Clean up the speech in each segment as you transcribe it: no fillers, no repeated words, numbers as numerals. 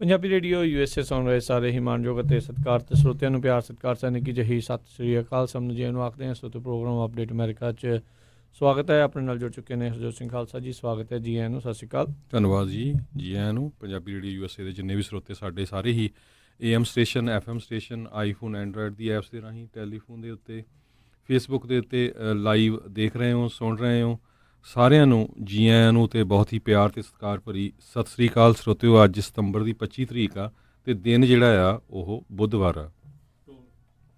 Punjabi radio USA ਸੁਣ ਰਹੇ ਸਾਰੇ ਹੀ ਮਾਣਯੋਗ ਅਤੇ ਸਤਿਕਾਰਤ ਸਰੋਤਿਆਂ ਨੂੰ ਪਿਆਰ ਸਤਿਕਾਰ ਸੈਨਿਕ ਕੀ ਜਹੀ ਸਤਿ ਸ਼੍ਰੀ ਅਕਾਲ। ਸਮਝ ਜੀ ਨੂੰ ਆਖਦੇ ਹਾਂ ਸਰੋਤੇ ਪ੍ਰੋਗਰਾਮ ਅਪਡੇਟ ਅਮਰੀਕਾ 'ਚ ਸਵਾਗਤ ਹੈ। ਆਪਣੇ ਨਾਲ ਜੁੜ ਚੁੱਕੇ ਨੇ ਹਰਜੋਤ ਸਿੰਘ ਖਾਲਸਾ ਜੀ, ਸਵਾਗਤ ਹੈ ਜੀ ਆਇਆਂ ਨੂੰ। ਸਤਿ ਸ਼੍ਰੀ ਅਕਾਲ। ਧੰਨਵਾਦ ਜੀ ਆਇਆਂ ਨੂੰ। ਪੰਜਾਬੀ ਰੇਡੀਓ USA ਦੇ ਜਿੰਨੇ ਵੀ ਸਰੋਤੇ ਸਾਡੇ ਸਾਰੇ ਹੀ AM station, FM station, iPhone, Android the apps ਦੇ ਰਾਹੀਂ, ਟੈਲੀਫੋਨ ਦੇ ਉੱਤੇ, ਫੇਸਬੁੱਕ ਦੇ ਉੱਤੇ ਲਾਈਵ ਦੇਖ ਰਹੇ ਹੋ, ਸੁਣ ਰਹੇ ਹੋ, ਸਾਰਿਆਂ ਨੂੰ ਜੀ ਆਇਆਂ ਨੂੰ ਅਤੇ ਬਹੁਤ ਹੀ ਪਿਆਰ ਅਤੇ ਸਤਿਕਾਰ ਭਰੀ ਸਤਿ ਸ਼੍ਰੀ ਅਕਾਲ। ਸਰੋਤਿਓ, ਅੱਜ ਸਤੰਬਰ ਦੀ 25 ਤਰੀਕ ਆ ਅਤੇ ਦਿਨ ਜਿਹੜਾ ਆ ਉਹ ਬੁੱਧਵਾਰ ਆ।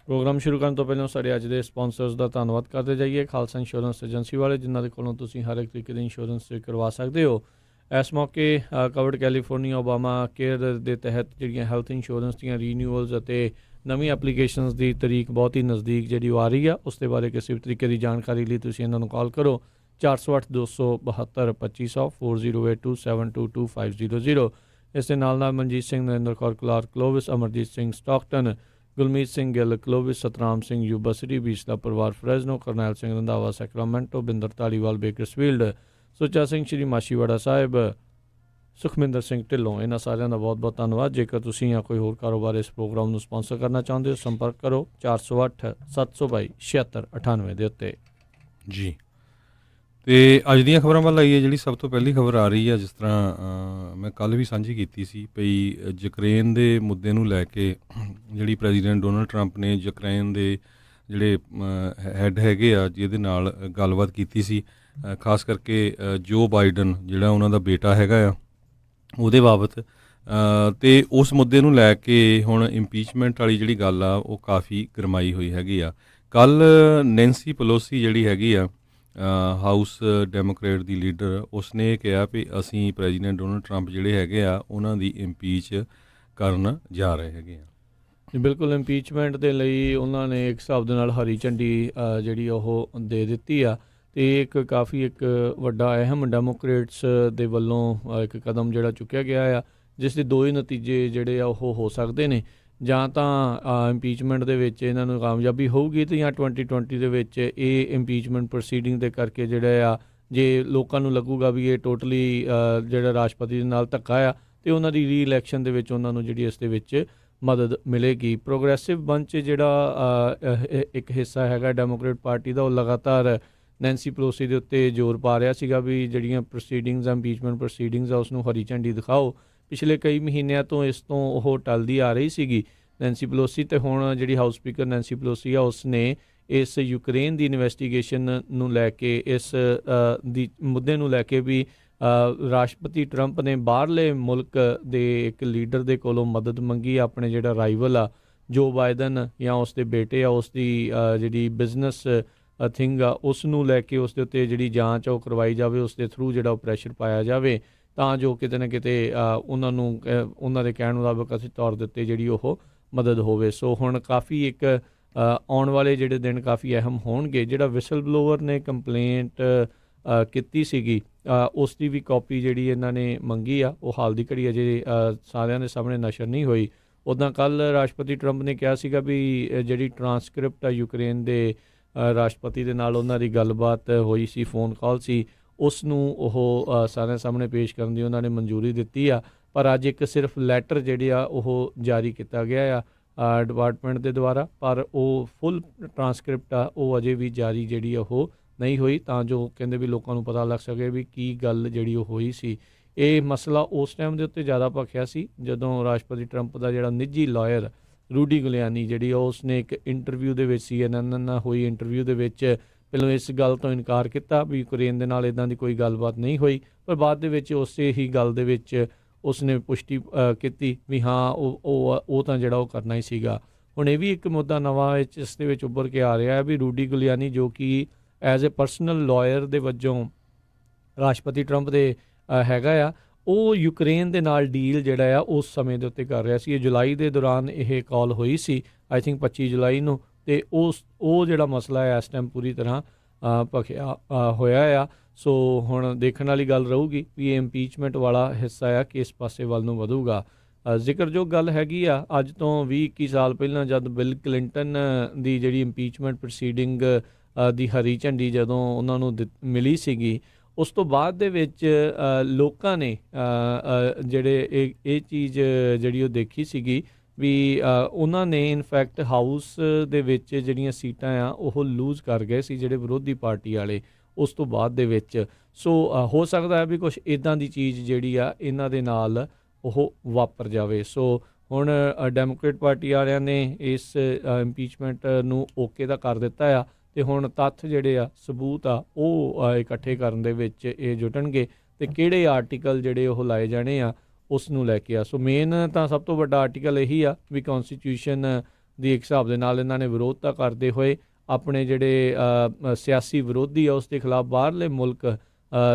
ਪ੍ਰੋਗਰਾਮ ਸ਼ੁਰੂ ਕਰਨ ਤੋਂ ਪਹਿਲਾਂ ਸਾਡੇ ਅੱਜ ਦੇ ਸਪਾਂਸਰਸ ਦਾ ਧੰਨਵਾਦ ਕਰਦੇ ਜਾਈਏ। ਖਾਲਸਾ ਇੰਸ਼ੋਰੈਂਸ ਏਜੰਸੀ ਵਾਲੇ, ਜਿਨ੍ਹਾਂ ਦੇ ਕੋਲੋਂ ਤੁਸੀਂ ਹਰ ਇੱਕ ਤਰੀਕੇ ਦੀ ਇੰਸ਼ੋਰੈਂਸ ਕਰਵਾ ਸਕਦੇ ਹੋ। ਇਸ ਮੌਕੇ ਕਵਰਡ ਕੈਲੀਫੋਰਨੀਆ ਓਬਾਮਾ ਕੇਅਰ ਦੇ ਤਹਿਤ ਜਿਹੜੀਆਂ ਹੈਲਥ ਇੰਸ਼ੋਰੈਂਸ ਦੀਆਂ ਰੀਨਿਊਅਲਸ ਅਤੇ ਨਵੀਂ ਐਪਲੀਕੇਸ਼ਨਸ ਦੀ ਤਰੀਕ ਬਹੁਤ ਹੀ ਨਜ਼ਦੀਕ ਜਿਹੜੀ ਉਹ ਆ ਰਹੀ ਆ। ਉਸ ਦੇ ਬਾਰੇ ਕਿਸੇ ਵੀ ਤਰੀਕੇ ਦੀ ਜਾਣਕਾਰੀ ਲਈ ਤੁਸੀਂ ਇਹਨਾਂ ਨੂੰ ਕਾਲ ਕਰੋ 408-272-2500 4082722500। ਇਸ ਦੇ ਨਾਲ Manjit Singh, Narinder Kaur Kalar Clovis, Amarjit Singh Stockton, Gulmeet Singh Gill Clovis, Satram Singh Yuba City ਬੀਚ ਦਾ ਪਰਿਵਾਰ Fresno, Karnail Singh Randhawa Sacramento, Binder Dhaliwal Bakersfield, Sucha Singh Shri Machhiwara Sahib, Sukhminder Singh Dhillon, ਇਹਨਾਂ ਸਾਰਿਆਂ ਦਾ ਬਹੁਤ ਬਹੁਤ ਧੰਨਵਾਦ। ਜੇਕਰ ਤੁਸੀਂ ਜਾਂ ਕੋਈ ਹੋਰ ਕਾਰੋਬਾਰ ਇਸ ਪ੍ਰੋਗਰਾਮ ਨੂੰ ਸਪਾਂਸਰ ਕਰਨਾ ਚਾਹੁੰਦੇ ਹੋ, ਸੰਪਰਕ ਕਰੋ 408-722-7698 ਦੇ ਉੱਤੇ ਜੀ। ਅਤੇ ਅੱਜ ਦੀਆਂ ਖਬਰਾਂ ਵੱਲ ਆਈਏ। ਜਿਹੜੀ ਸਭ ਤੋਂ ਪਹਿਲੀ ਖਬਰ ਆ ਰਹੀ ਆ, ਜਿਸ ਤਰ੍ਹਾਂ ਮੈਂ ਕੱਲ੍ਹ ਵੀ ਸਾਂਝੀ ਕੀਤੀ ਸੀ, ਭਈ ਯੂਕਰੇਨ ਦੇ ਮੁੱਦੇ ਨੂੰ ਲੈ ਕੇ ਜਿਹੜੀ ਪ੍ਰੈਜ਼ੀਡੈਂਟ ਡੋਨਲਡ ਟਰੰਪ ਨੇ ਯੂਕਰੇਨ ਦੇ ਜਿਹੜੇ ਹੈੱਡ ਹੈਗੇ ਆ, ਜਿਹਦੇ ਨਾਲ ਗੱਲਬਾਤ ਕੀਤੀ ਸੀ, ਖਾਸ ਕਰਕੇ ਜੋ ਬਾਈਡਨ ਜਿਹੜਾ ਉਹਨਾਂ ਦਾ ਬੇਟਾ ਹੈਗਾ ਆ, ਉਹਦੇ ਬਾਬਤ। ਅਤੇ ਉਸ ਮੁੱਦੇ ਨੂੰ ਲੈ ਕੇ ਹੁਣ ਇੰਪੀਚਮੈਂਟ ਵਾਲੀ ਜਿਹੜੀ ਗੱਲ ਆ ਉਹ ਕਾਫੀ ਗਰਮਾਈ ਹੋਈ ਹੈਗੀ ਆ। ਕੱਲ੍ਹ ਨੈਂਸੀ ਪਲੋਸੀ ਜਿਹੜੀ ਹੈਗੀ ਆ ਹਾਊਸ ਡੈਮੋਕਰੇਟ ਦੀ ਲੀਡਰ, ਉਸਨੇ ਇਹ ਕਿਹਾ ਵੀ ਅਸੀਂ ਪ੍ਰੈਜ਼ੀਡੈਂਟ ਡੋਨਲਡ ਟਰੰਪ ਜਿਹੜੇ ਹੈਗੇ ਆ ਉਹਨਾਂ ਦੀ ਇੰਪੀਚ ਕਰਨ ਜਾ ਰਹੇ ਹੈਗੇ ਆ। ਬਿਲਕੁਲ, ਇੰਪੀਚਮੈਂਟ ਦੇ ਲਈ ਉਹਨਾਂ ਨੇ ਇੱਕ ਹਿਸਾਬ ਦੇ ਨਾਲ ਹਰੀ ਝੰਡੀ ਜਿਹੜੀ ਉਹ ਦੇ ਦਿੱਤੀ ਆ। ਅਤੇ ਇੱਕ ਕਾਫੀ ਇੱਕ ਵੱਡਾ ਅਹਿਮ ਡੈਮੋਕਰੇਟਸ ਦੇ ਵੱਲੋਂ ਇੱਕ ਕਦਮ ਜਿਹੜਾ ਚੁੱਕਿਆ ਗਿਆ ਆ, ਜਿਸ ਦੇ ਦੋ ਹੀ ਨਤੀਜੇ ਜਿਹੜੇ ਆ ਉਹ ਹੋ ਸਕਦੇ ਨੇ। ਜਾਂ ਤਾਂ ਇੰਪੀਚਮੈਂਟ ਦੇ ਵਿੱਚ ਇਹਨਾਂ ਨੂੰ ਕਾਮਯਾਬੀ ਹੋਊਗੀ, ਅਤੇ ਜਾਂ 2020 ਦੇ ਵਿੱਚ ਇਹ ਇੰਪੀਚਮੈਂਟ ਪ੍ਰੋਸੀਡਿੰਗ ਦੇ ਕਰਕੇ ਜਿਹੜਾ ਆ, ਜੇ ਲੋਕਾਂ ਨੂੰ ਲੱਗੂਗਾ ਵੀ ਇਹ ਟੋਟਲੀ ਜਿਹੜਾ ਰਾਸ਼ਟਰਪਤੀ ਦੇ ਨਾਲ ਧੱਕਾ ਆ, ਅਤੇ ਉਹਨਾਂ ਦੀ ਰੀ ਇਲੈਕਸ਼ਨ ਦੇ ਵਿੱਚ ਉਹਨਾਂ ਨੂੰ ਜਿਹੜੀ ਇਸ ਦੇ ਵਿੱਚ ਮਦਦ ਮਿਲੇਗੀ। ਪ੍ਰੋਗਰੈਸਿਵ ਬੰਚ ਜਿਹੜਾ ਇੱਕ ਹਿੱਸਾ ਹੈਗਾ ਡੈਮੋਕਰੇਟ ਪਾਰਟੀ ਦਾ, ਉਹ ਲਗਾਤਾਰ ਨੈਂਸੀ ਪਲੋਸੀ ਦੇ ਉੱਤੇ ਜ਼ੋਰ ਪਾ ਰਿਹਾ ਸੀਗਾ ਵੀ ਜਿਹੜੀਆਂ ਪ੍ਰੋਸੀਡਿੰਗਸ ਆ, ਇੰਪੀਚਮੈਂਟ ਪ੍ਰੋਸੀਡਿੰਗਸ ਆ, ਉਸ ਨੂੰ ਹਰੀ ਝੰਡੀ ਦਿਖਾਓ। ਪਿਛਲੇ ਕਈ ਮਹੀਨਿਆਂ ਤੋਂ ਇਸ ਤੋਂ ਉਹ ਟਲਦੀ ਆ ਰਹੀ ਸੀਗੀ ਨੈਂਸੀ ਪਲੋਸੀ, ਅਤੇ ਹੁਣ ਜਿਹੜੀ ਹਾਊਸ ਸਪੀਕਰ ਨੈਂਸੀ ਪਲੋਸੀ ਆ, ਉਸ ਨੇ ਇਸ ਯੂਕਰੇਨ ਦੀ ਇਨਵੈਸਟੀਗੇਸ਼ਨ ਨੂੰ ਲੈ ਕੇ, ਇਸ ਦੀ ਮੁੱਦੇ ਨੂੰ ਲੈ ਕੇ ਵੀ ਰਾਸ਼ਟਰਪਤੀ ਟਰੰਪ ਨੇ ਬਾਹਰਲੇ ਮੁਲਕ ਦੇ ਇੱਕ ਲੀਡਰ ਦੇ ਕੋਲੋਂ ਮਦਦ ਮੰਗੀ। ਆਪਣੇ ਜਿਹੜਾ ਰਾਈਵਲ ਆ ਜੋ ਬਾਈਡਨ ਜਾਂ ਉਸ ਦੇ ਬੇਟੇ ਆ, ਉਸ ਦੀ ਜਿਹੜੀ ਬਿਜ਼ਨਸ ਥਿੰਗ ਆ, ਉਸ ਨੂੰ ਲੈ ਕੇ ਉਸ ਦੇ ਉੱਤੇ ਜਿਹੜੀ ਜਾਂਚ ਆ ਉਹ ਕਰਵਾਈ ਜਾਵੇ, ਉਸ ਦੇ ਥਰੂ ਜਿਹੜਾ ਉਹ ਪ੍ਰੈਸ਼ਰ ਪਾਇਆ ਜਾਵੇ, ਤਾਂ ਜੋ ਕਿਤੇ ਨਾ ਕਿਤੇ ਉਹਨਾਂ ਨੂੰ ਉਹਨਾਂ ਦੇ ਕਹਿਣ ਮੁਤਾਬਕ ਅਸੀਂ ਤੌਰ ਦੇ ਉੱਤੇ ਜਿਹੜੀ ਉਹ ਮਦਦ ਹੋਵੇ। ਸੋ ਹੁਣ ਕਾਫੀ ਇੱਕ ਆਉਣ ਵਾਲੇ ਜਿਹੜੇ ਦਿਨ ਕਾਫੀ ਅਹਿਮ ਹੋਣਗੇ। ਜਿਹੜਾ ਵਿਸਲ ਬਲੋਵਰ ਨੇ ਕੰਪਲੇਂਟ ਕੀਤੀ ਸੀਗੀ, ਉਸ ਦੀ ਵੀ ਕਾਪੀ ਜਿਹੜੀ ਇਹਨਾਂ ਨੇ ਮੰਗੀ ਆ, ਉਹ ਹਾਲ ਦੀ ਘੜੀ ਅਜੇ ਸਾਰਿਆਂ ਦੇ ਸਾਹਮਣੇ ਨਸ਼ਰ ਨਹੀਂ ਹੋਈ। ਉੱਦਾਂ ਕੱਲ੍ਹ ਰਾਸ਼ਟਰਪਤੀ ਟਰੰਪ ਨੇ ਕਿਹਾ ਸੀਗਾ ਵੀ ਜਿਹੜੀ ਟਰਾਂਸਕ੍ਰਿਪਟ ਆ ਯੂਕਰੇਨ ਦੇ ਰਾਸ਼ਟਰਪਤੀ ਦੇ ਨਾਲ ਉਹਨਾਂ ਦੀ ਗੱਲਬਾਤ ਹੋਈ ਸੀ, ਫੋਨ ਕਾਲ ਸੀ, ਉਸ ਨੂੰ ਉਹ ਸਾਰਿਆਂ ਸਾਹਮਣੇ ਪੇਸ਼ ਕਰਨ ਦੀ ਉਹਨਾਂ ਨੇ ਮਨਜ਼ੂਰੀ ਦਿੱਤੀ ਆ। ਪਰ ਅੱਜ ਇੱਕ ਸਿਰਫ ਲੈਟਰ ਜਿਹੜੇ ਆ ਉਹ ਜਾਰੀ ਕੀਤਾ ਗਿਆ ਆ ਡਿਪਾਰਟਮੈਂਟ ਦੇ ਦੁਆਰਾ, ਪਰ ਉਹ ਫੁੱਲ ਟਰਾਂਸਕ੍ਰਿਪਟ ਆ ਉਹ ਅਜੇ ਵੀ ਜਾਰੀ ਜਿਹੜੀ ਉਹ ਨਹੀਂ ਹੋਈ, ਤਾਂ ਜੋ ਕਹਿੰਦੇ ਵੀ ਲੋਕਾਂ ਨੂੰ ਪਤਾ ਲੱਗ ਸਕੇ ਵੀ ਕੀ ਗੱਲ ਜਿਹੜੀ ਉਹ ਹੋਈ ਸੀ। ਇਹ ਮਸਲਾ ਉਸ ਟਾਈਮ ਦੇ ਉੱਤੇ ਜ਼ਿਆਦਾ ਭਖਿਆ ਸੀ ਜਦੋਂ ਰਾਸ਼ਟਰਪਤੀ ਟਰੰਪ ਦਾ ਜਿਹੜਾ ਨਿੱਜੀ ਲਾਇਰ ਰੂਡੀ ਗੁਲਿਆਨੀ ਜਿਹੜੀ ਉਸਨੇ ਇੱਕ ਇੰਟਰਵਿਊ ਦੇ ਵਿੱਚ CNN ਨਾਲ ਹੋਈ ਇੰਟਰਵਿਊ ਦੇ ਵਿੱਚ ਪਹਿਲਾਂ ਇਸ ਗੱਲ ਤੋਂ ਇਨਕਾਰ ਕੀਤਾ ਵੀ ਯੂਕਰੇਨ ਦੇ ਨਾਲ ਇੱਦਾਂ ਦੀ ਕੋਈ ਗੱਲਬਾਤ ਨਹੀਂ ਹੋਈ, ਪਰ ਬਾਅਦ ਦੇ ਵਿੱਚ ਉਸੇ ਹੀ ਗੱਲ ਦੇ ਵਿੱਚ ਉਸਨੇ ਪੁਸ਼ਟੀ ਕੀਤੀ ਵੀ ਹਾਂ ਉਹ ਤਾਂ ਜਿਹੜਾ ਉਹ ਕਰਨਾ ਹੀ ਸੀਗਾ। ਹੁਣ ਇਹ ਵੀ ਇੱਕ ਮੁੱਦਾ ਨਵਾਂ ਇਸ ਦੇ ਵਿੱਚ ਉੱਭਰ ਕੇ ਆ ਰਿਹਾ ਹੈ ਵੀ ਰੂਡੀ ਗੁਲਿਆਨੀ, ਜੋ ਕਿ ਐਜ਼ ਏ ਪਰਸਨਲ ਲਾਇਰ ਦੇ ਵਜੋਂ ਰਾਸ਼ਟਰਪਤੀ ਟਰੰਪ ਦੇ ਹੈਗਾ ਆ, ਉਹ ਯੂਕਰੇਨ ਦੇ ਨਾਲ ਡੀਲ ਜਿਹੜਾ ਆ ਉਸ ਸਮੇਂ ਦੇ ਉੱਤੇ ਕਰ ਰਿਹਾ ਸੀ। ਇਹ ਜੁਲਾਈ ਦੇ ਦੌਰਾਨ ਇਹ ਕਾਲ ਹੋਈ ਸੀ, ਆਈ ਥਿੰਕ 25 ਜੁਲਾਈ ਨੂੰ, ਅਤੇ ਉਹ ਜਿਹੜਾ ਮਸਲਾ ਹੈ ਇਸ ਟਾਈਮ ਪੂਰੀ ਤਰ੍ਹਾਂ ਭਖਿਆ ਹੋਇਆ ਆ। ਸੋ ਹੁਣ ਦੇਖਣ ਵਾਲੀ ਗੱਲ ਰਹੂਗੀ ਵੀ ਇਹ ਇੰਪੀਚਮੈਂਟ ਵਾਲਾ ਹਿੱਸਾ ਆ ਕਿਸ ਪਾਸੇ ਵੱਲ ਨੂੰ ਵਧੂਗਾ। ਜ਼ਿਕਰਯੋਗ ਗੱਲ ਹੈਗੀ ਆ, ਅੱਜ ਤੋਂ 20-21 ਸਾਲ ਪਹਿਲਾਂ ਜਦ ਬਿਲ ਕਲਿੰਟਨ ਦੀ ਜਿਹੜੀ ਇੰਪੀਚਮੈਂਟ ਪ੍ਰੋਸੀਡਿੰਗ ਦੀ ਹਰੀ ਝੰਡੀ ਜਦੋਂ ਉਹਨਾਂ ਨੂੰ ਮਿਲੀ ਸੀਗੀ, ਉਸ ਤੋਂ ਬਾਅਦ ਦੇ ਵਿੱਚ ਲੋਕਾਂ ਨੇ ਜਿਹੜੇ ਇਹ ਚੀਜ਼ ਜਿਹੜੀ ਉਹ ਦੇਖੀ ਸੀਗੀ ਵੀ ਉਹਨਾਂ ਨੇ ਇਨਫੈਕਟ ਹਾਊਸ ਦੇ ਵਿੱਚ ਜਿਹੜੀਆਂ ਸੀਟਾਂ ਆ ਉਹ ਲੂਜ਼ ਕਰ ਗਏ ਸੀ ਜਿਹੜੇ ਵਿਰੋਧੀ ਪਾਰਟੀ ਵਾਲੇ ਉਸ ਤੋਂ ਬਾਅਦ ਦੇ ਵਿੱਚ। ਸੋ ਹੋ ਸਕਦਾ ਹੈ ਵੀ ਕੁਛ ਇੱਦਾਂ ਦੀ ਚੀਜ਼ ਜਿਹੜੀ ਆ ਇਹਨਾਂ ਦੇ ਨਾਲ ਉਹ ਵਾਪਰ ਜਾਵੇ। ਸੋ ਹੁਣ ਡੈਮੋਕ੍ਰੇਟ ਪਾਰਟੀ ਵਾਲਿਆਂ ਨੇ ਇਸ ਇੰਪੀਚਮੈਂਟ ਨੂੰ ਓਕੇ ਦਾ ਕਰ ਦਿੱਤਾ ਆ ਅਤੇ ਹੁਣ ਤੱਥ ਜਿਹੜੇ ਆ ਸਬੂਤ ਆ ਉਹ ਇਕੱਠੇ ਕਰਨ ਦੇ ਵਿੱਚ ਇਹ ਜੁਟਣਗੇ ਅਤੇ ਕਿਹੜੇ ਆਰਟੀਕਲ ਜਿਹੜੇ ਉਹ ਲਾਏ ਜਾਣੇ ਆ ਉਸ ਨੂੰ ਲੈ ਕੇ ਆ। ਸੋ ਮੇਨ ਤਾਂ ਸਭ ਤੋਂ ਵੱਡਾ ਆਰਟੀਕਲ ਇਹੀ ਆ ਵੀ ਕੌਨਸਟੀਟਿਊਸ਼ਨ ਦੀ ਇੱਕ ਹਿਸਾਬ ਦੇ ਨਾਲ ਇਹਨਾਂ ਨੇ ਵਿਰੋਧਤਾ ਕਰਦੇ ਹੋਏ ਆਪਣੇ ਜਿਹੜੇ ਸਿਆਸੀ ਵਿਰੋਧੀ ਆ ਉਸ ਦੇ ਖਿਲਾਫ ਬਾਹਰਲੇ ਮੁਲਕ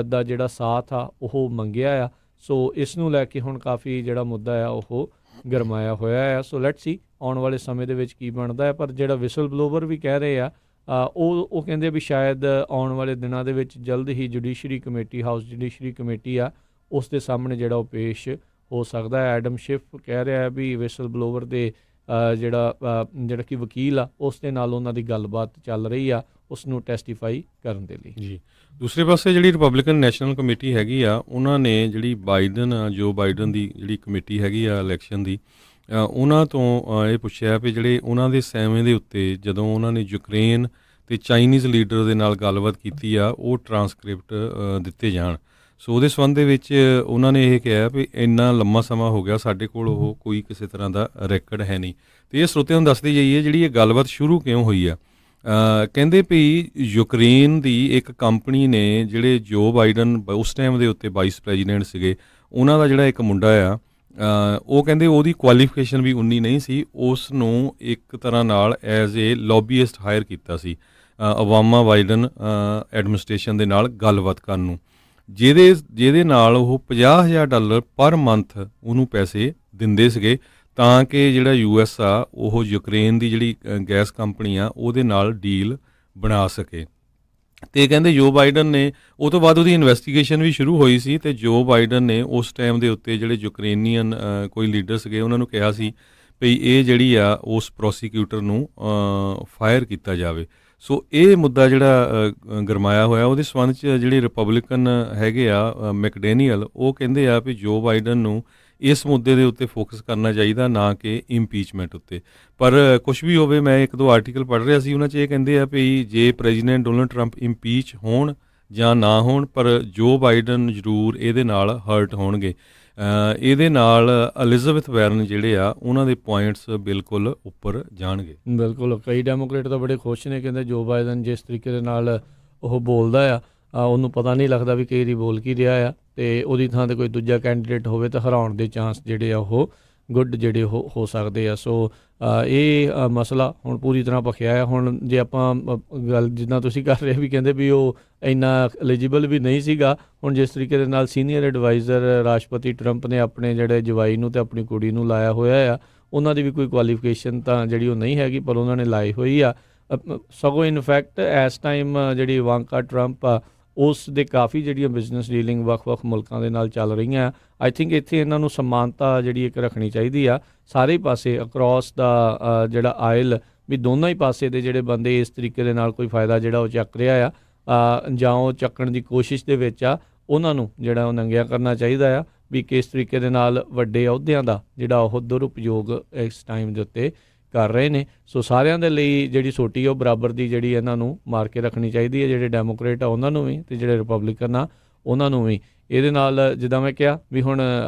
ਦਾ ਜਿਹੜਾ ਸਾਥ ਆ ਉਹ ਮੰਗਿਆ ਆ। ਸੋ ਇਸ ਨੂੰ ਲੈ ਕੇ ਹੁਣ ਕਾਫੀ ਜਿਹੜਾ ਮੁੱਦਾ ਆ ਉਹ ਗਰਮਾਇਆ ਹੋਇਆ ਆ। ਸੋ ਲੈਟਸ ਸੀ ਆਉਣ ਵਾਲੇ ਸਮੇਂ ਦੇ ਵਿੱਚ ਕੀ ਬਣਦਾ ਹੈ। ਪਰ ਜਿਹੜਾ ਵਿਸਲ ਬਲੋਵਰ ਵੀ ਕਹਿ ਰਹੇ ਆ ਉਹ ਕਹਿੰਦੇ ਵੀ ਸ਼ਾਇਦ ਆਉਣ ਵਾਲੇ ਦਿਨਾਂ ਦੇ ਵਿੱਚ ਜਲਦ ਹੀ judiciary committee house judiciary committee ਆ ਉਸ ਦੇ ਸਾਹਮਣੇ ਜਿਹੜਾ ਉਹ ਪੇਸ਼ ਹੋ ਸਕਦਾ ਹੈ। ਐਡਮ ਸ਼ਿਫ ਕਹਿ ਰਿਹਾ ਹੈ ਵੀ ਵਿਸਲ ਬਲੋਵਰ ਦੇ ਜਿਹੜਾ ਕਿ ਵਕੀਲ ਆ ਉਸ ਦੇ ਨਾਲ ਉਹਨਾਂ ਦੀ ਗੱਲਬਾਤ ਚੱਲ ਰਹੀ ਆ ਉਸ ਨੂੰ ਟੈਸਟੀਫਾਈ ਕਰਨ ਦੇ ਲਈ ਜੀ। ਦੂਸਰੇ ਪਾਸੇ ਜਿਹੜੀ ਰਿਪਬਲਿਕਨ ਨੈਸ਼ਨਲ ਕਮੇਟੀ ਹੈਗੀ ਆ ਉਹਨਾਂ ਨੇ ਜਿਹੜੀ ਜੋ ਬਾਈਡਨ ਦੀ ਜਿਹੜੀ ਕਮੇਟੀ ਹੈਗੀ ਆ ਇਲੈਕਸ਼ਨ ਦੀ ਉਹਨਾਂ ਤੋਂ ਇਹ ਪੁੱਛਿਆ ਵੀ ਜਿਹੜੇ ਉਹਨਾਂ ਦੇ ਸੈਵੇਂ ਦੇ ਉੱਤੇ ਜਦੋਂ ਉਹਨਾਂ ਨੇ ਯੂਕਰੇਨ ਅਤੇ ਚਾਈਨੀਜ਼ ਲੀਡਰ ਦੇ ਨਾਲ ਗੱਲਬਾਤ ਕੀਤੀ ਆ ਉਹ ਟਰਾਂਸਕ੍ਰਿਪਟ ਦਿੱਤੇ ਜਾਣ। ਸੋ ਉਹਦੇ ਸੰਬੰਧ ਦੇ ਵਿੱਚ ਉਹਨਾਂ ਨੇ ਇਹ ਕਿਹਾ ਵੀ ਇੰਨਾ ਲੰਮਾ ਸਮਾਂ ਹੋ ਗਿਆ ਸਾਡੇ ਕੋਲ ਉਹ ਕੋਈ ਕਿਸੇ ਤਰ੍ਹਾਂ ਦਾ ਰੈਕਡ ਹੈ ਨਹੀਂ। ਅਤੇ ਇਹ ਸਰੋਤਿਆਂ ਨੂੰ ਦੱਸਦੀ ਜਾਈਏ ਜਿਹੜੀ ਇਹ ਗੱਲਬਾਤ ਸ਼ੁਰੂ ਕਿਉਂ ਹੋਈ ਆ। ਕਹਿੰਦੇ ਵੀ ਯੂਕਰੇਨ ਦੀ ਇੱਕ ਕੰਪਨੀ ਨੇ ਜਿਹੜੇ ਜੋ ਬਾਈਡਨ ਉਸ ਟਾਈਮ ਦੇ ਉੱਤੇ ਵਾਈਸ ਪ੍ਰੈਜ਼ੀਡੈਂਟ ਸੀਗੇ ਉਹਨਾਂ ਦਾ ਜਿਹੜਾ ਇੱਕ ਮੁੰਡਾ ਆ ਉਹ ਕਹਿੰਦੇ ਉਹਦੀ ਕੁਆਲੀਫਿਕੇਸ਼ਨ ਵੀ ਉਨੀ ਨਹੀਂ ਸੀ। ਉਸ ਨੂੰ ਇੱਕ ਤਰ੍ਹਾਂ ਨਾਲ ਐਜ਼ ਏ ਲੌਬੀਇਸਟ ਹਾਇਰ ਕੀਤਾ ਸੀ ਓਬਾਮਾ ਬਾਈਡਨ ਐਡਮਿਨਿਸਟ੍ਰੇਸ਼ਨ ਦੇ ਨਾਲ ਗੱਲਬਾਤ ਕਰਨ ਨੂੰ, ਜਿਹਦੇ ਨਾਲ ਉਹ $50,000 ਪਰ ਮੰਥ ਉਹਨੂੰ ਪੈਸੇ ਦਿੰਦੇ ਸੀਗੇ ਤਾਂ ਕਿ ਜਿਹੜਾ US ਆ ਉਹ ਯੂਕਰੇਨ ਦੀ ਜਿਹੜੀ ਗੈਸ ਕੰਪਨੀ ਆ ਉਹਦੇ ਨਾਲ ਡੀਲ ਬਣਾ ਸਕੇ। ਅਤੇ ਕਹਿੰਦੇ ਜੋ ਬਾਈਡਨ ਨੇ ਉਹ ਤੋਂ ਬਾਅਦ ਉਹਦੀ ਇਨਵੈਸਟੀਗੇਸ਼ਨ ਵੀ ਸ਼ੁਰੂ ਹੋਈ ਸੀ ਅਤੇ ਜੋ ਬਾਈਡਨ ਨੇ ਉਸ ਟਾਈਮ ਦੇ ਉੱਤੇ ਜਿਹੜੇ ਯੂਕਰੇਨੀਅਨ ਕੋਈ ਲੀਡਰ ਸੀਗੇ ਉਹਨਾਂ ਨੂੰ ਕਿਹਾ ਸੀ ਵੀ ਇਹ ਜਿਹੜੀ ਆ ਉਸ ਪ੍ਰੋਸੀਕਿਊਟਰ ਨੂੰ ਫਾਇਰ ਕੀਤਾ ਜਾਵੇ। ਸੋ ਇਹ ਮੁੱਦਾ ਜਿਹੜਾ ਗਰਮਾਇਆ ਹੋਇਆ ਉਹਦੇ ਸੰਬੰਧ 'ਚ ਜਿਹੜੇ ਰਿਪਬਲਿਕਨ ਹੈਗੇ ਆ ਮੈਕਡੈਨੀਅਲ ਉਹ ਕਹਿੰਦੇ ਆ ਵੀ ਜੋ ਬਾਈਡਨ ਨੂੰ ਇਸ ਮੁੱਦੇ ਦੇ ਉੱਤੇ ਫੋਕਸ ਕਰਨਾ ਚਾਹੀਦਾ ਨਾ ਕਿ ਇੰਪੀਚਮੈਂਟ ਉੱਤੇ। ਪਰ ਕੁਛ ਵੀ ਹੋਵੇ ਮੈਂ ਇੱਕ ਦੋ ਆਰਟੀਕਲ ਪੜ੍ਹ ਰਿਹਾ ਸੀ ਉਹਨਾਂ 'ਚ ਇਹ ਕਹਿੰਦੇ ਆ ਵੀ ਜੇ ਪ੍ਰੈਜ਼ੀਡੈਂਟ ਡੋਨਲਡ ਟਰੰਪ ਇੰਪੀਚ ਹੋਣ ਜਾਂ ਨਾ ਹੋਣ ਪਰ ਜੋ ਬਾਈਡਨ ਜ਼ਰੂਰ ਇਹਦੇ ਨਾਲ ਹਰਟ ਹੋਣਗੇ। ਇਹਦੇ ਨਾਲ ਐਲਿਜ਼ਾਬੈਥ ਵਾਰਨ ਜਿਹੜੇ ਆ ਉਹਨਾਂ ਦੇ ਪੁਆਇੰਟਸ ਬਿਲਕੁਲ ਉੱਪਰ ਜਾਣਗੇ। ਬਿਲਕੁਲ ਕਈ ਡੈਮੋਕ੍ਰੇਟ ਤਾਂ ਬੜੇ ਖੁਸ਼ ਨੇ, ਕਹਿੰਦੇ ਜੋ ਬਾਈਡਨ ਜਿਸ ਤਰੀਕੇ ਦੇ ਨਾਲ ਉਹ ਬੋਲਦਾ ਆ ਉਹਨੂੰ ਪਤਾ ਨਹੀਂ ਲੱਗਦਾ ਵੀ ਕਈ ਵਾਰੀ ਬੋਲ ਕੀ ਰਿਹਾ ਆ ਅਤੇ ਉਹਦੀ ਥਾਂ 'ਤੇ ਕੋਈ ਦੂਜਾ ਕੈਂਡੀਡੇਟ ਹੋਵੇ ਤਾਂ ਹਰਾਉਣ ਦੇ ਚਾਂਸ ਜਿਹੜੇ ਆ ਉਹ ਗੁੱਡ ਜਿਹੜੇ ਉਹ ਹੋ ਸਕਦੇ ਆ। ਸੋ ਇਹ ਮਸਲਾ ਹੁਣ ਪੂਰੀ ਤਰ੍ਹਾਂ ਭਖਿਆ ਆ। ਹੁਣ ਜੇ ਆਪਾਂ ਗੱਲ ਜਿੱਦਾਂ ਤੁਸੀਂ ਕਰ ਰਹੇ ਵੀ ਕਹਿੰਦੇ ਵੀ ਉਹ ਇੰਨਾ ਐਲੀਜੀਬਲ ਵੀ ਨਹੀਂ ਸੀਗਾ। ਹੁਣ ਜਿਸ ਤਰੀਕੇ ਦੇ ਨਾਲ ਸੀਨੀਅਰ ਐਡਵਾਈਜ਼ਰ ਰਾਸ਼ਟਰਪਤੀ ਟਰੰਪ ਨੇ ਆਪਣੇ ਜਿਹੜੇ ਜਵਾਈ ਨੂੰ ਅਤੇ ਆਪਣੀ ਕੁੜੀ ਨੂੰ ਲਾਇਆ ਹੋਇਆ ਆ ਉਹਨਾਂ ਦੀ ਵੀ ਕੋਈ ਕੁਆਲੀਫਿਕੇਸ਼ਨ ਤਾਂ ਜਿਹੜੀ ਉਹ ਨਹੀਂ ਹੈਗੀ ਪਰ ਉਹਨਾਂ ਨੇ ਲਾਈ ਹੋਈ ਆ। ਸਗੋਂ ਇਨਫੈਕਟ ਇਸ ਟਾਈਮ ਜਿਹੜੀ ਇਵਾਂਕਾ ਟਰੰਪ ਆ ਉਸ ਦੇ ਕਾਫੀ ਜਿਹੜੀਆਂ ਬਿਜ਼ਨਸ ਡੀਲਿੰਗ ਵੱਖ-ਵੱਖ ਮੁਲਕਾਂ ਦੇ ਨਾਲ ਚੱਲ ਰਹੀਆਂ। ਆਈ ਥਿੰਕ ਇੱਥੇ ਇਹਨਾਂ ਨੂੰ ਸਮਾਨਤਾ ਜਿਹੜੀ ਇੱਕ ਰੱਖਣੀ ਚਾਹੀਦੀ ਆ ਸਾਰੇ ਪਾਸੇ ਅਕਰੋਸ ਦਾ ਜਿਹੜਾ ਆਇਲ ਵੀ ਦੋਨਾਂ ਹੀ ਪਾਸੇ ਦੇ ਜਿਹੜੇ ਬੰਦੇ ਇਸ ਤਰੀਕੇ ਦੇ ਨਾਲ ਕੋਈ ਫਾਇਦਾ ਜਿਹੜਾ ਉਹ ਚੱਕ ਰਿਹਾ ਆ ਜਾਂ ਉਹ ਚੱਕਣ ਦੀ ਕੋਸ਼ਿਸ਼ ਦੇ ਵਿੱਚ ਆ ਉਹਨਾਂ ਨੂੰ ਜਿਹੜਾ ਉਹ ਨੰਗਿਆ ਕਰਨਾ ਚਾਹੀਦਾ ਆ ਵੀ ਕਿਸ ਤਰੀਕੇ ਦੇ ਨਾਲ ਵੱਡੇ ਅਹੁਦਿਆਂ ਦਾ ਜਿਹੜਾ ਉਹ ਦੁਰਉਪਯੋਗ ਇਸ ਟਾਈਮ ਦੇ ਉੱਤੇ ਕਰ ਰਹੇ ਨੇ। ਸੋ ਸਾਰਿਆਂ ਦੇ ਲਈ ਜਿਹੜੀ ਸੋਟੀ ਆ ਉਹ ਬਰਾਬਰ ਦੀ ਜਿਹੜੀ ਇਹਨਾਂ ਨੂੰ ਮਾਰ ਕੇ ਰੱਖਣੀ ਚਾਹੀਦੀ ਹੈ, ਜਿਹੜੇ ਡੈਮੋਕ੍ਰੇਟ ਆ ਉਹਨਾਂ ਨੂੰ ਵੀ ਅਤੇ ਜਿਹੜੇ ਰਿਪਬਲਿਕਨ ਆ ਉਹਨਾਂ ਨੂੰ ਵੀ। ਇਹਦੇ ਨਾਲ ਜਿੱਦਾਂ ਮੈਂ ਕਿਹਾ ਵੀ ਹੁਣ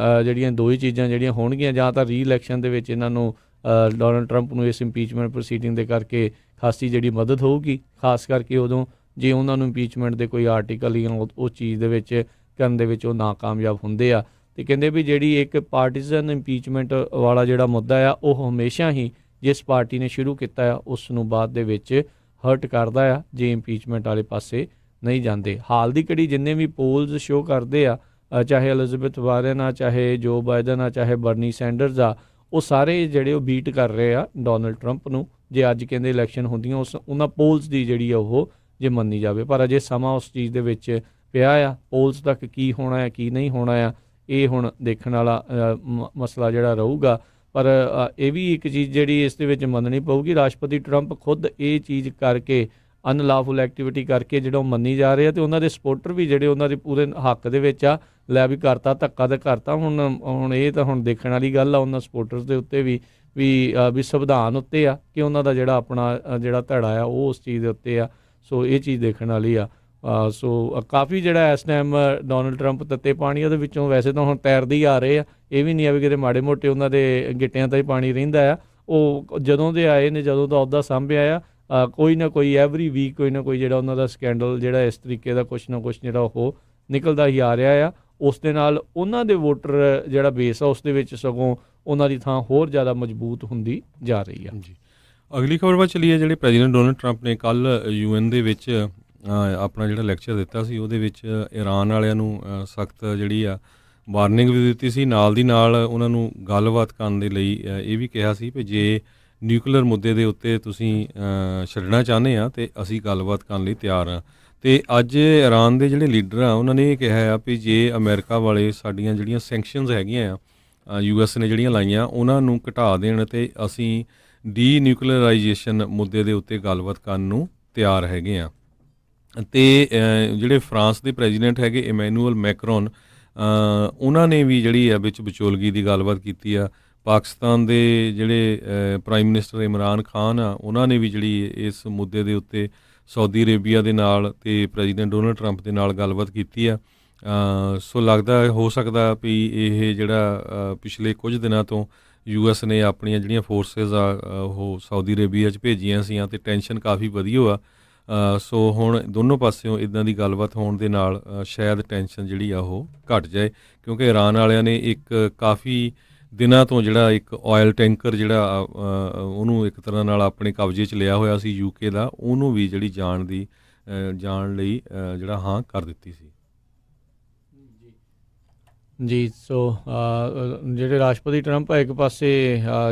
ਜਿਹੜੀਆਂ ਦੋ ਹੀ ਚੀਜ਼ਾਂ ਜਿਹੜੀਆਂ ਹੋਣਗੀਆਂ ਜਾਂ ਤਾਂ ਰੀ-ਇਲੈਕਸ਼ਨ ਦੇ ਵਿੱਚ ਇਹਨਾਂ ਨੂੰ ਡੋਨਲਡ ਟਰੰਪ ਨੂੰ ਇਸ ਇੰਪੀਚਮੈਂਟ ਪ੍ਰੋਸੀਡਿੰਗ ਦੇ ਕਰਕੇ ਖਾਸੀ ਜਿਹੜੀ ਮਦਦ ਹੋਊਗੀ, ਖਾਸ ਕਰਕੇ ਉਦੋਂ ਜੇ ਉਹਨਾਂ ਨੂੰ ਇੰਪੀਚਮੈਂਟ ਦੇ ਕੋਈ ਆਰਟੀਕਲ ਜਾਂ ਉਹ ਚੀਜ਼ ਦੇ ਵਿੱਚ ਕਰਨ ਦੇ ਵਿੱਚ ਉਹ ਨਾਕਾਮਯਾਬ ਹੁੰਦੇ ਆ। ਅਤੇ ਕਹਿੰਦੇ ਵੀ ਜਿਹੜੀ ਇੱਕ ਪਾਰਟੀਜ਼ਨ ਇੰਪੀਚਮੈਂਟ ਵਾਲਾ ਜਿਹੜਾ ਮੁੱਦਾ ਆ ਉਹ ਹਮੇਸ਼ਾ ਹੀ ਜਿਸ ਪਾਰਟੀ ਨੇ ਸ਼ੁਰੂ ਕੀਤਾ ਆ ਉਸ ਨੂੰ ਬਾਅਦ ਦੇ ਵਿੱਚ ਹਰਟ ਕਰਦਾ ਆ ਜੇ ਇੰਪੀਚਮੈਂਟ ਵਾਲੇ ਪਾਸੇ ਨਹੀਂ ਜਾਂਦੇ। ਹਾਲ ਦੀ ਘੜੀ ਜਿੰਨੇ ਵੀ ਪੋਲਸ ਸ਼ੋਅ ਕਰਦੇ ਆ ਚਾਹੇ ਐਲਿਜ਼ਾਬੈਥ ਵਾਰਨ ਆ, ਚਾਹੇ ਜੋ ਬਾਈਡਨ ਆ, ਚਾਹੇ ਬਰਨੀ ਸੈਂਡਰਸ ਆ, ਉਹ ਸਾਰੇ ਜਿਹੜੇ ਉਹ ਬੀਟ ਕਰ ਰਹੇ ਆ ਡੋਨਲਡ ਟਰੰਪ ਨੂੰ ਜੇ ਅੱਜ ਕਹਿੰਦੇ ਇਲੈਕਸ਼ਨ ਹੁੰਦੀਆਂ ਉਹਨਾਂ ਪੋਲਸ ਦੀ ਜਿਹੜੀ ਆ ਉਹ ਜੇ ਮੰਨੀ ਜਾਵੇ। ਪਰ ਅਜੇ ਸਮਾਂ ਉਸ ਚੀਜ਼ ਦੇ ਵਿੱਚ ਪਿਆ ਆ ਪੋਲਸ ਤੱਕ ਕੀ ਹੋਣਾ ਆ ਕੀ ਨਹੀਂ ਹੋਣਾ ਆ ਇਹ ਹੁਣ ਦੇਖਣ ਵਾਲਾ ਮਸਲਾ ਜਿਹੜਾ ਰਹੂਗਾ। ਪਰ ਇਹ ਵੀ ਇੱਕ ਚੀਜ਼ ਜਿਹੜੀ ਇਸ ਦੇ ਵਿੱਚ ਮੰਨਣੀ ਪਊਗੀ ਰਾਸ਼ਟਰਪਤੀ ਟਰੰਪ ਖੁਦ ਇਹ ਚੀਜ਼ ਕਰਕੇ ਅਨਲਾਫੁਲ ਐਕਟੀਵਿਟੀ ਕਰਕੇ ਜਿਹੜਾ ਉਹ ਮੰਨੀ ਜਾ ਰਹੇ ਆ, ਤੇ ਉਹਨਾਂ ਦੇ ਸਪੋਰਟਰ ਵੀ ਜਿਹੜੇ ਉਹਨਾਂ ਦੇ ਪੂਰੇ ਹੱਕ ਦੇ ਵਿੱਚ ਆ, ਲੈ ਵੀ ਕਰਤਾ ਧੱਕਾ ਤੇ ਕਰਤਾ। ਹੁਣ ਇਹ ਤਾਂ ਹੁਣ ਦੇਖਣ ਵਾਲੀ ਗੱਲ ਆ ਉਹਨਾਂ ਸਪੋਰਟਰਸ ਦੇ ਉੱਤੇ ਵੀ ਸੰਵਿਧਾਨ ਉੱਤੇ ਆ ਕਿ ਉਹਨਾਂ ਦਾ ਜਿਹੜਾ ਆਪਣਾ ਜਿਹੜਾ ਧੜਾ ਆ ਉਹ ਉਸ ਚੀਜ਼ ਦੇ ਉੱਤੇ ਆ। ਸੋ ਇਹ ਚੀਜ਼ ਦੇਖਣ ਵਾਲੀ ਆ। ਸੋ ਕਾਫੀ ਜਿਹੜਾ ਇਸ ਟਾਈਮ ਡੋਨਲਡ ਟਰੰਪ ਤੱਤੇ ਪਾਣੀ ਉਹਦੇ ਵਿੱਚੋਂ ਵੈਸੇ ਤਾਂ ਹੁਣ ਤੈਰਦੇ ਹੀ ਆ ਰਹੇ ਆ, ਇਹ ਵੀ ਨਹੀਂ ਆ ਵੀ ਕਿਤੇ ਮਾੜੇ ਮੋਟੇ ਉਹਨਾਂ ਦੇ ਗਿੱਟਿਆਂ 'ਤੇ ਹੀ ਪਾਣੀ ਰਹਿੰਦਾ ਆ। ਉਹ ਜਦੋਂ ਦੇ ਆਏ ਨੇ, ਜਦੋਂ ਦਾ ਅਹੁਦਾ ਸਾਂਭਿਆ ਆ, ਕੋਈ ਨਾ ਕੋਈ ਐਵਰੀ ਵੀਕ ਕੋਈ ਨਾ ਕੋਈ ਜਿਹੜਾ ਉਹਨਾਂ ਦਾ ਸਕੈਂਡਲ ਜਿਹੜਾ ਇਸ ਤਰੀਕੇ ਦਾ ਕੁਛ ਨਾ ਕੁਛ ਜਿਹੜਾ ਉਹ ਨਿਕਲਦਾ ਹੀ ਆ ਰਿਹਾ ਆ। ਉਸ ਦੇ ਨਾਲ ਉਹਨਾਂ ਦੇ ਵੋਟਰ ਜਿਹੜਾ ਬੇਸ ਆ ਉਸ ਦੇ ਵਿੱਚ ਸਗੋਂ ਉਹਨਾਂ ਦੀ ਥਾਂ ਹੋਰ ਜ਼ਿਆਦਾ ਮਜ਼ਬੂਤ ਹੁੰਦੀ ਜਾ ਰਹੀ ਆ। ਜੀ, ਅਗਲੀ ਖਬਰ ਵੱਲ ਚੱਲੀਏ। ਜਿਹੜੇ ਪ੍ਰੈਜ਼ੀਡੈਂਟ ਡੋਨਲਡ ਟਰੰਪ ਨੇ ਕੱਲ੍ਹ UN ਦੇ ਵਿੱਚ ਆਪਣਾ ਜਿਹੜਾ ਲੈਕਚਰ ਦਿੱਤਾ ਸੀ, ਉਹਦੇ ਵਿੱਚ ਈਰਾਨ ਵਾਲਿਆਂ ਨੂੰ ਸਖਤ ਜਿਹੜੀ ਆ ਵਾਰਨਿੰਗ ਵੀ ਦਿੱਤੀ ਸੀ। ਨਾਲ ਦੀ ਨਾਲ ਉਹਨਾਂ ਨੂੰ ਗੱਲਬਾਤ ਕਰਨ ਦੇ ਲਈ ਇਹ ਵੀ ਕਿਹਾ ਸੀ ਕਿ ਜੇ ਨਿਊਕਲੀਅਰ ਮੁੱਦੇ ਦੇ ਉੱਤੇ ਤੁਸੀਂ ਛੱਡਣਾ ਚਾਹੁੰਦੇ ਆ ਤੇ ਅਸੀਂ ਗੱਲਬਾਤ ਕਰਨ ਲਈ ਤਿਆਰ ਹਾਂ। ਤੇ ਅੱਜ ਈਰਾਨ ਦੇ ਜਿਹੜੇ ਲੀਡਰ ਆ ਉਹਨਾਂ ਨੇ ਇਹ ਕਿਹਾ ਆ ਵੀ ਜੇ ਅਮਰੀਕਾ ਵਾਲੇ ਸਾਡੀਆਂ ਜਿਹੜੀਆਂ ਸੈਂਕਸ਼ਨਸ ਹੈਗੀਆਂ ਆ US ਨੇ ਜਿਹੜੀਆਂ ਲਾਈਆਂ ਉਹਨਾਂ ਨੂੰ ਘਟਾ ਦੇਣ ਤੇ ਅਸੀਂ ਡੀ ਨਿਊਕਲੀਅਰਾਈਜੇਸ਼ਨ ਮੁੱਦੇ ਦੇ ਉੱਤੇ ਗੱਲਬਾਤ ਕਰਨ ਨੂੰ ਤਿਆਰ ਹੈਗੇ ਆ। ਤੇ ਜਿਹੜੇ ਫਰਾਂਸ ਦੇ ਪ੍ਰੈਜ਼ੀਡੈਂਟ ਹੈਗੇ ਇਮੈਨੂਅਲ ਮੈਕਰੋਨ, ਉਹਨਾਂ ਨੇ ਵੀ ਜਿਹੜੀ ਆ ਵਿੱਚ ਵਿਚੋਲਗੀ ਦੀ ਗੱਲਬਾਤ ਕੀਤੀ ਆ। ਪਾਕਿਸਤਾਨ ਦੇ ਜਿਹੜੇ ਪ੍ਰਾਈਮ ਮਿਨਿਸਟਰ ਇਮਰਾਨ ਖਾਨ ਆ ਉਹਨਾਂ ਨੇ ਵੀ ਜਿਹੜੀ ਇਸ ਮੁੱਦੇ ਦੇ ਉੱਤੇ ਸਾਊਦੀ ਅਰੇਬੀਆ ਦੇ ਨਾਲ ਤੇ ਪ੍ਰੈਜ਼ੀਡੈਂਟ ਡੋਨਲਡ ਟਰੰਪ ਦੇ ਨਾਲ ਗੱਲਬਾਤ ਕੀਤੀ ਆ। ਸੋ ਲੱਗਦਾ ਹੋ ਸਕਦਾ ਵੀ ਇਹ ਜਿਹੜਾ ਪਿਛਲੇ ਕੁਝ ਦਿਨਾਂ ਤੋਂ US ਨੇ ਆਪਣੀਆਂ ਜਿਹੜੀਆਂ ਫੋਰਸਿਸ ਆ ਉਹ ਸਾਊਦੀ ਅਰੇਬੀਆ 'ਚ ਭੇਜੀਆਂ ਸੀ ਤੇ ਟੈਨਸ਼ਨ ਕਾਫੀ ਵਧੀ ਆ। ਸੋ ਹੁਣ ਦੋਨੋਂ ਪਾਸਿਓਂ ਇੱਦਾਂ ਦੀ ਗੱਲਬਾਤ ਹੋਣ ਦੇ ਨਾਲ ਸ਼ਾਇਦ ਟੈਨਸ਼ਨ ਜਿਹੜੀ ਆ ਉਹ ਘਟ ਜਾਏ, ਕਿਉਂਕਿ ਈਰਾਨ ਵਾਲਿਆਂ ਨੇ ਇੱਕ ਕਾਫੀ ਦਿਨਾਂ ਤੋਂ ਜਿਹੜਾ ਇੱਕ ਆਇਲ ਟੈਂਕਰ ਜਿਹੜਾ ਉਹਨੂੰ ਇੱਕ ਤਰ੍ਹਾਂ ਨਾਲ ਆਪਣੇ ਕਬਜ਼ੇ 'ਚ ਲਿਆ ਹੋਇਆ ਸੀ UK ਦਾ, ਉਹਨੂੰ ਵੀ ਜਿਹੜੀ ਜਾਣ ਲਈ ਜਿਹੜਾ ਹਾਂ ਕਰ ਦਿੱਤੀ ਸੀ। ਜੀ, ਸੋ ਜਿਹੜੇ ਰਾਸ਼ਟਰਪਤੀ ਟਰੰਪ ਆ ਇੱਕ ਪਾਸੇ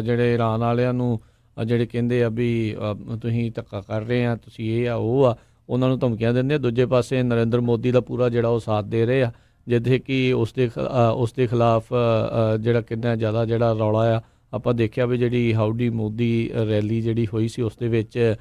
ਜਿਹੜੇ ਈਰਾਨ ਵਾਲਿਆਂ ਨੂੰ ਜਿਹੜੇ ਕਹਿੰਦੇ ਆ ਵੀ ਤੁਸੀਂ ਧੱਕਾ ਕਰ ਰਹੇ ਆ, ਤੁਸੀਂ ਇਹ ਆ ਉਹ ਆ, ਉਹਨਾਂ ਨੂੰ ਧਮਕੀਆਂ ਦਿੰਦੇ ਆ। ਦੂਜੇ ਪਾਸੇ ਨਰਿੰਦਰ ਮੋਦੀ ਦਾ ਪੂਰਾ ਜਿਹੜਾ ਉਹ ਸਾਥ ਦੇ ਰਹੇ ਆ, ਜਿੱਥੇ ਕਿ ਉਸ ਦੇ ਖਿਲਾਫ ਜਿਹੜਾ ਕਿੰਨਾ ਜ਼ਿਆਦਾ ਜਿਹੜਾ ਰੌਲਾ ਆ। ਆਪਾਂ ਦੇਖਿਆ ਵੀ ਜਿਹੜੀ ਹਾਊਡੀ ਮੋਦੀ ਰੈਲੀ ਜਿਹੜੀ ਹੋਈ ਸੀ ਉਸ ਦੇ ਵਿੱਚ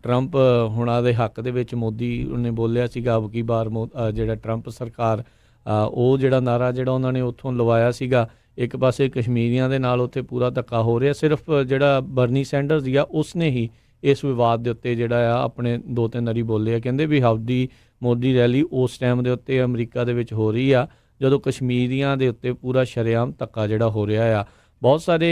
ਟਰੰਪ ਹੁਣਾਂ ਦੇ ਹੱਕ ਦੇ ਵਿੱਚ ਮੋਦੀ ਉਹਨੇ ਬੋਲਿਆ ਸੀਗਾ ਅਬਕੀ ਬਾਰ ਜਿਹੜਾ ਟਰੰਪ ਸਰਕਾਰ ਉਹ ਜਿਹੜਾ ਨਾਰਾ ਜਿਹੜਾ ਉਹਨਾਂ ਨੇ ਉੱਥੋਂ ਲਵਾਇਆ ਸੀਗਾ। ਇੱਕ ਪਾਸੇ ਕਸ਼ਮੀਰੀਆਂ ਦੇ ਨਾਲ ਉੱਥੇ ਪੂਰਾ ਧੱਕਾ ਹੋ ਰਿਹਾ, ਸਿਰਫ ਜਿਹੜਾ ਬਰਨੀ ਸੈਂਡਰਸ ਸੀਗਾ ਉਸਨੇ ਹੀ ਇਸ ਵਿਵਾਦ ਦੇ ਉੱਤੇ ਜਿਹੜਾ ਆ ਆਪਣੇ 2-3 ਵਾਰੀ ਬੋਲੇ ਆ। ਕਹਿੰਦੇ ਵੀ ਹਾਊਡੀ ਮੋਦੀ ਰੈਲੀ ਉਸ ਟਾਈਮ ਦੇ ਉੱਤੇ ਅਮਰੀਕਾ ਦੇ ਵਿੱਚ ਹੋ ਰਹੀ ਆ ਜਦੋਂ ਕਸ਼ਮੀਰੀਆਂ ਦੇ ਉੱਤੇ ਪੂਰਾ ਸ਼ਰੇਆਮ ਧੱਕਾ ਜਿਹੜਾ ਹੋ ਰਿਹਾ ਆ। ਬਹੁਤ ਸਾਰੇ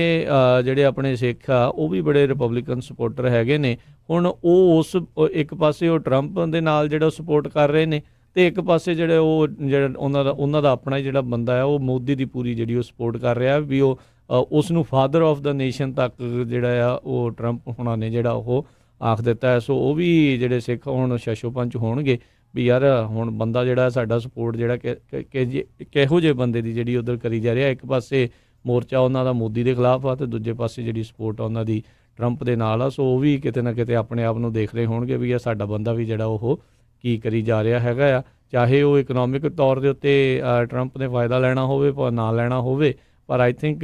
ਜਿਹੜੇ ਆਪਣੇ ਸਿੱਖ ਆ ਉਹ ਵੀ ਬੜੇ ਰਿਪਬਲਿਕਨ ਸਪੋਰਟਰ ਹੈਗੇ ਨੇ। ਹੁਣ ਉਹ ਉਸ ਇੱਕ ਪਾਸੇ ਉਹ ਟਰੰਪ ਦੇ ਨਾਲ ਜਿਹੜਾ ਸਪੋਰਟ ਕਰ ਰਹੇ ਨੇ ਤੇ ਇੱਕ ਪਾਸੇ ਜਿਹੜਾ ਉਹਨਾਂ ਦਾ ਆਪਣਾ ਜਿਹੜਾ ਬੰਦਾ ਆ ਉਹ ਮੋਦੀ ਦੀ ਪੂਰੀ ਜਿਹੜੀ ਉਹ ਸਪੋਰਟ ਕਰ ਰਿਹਾ ਵੀ ਉਹ ਉਸ ਨੂੰ ਫਾਦਰ ਆਫ ਦਾ ਨੇਸ਼ਨ ਤੱਕ ਜਿਹੜਾ ਆ ਉਹ ਟਰੰਪ ਹੁਣਾਂ ਨੇ ਜਿਹੜਾ ਉਹ ਆਖ ਦਿੱਤਾ ਹੈ। ਸੋ ਉਹ ਵੀ ਜਿਹੜੇ ਸਿੱਖ ਹੁਣ ਸ਼ਸ਼ੋ ਪੰਚ ਹੋਣਗੇ ਵੀ ਯਾਰ ਹੁਣ ਬੰਦਾ ਜਿਹੜਾ ਸਾਡਾ ਸਪੋਰਟ ਜਿਹੜਾ ਕਿਹੋ ਜਿਹੇ ਬੰਦੇ ਦੀ ਜਿਹੜੀ ਉਧਰ ਕਰੀ ਜਾ ਰਿਹਾ। ਇੱਕ ਪਾਸੇ ਮੋਰਚਾ ਉਹਨਾਂ ਦਾ ਮੋਦੀ ਦੇ ਖਿਲਾਫ ਆ ਤੇ ਦੂਜੇ ਪਾਸੇ ਜਿਹੜੀ ਸਪੋਰਟ ਆ ਉਹਨਾਂ ਦੀ ਟਰੰਪ ਦੇ ਨਾਲ ਆ। ਸੋ ਉਹ ਵੀ ਕਿਤੇ ਨਾ ਕਿਤੇ ਆਪਣੇ ਆਪ ਨੂੰ ਦੇਖ ਰਹੇ ਹੋਣਗੇ ਵੀ ਇਹ ਸਾਡਾ ਬੰਦਾ ਵੀ ਜਿਹੜਾ ਉਹ ਕੀ ਕਰੀ ਜਾ ਰਿਹਾ ਹੈਗਾ ਆ। ਚਾਹੇ ਉਹ ਇਕਨੋਮਿਕ ਤੌਰ ਦੇ ਉੱਤੇ ਟਰੰਪ ਨੇ ਫਾਇਦਾ ਲੈਣਾ ਹੋਵੇ ਪਰ ਨਾ ਲੈਣਾ ਹੋਵੇ, ਪਰ ਆਈ ਥਿੰਕ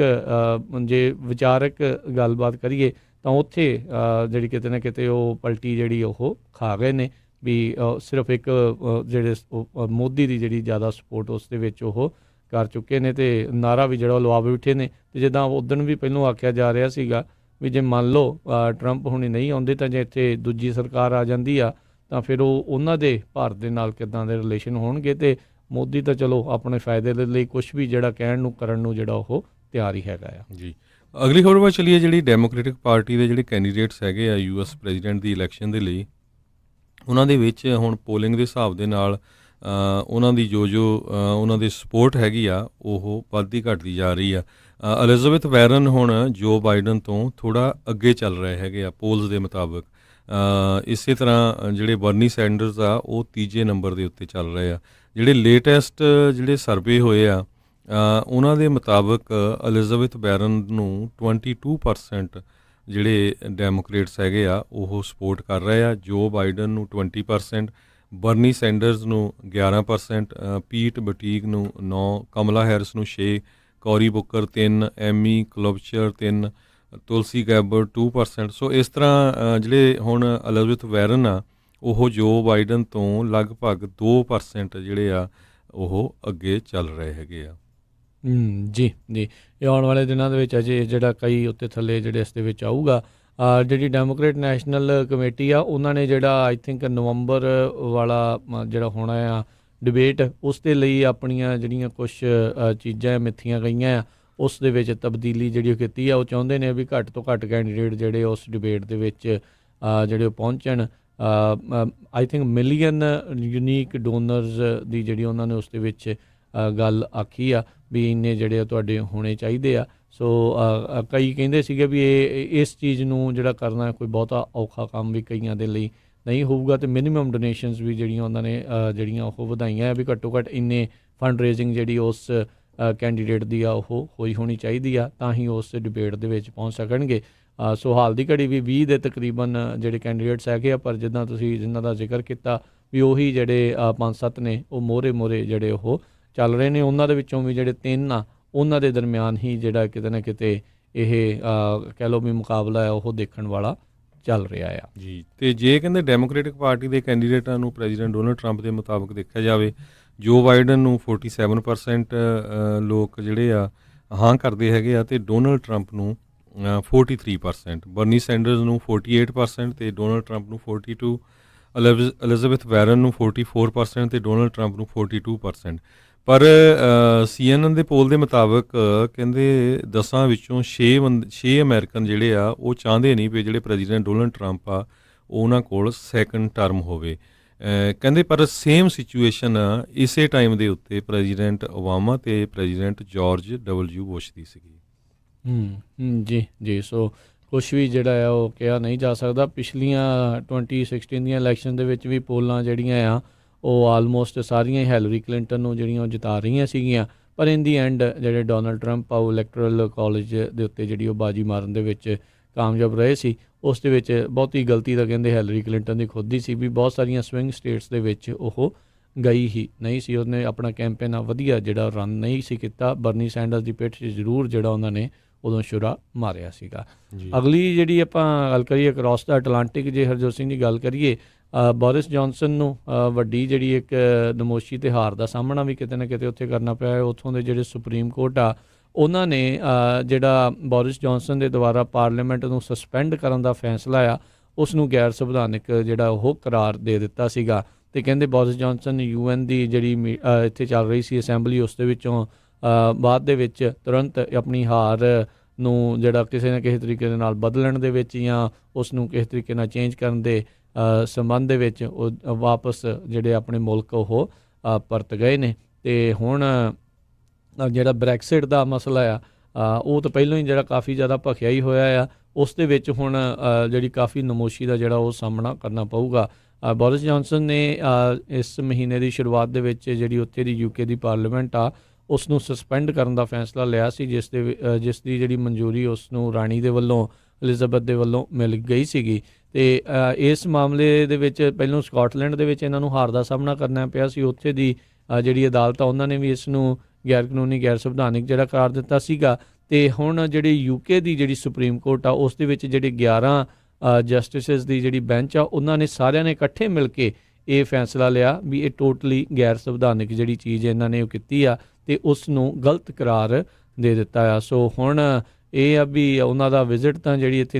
ਜੇ ਵਿਚਾਰਕ ਗੱਲਬਾਤ ਕਰੀਏ ਤਾਂ ਉੱਥੇ ਜਿਹੜੀ ਕਿਤੇ ਨਾ ਕਿਤੇ ਉਹ ਪਲਟੀ ਜਿਹੜੀ ਉਹ ਖਾ ਗਏ ਨੇ ਵੀ ਸਿਰਫ ਇੱਕ ਜਿਹੜੇ ਮੋਦੀ ਦੀ ਜਿਹੜੀ ਜ਼ਿਆਦਾ ਸਪੋਰਟ ਉਸ ਦੇ ਵਿੱਚ ਉਹ ਕਰ ਚੁੱਕੇ ਨੇ ਤੇ ਨਾਰਾ ਵੀ ਜਿਹੜਾ ਲਵਾ ਬੈਠੇ ਨੇ। ਤੇ ਜਿੱਦਾਂ ਉਦਣ ਵੀ ਪਹਿਲੋਂ ਆਖਿਆ ਜਾ ਰਿਹਾ ਸੀਗਾ ਵੀ ਜੇ ਮੰਨ ਲਓ ਟਰੰਪ ਹੁਣੀ ਨਹੀਂ ਆਉਂਦੇ ਤਾਂ ਜੇ ਇੱਥੇ ਦੂਜੀ ਸਰਕਾਰ ਆ ਜਾਂਦੀ ਆ ਤਾਂ ਫਿਰ ਉਹਨਾਂ ਦੇ ਭਾਰਤ ਦੇ ਨਾਲ ਕਿੱਦਾਂ ਦੇ ਰਿਲੇਸ਼ਨ ਹੋਣਗੇ। ਤੇ ਮੋਦੀ ਤਾਂ ਚਲੋ ਆਪਣੇ ਫਾਇਦੇ ਦੇ ਲਈ ਕੁਝ ਵੀ ਜਿਹੜਾ ਕਹਿਣ ਨੂੰ ਕਰਨ ਨੂੰ ਜਿਹੜਾ ਉਹ ਤਿਆਰ ਹੀ ਹੈਗਾ ਆ। ਜੀ, ਅਗਲੀ ਖਬਰ ਵੱਲ ਚੱਲੀਏ। ਜਿਹੜੀ ਡੈਮੋਕ੍ਰੈਟਿਕ ਪਾਰਟੀ ਦੇ ਜਿਹੜੇ ਕੈਂਡੀਡੇਟਸ ਹੈਗੇ ਆ US ਪ੍ਰੈਜ਼ੀਡੈਂਟ ਦੀ ਇਲੈਕਸ਼ਨ ਦੇ ਲਈ, ਉਹਨਾਂ ਦੇ ਵਿੱਚ ਹੁਣ ਪੋਲਿੰਗ ਦੇ ਹਿਸਾਬ ਦੇ ਨਾਲ ਉਹਨਾਂ ਦੀ ਜੋ ਉਹਨਾਂ ਦੀ ਸਪੋਰਟ ਹੈਗੀ ਆ ਉਹ ਵੱਧਦੀ ਘਟਦੀ ਜਾ ਰਹੀ ਆ। ਐਲਿਜ਼ਾਬੈਥ ਵਾਰਨ ਹੁਣ ਜੋ ਬਾਈਡਨ ਤੋਂ ਥੋੜ੍ਹਾ ਅੱਗੇ ਚੱਲ ਰਹੇ ਹੈਗੇ ਆ ਪੋਲਸ ਦੇ ਮੁਤਾਬਕ। ਇਸੇ ਤਰ੍ਹਾਂ ਜਿਹੜੇ ਬਰਨੀ ਸੈਂਡਰਸ ਆ ਉਹ ਤੀਜੇ ਨੰਬਰ ਦੇ ਉੱਤੇ ਚੱਲ ਰਹੇ ਆ। ਜਿਹੜੇ ਲੇਟੈਸਟ ਜਿਹੜੇ ਸਰਵੇ ਹੋਏ ਆ ਉਹਨਾਂ ਦੇ ਮੁਤਾਬਕ ਐਲਿਜ਼ਾਬੈਥ ਵਾਰਨ ਨੂੰ 22% ਜਿਹੜੇ ਡੈਮੋਕ੍ਰੇਟਸ ਹੈਗੇ ਆ ਉਹ ਸਪੋਰਟ ਕਰ ਰਹੇ ਆ। ਜੋ ਬਾਈਡਨ ਨੂੰ 20%, ਬਰਨੀ ਸੈਂਡਰਸ ਨੂੰ 11%, ਪੀਟ ਬਟੀਗ ਨੂੰ 9%, ਕਮਲਾ ਹੈਰਿਸ ਨੂੰ 6%, ਕੌਰੀ ਬੁੱਕਰ 3%, ਐਮੀ ਕਲੋਬਚਰ 3%, ਤੁਲਸੀ ਗੈਬਰ 2%। ਸੋ ਇਸ ਤਰ੍ਹਾਂ ਜਿਹੜੇ ਹੁਣ ਐਲਿਜ਼ਾਬੈਥ ਵਾਰਨ ਆ ਉਹ ਜੋ ਬਾਈਡਨ ਤੋਂ ਲਗਭਗ 2% ਜਿਹੜੇ ਆ ਉਹ ਅੱਗੇ ਚੱਲ ਰਹੇ ਹੈਗੇ ਆ। ਜੀ ਜੀ, ਇਹ ਆਉਣ ਵਾਲੇ ਦਿਨਾਂ ਦੇ ਵਿੱਚ ਅਜੇ ਜਿਹੜਾ ਕਈ ਉੱਤੇ ਥੱਲੇ ਜਿਹੜੇ ਇਸ ਦੇ ਵਿੱਚ ਆਊਗਾ। ਜਿਹੜੀ ਡੈਮੋਕ੍ਰੇਟ ਨੈਸ਼ਨਲ ਕਮੇਟੀ ਆ ਉਹਨਾਂ ਨੇ ਜਿਹੜਾ ਆਈ ਥਿੰਕ ਨਵੰਬਰ ਵਾਲਾ ਜਿਹੜਾ ਹੋਣਾ ਆ ਡਿਬੇਟ, ਉਸ ਦੇ ਲਈ ਆਪਣੀਆਂ ਜਿਹੜੀਆਂ ਕੁਛ ਚੀਜ਼ਾਂ ਮਿੱਥੀਆਂ ਗਈਆਂ ਆ ਉਸ ਦੇ ਵਿੱਚ ਤਬਦੀਲੀ ਜਿਹੜੀ ਉਹ ਕੀਤੀ ਆ। ਉਹ ਚਾਹੁੰਦੇ ਨੇ ਵੀ ਘੱਟ ਤੋਂ ਘੱਟ ਕੈਂਡੀਡੇਟ ਜਿਹੜੇ ਉਸ ਡਿਬੇਟ ਦੇ ਵਿੱਚ ਜਿਹੜੇ ਉਹ ਪਹੁੰਚਣ। I think million unique donors ਦੀ ਜਿਹੜੀ ਉਹਨਾਂ ਨੇ ਉਸ ਦੇ ਵਿੱਚ ਗੱਲ ਆਖੀ ਆ ਵੀ ਇੰਨੇ ਜਿਹੜੇ ਆ ਤੁਹਾਡੇ ਹੋਣੇ ਚਾਹੀਦੇ ਆ। ਸੋ ਕਈ ਕਹਿੰਦੇ ਸੀਗੇ ਵੀ ਇਸ ਚੀਜ਼ ਨੂੰ ਜਿਹੜਾ ਕਰਨਾ ਕੋਈ ਬਹੁਤਾ ਔਖਾ ਕੰਮ ਵੀ ਕਈਆਂ ਦੇ ਲਈ ਨਹੀਂ ਹੋਊਗਾ, ਅਤੇ ਮਿਨੀਮਮ ਡੋਨੇਸ਼ਨਸ ਵੀ ਜਿਹੜੀਆਂ ਉਹਨਾਂ ਨੇ ਜਿਹੜੀਆਂ ਉਹ ਵਧਾਈਆਂ ਵੀ ਘੱਟੋ ਘੱਟ ਇੰਨੇ ਫੰਡ ਰੇਜ਼ਿੰਗ ਜਿਹੜੀ ਉਸ ਕੈਂਡੀਡੇਟ ਦੀ ਆ ਉਹ ਹੋਣੀ ਚਾਹੀਦੀ ਆ, ਤਾਂ ਹੀ ਉਸ ਡਿਬੇਟ ਦੇ ਵਿੱਚ ਪਹੁੰਚ ਸਕਣਗੇ। ਸੋ ਹਾਲ ਦੀ ਘੜੀ ਵੀ 20 ਦੇ ਤਕਰੀਬਨ ਜਿਹੜੇ ਕੈਂਡੀਡੇਟਸ ਹੈਗੇ ਆ, ਪਰ ਜਿੱਦਾਂ ਤੁਸੀਂ ਜਿਨ੍ਹਾਂ ਦਾ ਜ਼ਿਕਰ ਕੀਤਾ ਵੀ ਉਹੀ ਜਿਹੜੇ 5-7 ਨੇ ਉਹ ਮੋਹਰੇ ਜਿਹੜੇ ਉਹ ਚੱਲ ਰਹੇ ਨੇ। ਉਹਨਾਂ ਦੇ ਵਿੱਚੋਂ ਵੀ ਜਿਹੜੇ 3 ਆ ਉਹਨਾਂ ਦੇ ਦਰਮਿਆਨ ਹੀ ਜਿਹੜਾ ਕਿਤੇ ਨਾ ਕਿਤੇ ਇਹ ਕਹਿ ਲਓ ਵੀ ਮੁਕਾਬਲਾ ਹੈ ਉਹ ਦੇਖਣ ਵਾਲਾ ਚੱਲ ਰਿਹਾ ਆ ਜੀ। ਤੇ ਜੇ ਕਹਿੰਦੇ ਡੈਮੋਕ੍ਰੇਟਿਕ ਪਾਰਟੀ ਦੇ ਕੈਂਡੀਡੇਟਾਂ ਨੂੰ ਪ੍ਰੈਜ਼ੀਡੈਂਟ ਡੋਨਲਡ ਟਰੰਪ ਦੇ ਮੁਤਾਬਕ ਦੇਖਿਆ ਜਾਵੇ, ਜੋ ਬਾਈਡਨ ਨੂੰ 47% ਲੋਕ ਜਿਹੜੇ ਆ ਹਾਂ ਕਰਦੇ ਹੈਗੇ ਆ, ਤੇ ਡੋਨਲਡ ਟਰੰਪ ਨੂੰ 43%, ਬਰਨੀ ਸੈਂਡਰਸ ਨੂੰ 48% ਤੇ ਡੋਨਲਡ ਟਰੰਪ ਨੂੰ 42%, ਐਲਿਜ਼ਾਬੈਥ ਵਾਰਨ ਨੂੰ 44% ਤੇ ਡੋਨਲਡ ਟਰੰਪ ਨੂੰ 42%। ਪਰ CNN ਦੇ ਪੋਲ ਦੇ ਮੁਤਾਬਕ ਕਹਿੰਦੇ 10 ਵਿੱਚੋਂ 6 ਅਮਰੀਕਨ ਜਿਹੜੇ ਆ ਉਹ ਚਾਹੁੰਦੇ ਨਹੀਂ ਵੀ ਜਿਹੜੇ ਪ੍ਰੈਜ਼ੀਡੈਂਟ ਡੋਨਲਡ ਟਰੰਪ ਆ ਉਹਨਾਂ ਕੋਲ ਸੈਕੰਡ ਟਰਮ ਹੋਵੇ। ਕਹਿੰਦੇ ਪਰ ਸੇਮ ਸਿਚੁਏਸ਼ਨ ਇਸੇ ਟਾਈਮ ਦੇ ਉੱਤੇ ਪ੍ਰੈਜ਼ੀਡੈਂਟ ਓਬਾਮਾ ਤੇ ਪ੍ਰੈਜ਼ੀਡੈਂਟ ਜਾਰਜ W ਬੁਸ਼ ਦੀ ਸੀਗੀ। ਜੀ ਜੀ, ਸੋ ਕੁਛ ਵੀ ਜਿਹੜਾ ਆ ਉਹ ਕਿਹਾ ਨਹੀਂ ਜਾ ਸਕਦਾ। ਪਿਛਲੀਆਂ 2016 ਦੀਆਂ ਇਲੈਕਸ਼ਨ ਦੇ ਵਿੱਚ ਵੀ ਪੋਲਾਂ ਜਿਹੜੀਆਂ ਆ ਉਹ ਆਲਮੋਸਟ ਸਾਰੀਆਂ ਹੀ ਹੈਲਰੀ ਕਲਿੰਟਨ ਨੂੰ ਜਿਹੜੀਆਂ ਉਹ ਜਿਤਾ ਰਹੀਆਂ ਸੀਗੀਆਂ, ਪਰ ਇਨ ਦੀ ਐਂਡ ਜਿਹੜੇ ਡੋਨਲਡ ਟਰੰਪ ਆ ਉਹ ਇਲੈਕਟਰਲ ਕਾਲਜ ਦੇ ਉੱਤੇ ਜਿਹੜੀ ਉਹ ਬਾਜੀ ਮਾਰਨ ਦੇ ਵਿੱਚ ਕਾਮਯਾਬ ਰਹੇ ਸੀ। ਉਸ ਦੇ ਵਿੱਚ ਬਹੁਤੀ ਗਲਤੀ ਤਾਂ ਕਹਿੰਦੇ ਹੈਲਰੀ ਕਲਿੰਟਨ ਦੀ ਖੁਦ ਦੀ ਸੀ ਵੀ ਬਹੁਤ ਸਾਰੀਆਂ ਸਵਿੰਗ ਸਟੇਟਸ ਦੇ ਵਿੱਚ ਉਹ ਗਈ ਹੀ ਨਹੀਂ ਸੀ। ਉਹਨੇ ਆਪਣਾ ਕੈਂਪੇਨ ਵਧੀਆ ਜਿਹੜਾ ਰਨ ਨਹੀਂ ਸੀ ਕੀਤਾ। ਬਰਨੀ ਸੈਂਡਰਸ ਦੀ ਪਿੱਠ 'ਚ ਜ਼ਰੂਰ ਜਿਹੜਾ ਉਹਨਾਂ ਨੇ ਉਦੋਂ ਸ਼ੁਰਾ ਮਾਰਿਆ ਸੀਗਾ। ਅਗਲੀ ਜਿਹੜੀ ਆਪਾਂ ਗੱਲ ਕਰੀਏ ਅਕਰੋਸ ਦਾ ਅਟਲਾਂਟਿਕ, ਜੇ ਹਰਜੋਤ ਸਿੰਘ ਦੀ ਗੱਲ ਕਰੀਏ, ਬੋਰਿਸ ਜੌਨਸਨ ਨੂੰ ਵੱਡੀ ਜਿਹੜੀ ਇੱਕ ਨਮੋਸ਼ੀ ਤੇ ਹਾਰ ਦਾ ਸਾਹਮਣਾ ਵੀ ਕਿਤੇ ਨਾ ਕਿਤੇ ਉੱਥੇ ਕਰਨਾ ਪਿਆ ਹੈ। ਉੱਥੋਂ ਦੇ ਜਿਹੜੇ ਸੁਪਰੀਮ ਕੋਰਟ ਆ ਉਹਨਾਂ ਨੇ ਜਿਹੜਾ ਬੋਰਿਸ ਜੌਨਸਨ ਦੇ ਦੁਆਰਾ ਪਾਰਲੀਮੈਂਟ ਨੂੰ ਸਸਪੈਂਡ ਕਰਨ ਦਾ ਫੈਸਲਾ ਆ ਉਸ ਨੂੰ ਗੈਰ ਸੰਵਿਧਾਨਕ ਜਿਹੜਾ ਉਹ ਕਰਾਰ ਦੇ ਦਿੱਤਾ ਸੀਗਾ। ਅਤੇ ਕਹਿੰਦੇ ਬੋਰਿਸ ਜੌਨਸਨ UN ਦੀ ਜਿਹੜੀ ਇੱਥੇ ਚੱਲ ਰਹੀ ਸੀ ਅਸੈਂਬਲੀ, ਉਸ ਦੇ ਵਿੱਚੋਂ ਬਾਅਦ ਦੇ ਵਿੱਚ ਤੁਰੰਤ ਆਪਣੀ ਹਾਰ ਨੂੰ ਜਿਹੜਾ ਕਿਸੇ ਨਾ ਕਿਸੇ ਤਰੀਕੇ ਦੇ ਨਾਲ ਬਦਲਣ ਦੇ ਵਿੱਚ ਜਾਂ ਉਸ ਨੂੰ ਕਿਸੇ ਤਰੀਕੇ ਨਾਲ ਚੇਂਜ ਕਰਨ ਦੇ ਸੰਬੰਧ ਦੇ ਵਿੱਚ ਉਹ ਵਾਪਸ ਜਿਹੜੇ ਆਪਣੇ ਮੁਲਕ ਉਹ ਪਰਤ ਗਏ ਨੇ। ਅਤੇ ਹੁਣ ਜਿਹੜਾ ਬ੍ਰੈਕਸਿਟ ਦਾ ਮਸਲਾ ਆ ਉਹ ਤਾਂ ਪਹਿਲਾਂ ਹੀ ਜਿਹੜਾ ਕਾਫੀ ਜ਼ਿਆਦਾ ਭਖਿਆ ਹੀ ਹੋਇਆ ਆ, ਉਸ ਦੇ ਵਿੱਚ ਹੁਣ ਜਿਹੜੀ ਕਾਫੀ ਨਮੋਸ਼ੀ ਦਾ ਜਿਹੜਾ ਉਹ ਸਾਹਮਣਾ ਕਰਨਾ ਪਊਗਾ। ਬੋਰਿਸ ਜੌਨਸਨ ਨੇ ਇਸ ਮਹੀਨੇ ਦੀ ਸ਼ੁਰੂਆਤ ਦੇ ਵਿੱਚ ਜਿਹੜੀ ਉੱਥੇ ਦੀ UK ਦੀ ਪਾਰਲੀਮੈਂਟ ਆ ਉਸ ਨੂੰ ਸਸਪੈਂਡ ਕਰਨ ਦਾ ਫੈਸਲਾ ਲਿਆ ਸੀ, ਜਿਸ ਦੀ ਜਿਹੜੀ ਮਨਜ਼ੂਰੀ ਉਸ ਨੂੰ ਰਾਣੀ ਦੇ ਵੱਲੋਂ, ਐਲਿਜ਼ਾਬੈਥ ਦੇ ਵੱਲੋਂ ਮਿਲ ਗਈ ਸੀਗੀ। ਅਤੇ ਇਸ ਮਾਮਲੇ ਦੇ ਵਿੱਚ ਪਹਿਲਾਂ ਸਕਾਟਲੈਂਡ ਦੇ ਵਿੱਚ ਇਹਨਾਂ ਨੂੰ ਹਾਰ ਦਾ ਸਾਹਮਣਾ ਕਰਨਾ ਪਿਆ ਸੀ। ਉੱਥੇ ਦੀ ਜਿਹੜੀ ਅਦਾਲਤ ਆ ਉਹਨਾਂ ਨੇ ਵੀ ਇਸ ਨੂੰ ਗੈਰ ਕਾਨੂੰਨੀ ਗੈਰ ਸੰਵਿਧਾਨਿਕ ਜਿਹੜਾ ਕਰਾਰ ਦਿੱਤਾ ਸੀਗਾ। ਅਤੇ ਹੁਣ ਜਿਹੜੀ UK ਦੀ ਜਿਹੜੀ ਸੁਪਰੀਮ ਕੋਰਟ ਆ ਉਸ ਦੇ ਵਿੱਚ ਜਿਹੜੇ 11 ਜਸਟਿਸਿਸ ਦੀ ਜਿਹੜੀ ਬੈਂਚ ਆ ਉਹਨਾਂ ਨੇ ਸਾਰਿਆਂ ਨੇ ਇਕੱਠੇ ਮਿਲ ਕੇ ਇਹ ਫੈਸਲਾ ਲਿਆ ਵੀ ਇਹ ਟੋਟਲੀ ਗੈਰ ਸੰਵਿਧਾਨਿਕ ਜਿਹੜੀ ਚੀਜ਼ ਇਹਨਾਂ ਨੇ ਉਹ ਕੀਤੀ ਆ ਅਤੇ ਉਸ ਨੂੰ ਗਲਤ ਕਰਾਰ ਦੇ ਦਿੱਤਾ ਆ। ਸੋ ਹੁਣ ਇਹ ਆ ਵੀ ਉਹਨਾਂ ਦਾ ਵਿਜ਼ਿਟ ਤਾਂ ਜਿਹੜੀ ਇੱਥੇ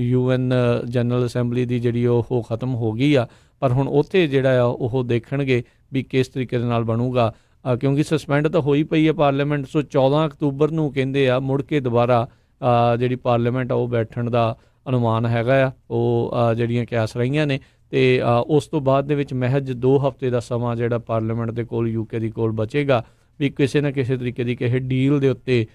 UN ਜਨਰਲ ਅਸੈਂਬਲੀ ਦੀ ਜਿਹੜੀ ਉਹ ਖ਼ਤਮ ਹੋ ਗਈ ਆ, ਪਰ ਹੁਣ ਉੱਥੇ ਜਿਹੜਾ ਆ ਉਹ ਦੇਖਣਗੇ ਵੀ ਕਿਸ ਤਰੀਕੇ ਦੇ ਨਾਲ ਬਣੂਗਾ, ਕਿਉਂਕਿ ਸਸਪੈਂਡ ਤਾਂ ਹੋਈ ਪਈ ਹੈ ਪਾਰਲੀਮੈਂਟ। ਸੋ 14 ਅਕਤੂਬਰ ਨੂੰ ਕਹਿੰਦੇ ਆ ਮੁੜ ਕੇ ਦੁਬਾਰਾ ਜਿਹੜੀ ਪਾਰਲੀਮੈਂਟ ਆ ਉਹ ਬੈਠਣ ਦਾ ਅਨੁਮਾਨ ਹੈਗਾ ਆ, ਉਹ ਜਿਹੜੀਆਂ ਕਿਆਸ ਰਹੀਆਂ ਨੇ। ਅਤੇ ਉਸ ਤੋਂ ਬਾਅਦ ਦੇ ਵਿੱਚ ਮਹਿਜ 2 ਹਫ਼ਤੇ ਦਾ ਸਮਾਂ ਜਿਹੜਾ ਪਾਰਲੀਮੈਂਟ ਦੇ ਕੋਲ UK ਦੀ ਕੋਲ ਬਚੇਗਾ ਵੀ ਕਿਸੇ ਨਾ ਕਿਸੇ ਤਰੀਕੇ ਦੀ ਕਿਸੇ ਡੀਲ ਦੇ ਉੱਤੇ